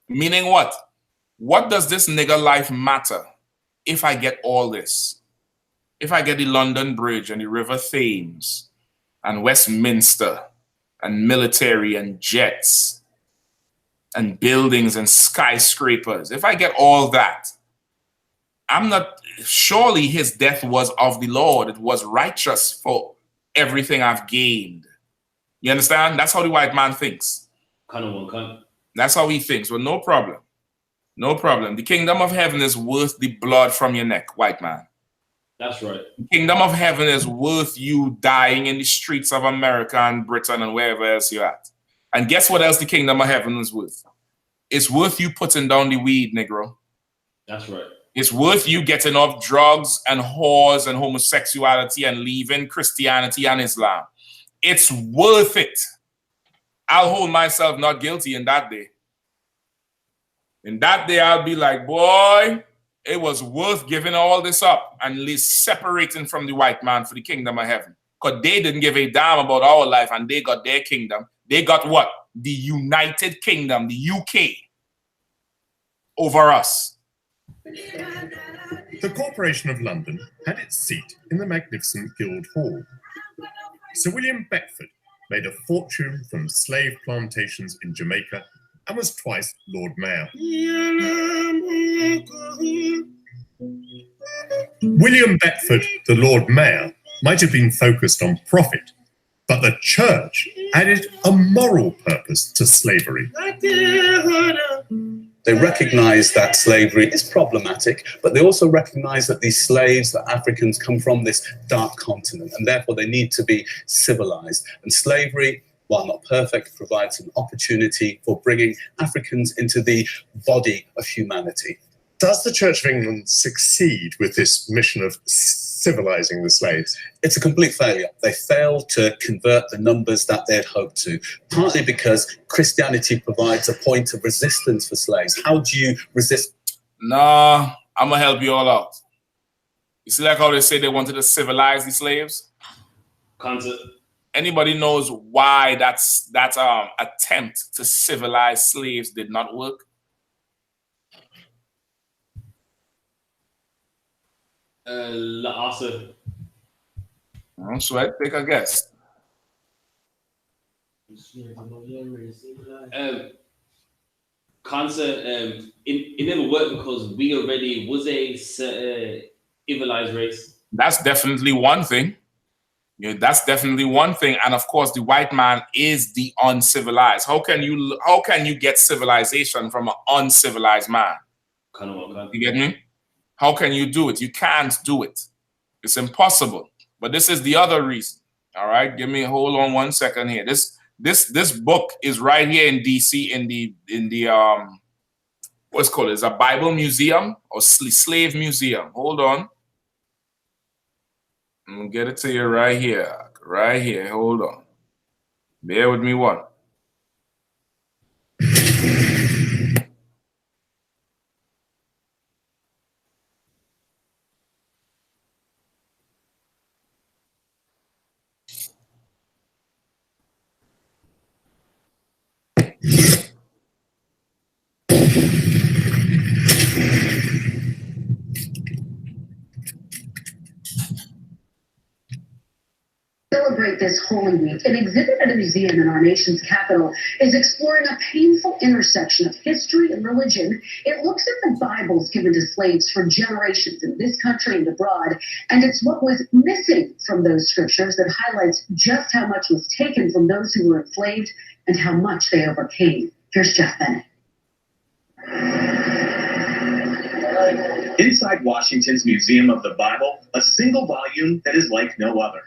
Meaning what? What does this nigger life matter if I get all this? If I get the London Bridge and the River Thames and Westminster and military and jets and buildings and skyscrapers, if I get all that, I'm not, surely his death was of the Lord. It was righteous for everything I've gained. You understand? That's how the white man thinks. Kind of one kind. That's how he thinks. Well, no problem. No problem. The kingdom of heaven is worth the blood from your neck, white man. That's right. The kingdom of heaven is worth you dying in the streets of America and Britain and wherever else you're at. And guess what else the kingdom of heaven is worth? It's worth you putting down the weed, Negro. That's right. It's worth you getting off drugs and whores and homosexuality and leaving Christianity and Islam. It's worth it. I'll hold myself not guilty in that day. In that day, I'll be like, boy, it was worth giving all this up and at least separating from the white man for the kingdom of heaven. Because they didn't give a damn about our life and they got their kingdom. They got what? The United Kingdom, the UK, over us. The Corporation of London had its seat in the magnificent Guildhall. Sir William Beckford made a fortune from slave plantations in Jamaica and was twice Lord Mayor. William Beckford, the Lord Mayor, might have been focused on profit, but the church added a moral purpose to slavery. They recognize that slavery is problematic, but they also recognize that these slaves, the Africans, come from this dark continent, and therefore they need to be civilized. And slavery, while not perfect, provides an opportunity for bringing Africans into the body of humanity. Does the Church of England succeed with this mission of civilizing the slaves? It's a complete failure. They failed to convert the numbers that they had hoped to, partly because Christianity provides a point of resistance for slaves. How do you resist? Nah, I'm going to help you all out. You see like how they say they wanted to civilize the slaves? Concept. Anybody knows why that attempt to civilize slaves did not work? Also, Don't sweat, take a guess. Concept, it never worked because we already was a civilized race. That's definitely one thing. Yeah, that's definitely one thing. And of course, the white man is the uncivilized. How can you get civilization from an uncivilized man? You get me? How can you do it? You can't do it. It's impossible. But this is the other reason. All right, hold on 1 second here. This book is right here in DC in the what's it called? It's a Bible museum or slave museum. Hold on. I'm gonna get it to you right here. Right here. Hold on. Bear with me one. Celebrate this Holy Week. An exhibit at a museum in our nation's capital is exploring a painful intersection of history and religion. It looks at the Bibles given to slaves for generations in this country and abroad, and it's what was missing from those scriptures that highlights just how much was taken from those who were enslaved and how much they overcame. Here's Jeff Bennett. Inside Washington's Museum of the Bible, a single volume that is like no other.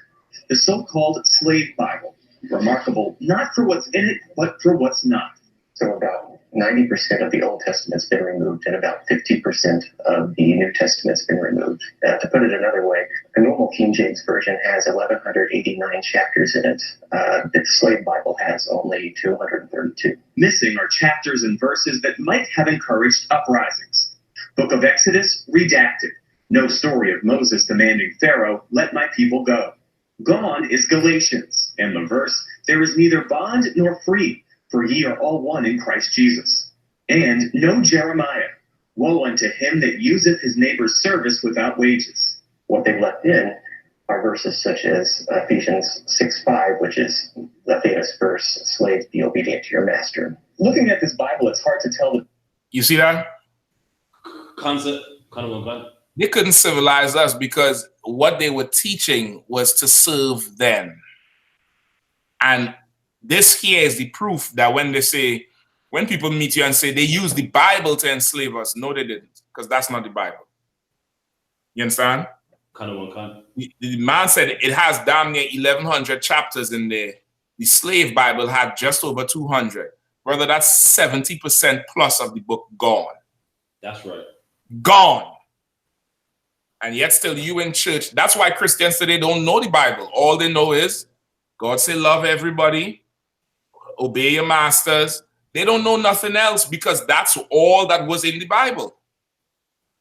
The so-called Slave Bible, remarkable not for what's in it, but for what's not. So about 90% of the Old Testament's been removed and about 50% of the New Testament's been removed. To put it another way, a normal King James Version has 1,189 chapters in it. The Slave Bible has only 232. Missing are chapters and verses that might have encouraged uprisings. Book of Exodus, redacted. No story of Moses demanding Pharaoh, let my people go. Gone is Galatians, and the verse, there is neither bond nor free, for ye are all one in Christ Jesus. And no Jeremiah, woe unto him that useth his neighbor's service without wages. What they've left in are verses such as Ephesians 6:5, which is the famous verse, slaves, be obedient to your master. Looking at this Bible, it's hard to tell. You see that? Concept. They couldn't civilize us because what they were teaching was to serve them. And this here is the proof that when they say When people meet you and say they use the Bible to enslave us, no, they didn't, because that's not the Bible. You understand? Kind of one kind. The man said it has damn near 1,100 chapters in there. The slave Bible had just over 200. Brother, that's 70% plus of the book gone. That's right. Gone. And yet still you in church. That's why Christians today don't know the Bible. All they know is God say love everybody, obey your masters. They don't know nothing else because that's all that was in the Bible.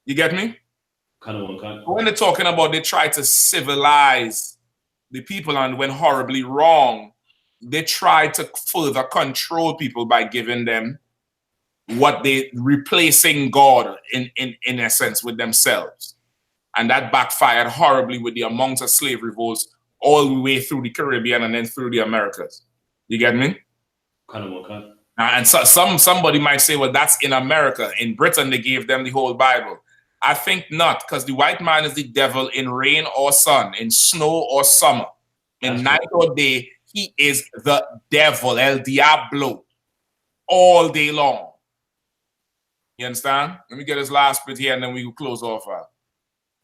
You get me? Kind of one kind. When they're talking about they try to civilize the people and went horribly wrong, they try to further control people by giving them what they replacing God in essence with themselves. And that backfired horribly with the amount of slave revolts all the way through the Caribbean and then through the Americas. You get me? Kind of one kind. And so somebody might say, well, that's in America. In Britain, they gave them the whole Bible. I think not, because the white man is the devil in rain or sun, in snow or summer, in night or day. He is the devil, El Diablo, all day long. You understand? Let me get this last bit here and then we will close off.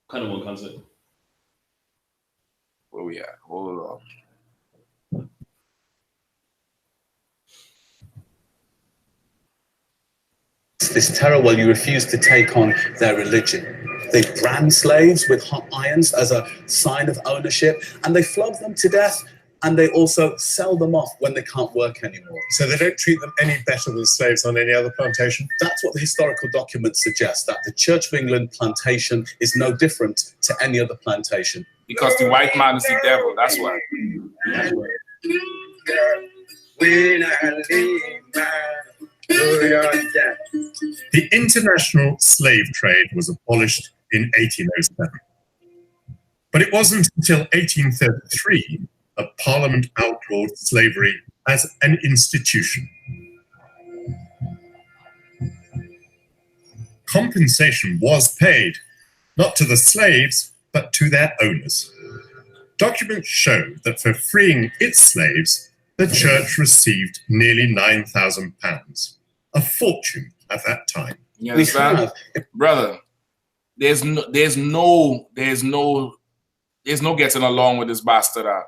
Kind of one concept. Where we at? Hold on. This terror, well, you refuse to take on their religion. They brand slaves with hot irons as a sign of ownership, and they flog them to death, and they also sell them off when they can't work anymore. So they don't treat them any better than slaves on any other plantation? That's what the historical documents suggest, that the Church of England plantation is no different to any other plantation. Because the white man is the devil, that's why. That's right. The international slave trade was abolished in 1807. But it wasn't until 1833 that Parliament outlawed slavery as an institution. Compensation was paid, not to the slaves, but to their owners. Documents show that for freeing its slaves, the church received nearly £9,000, a fortune at that time. You understand? Brother, there's no getting along with this bastard out.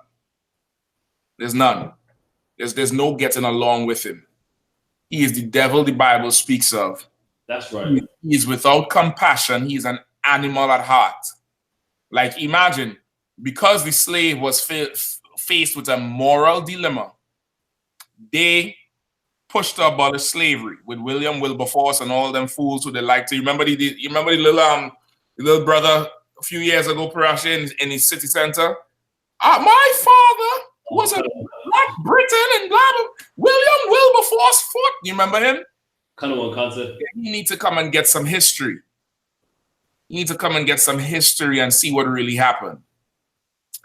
There's none. There's no getting along with him. He is the devil the Bible speaks of. That's right. He is without compassion. He's an animal at heart. Like imagine, because the slave was faced with a moral dilemma, they pushed to abolish slavery with William Wilberforce and all them fools who they like to. You remember the little brother a few years ago, Parashi, in his city center? My father was a Black Britain and blah, blah. William Wilberforce fought. You remember him? Kind of one concept. You need to come and get some history. You need to come and get some history and see what really happened.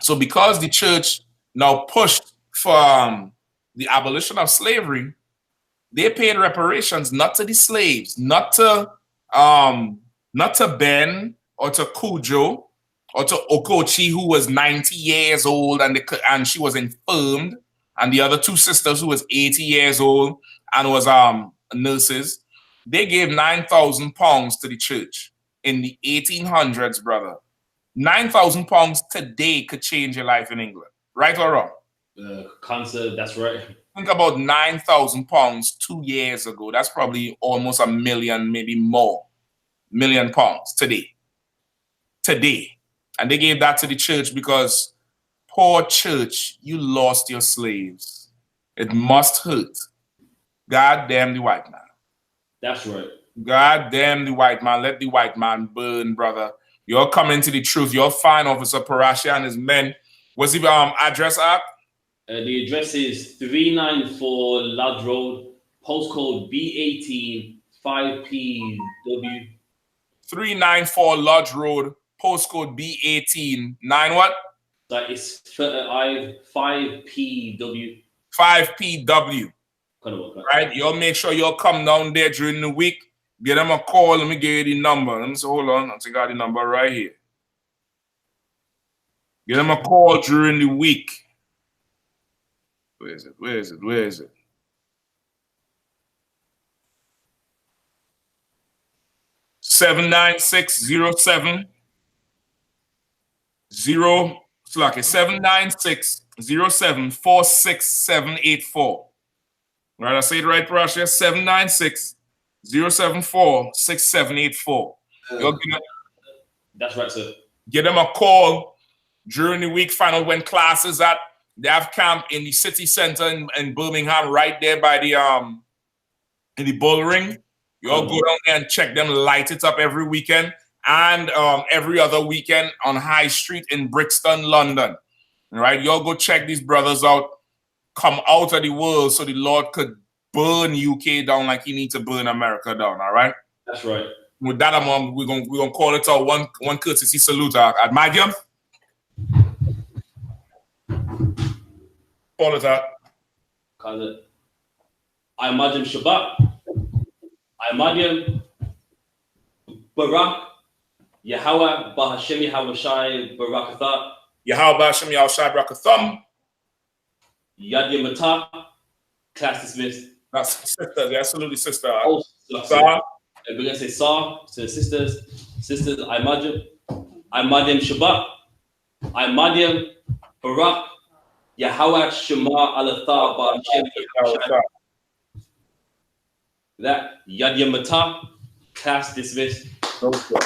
So because the church now pushed for the abolition of slavery, they paid reparations not to the slaves, not to Ben or to Cujo or to Okochi, who was 90 years old and she was infirmed, and the other two sisters who was 80 years old and was nurses. They gave £9,000 to the church in the 1800s, brother. £9,000 today could change your life in England, right or wrong? Concept, that's right. Think about £9,000 2 years ago. That's probably almost £1 million, maybe more. £1 million today. Today. And they gave that to the church because, poor church, you lost your slaves. It must hurt. God damn the white man. That's right. God damn the white man. Let the white man burn, brother. You're coming to the truth. You're fine, Officer Parashi and his men. What's the address up? The address is 394 Lodge Road, postcode B18 5PW. 394 Lodge Road, postcode B18 9 what? That is 5PW. 5PW. Right? You'll make sure you'll come down there during the week. Get them a call. Let me give you the number. Let me say, hold on. I think I got the number right here. Get them a call during the week. Where is it? Where is it? Where is it? 79607 79607 46784. Right, I say it right, Rasha. 796-074-6784. That's right, sir. Give them a call during the week, find out when class is at. They have camp in the city center in Birmingham, right there by the in the bull ring. You all go down there and check them, light it up every weekend and every other weekend on High Street in Brixton, London. All right, you all go check these brothers out. Come out of the world so the Lord could burn UK down like he needs to burn America down. All right. That's right. With that, we're gonna call it our one courtesy salute at Medium. Call it out. I.S.U.P.K. Shabbat. I.S.U.P.K. Barak. Yahweh Bahashem Yahweh Shai Barakatha. Yahweh Bahashem Yahweh Shai Barakatham. Yad Yamata. Class dismissed. That's sisters, absolutely sister. Oh, Sarah. We're gonna say Sar to the sisters. Sisters, I.S.U.P.K. Shabbat. I.S.U.P.K. Barak. Yahweh Shema Alatha Bahashem Yahweh. That Yad Yamata. Class dismissed. Okay.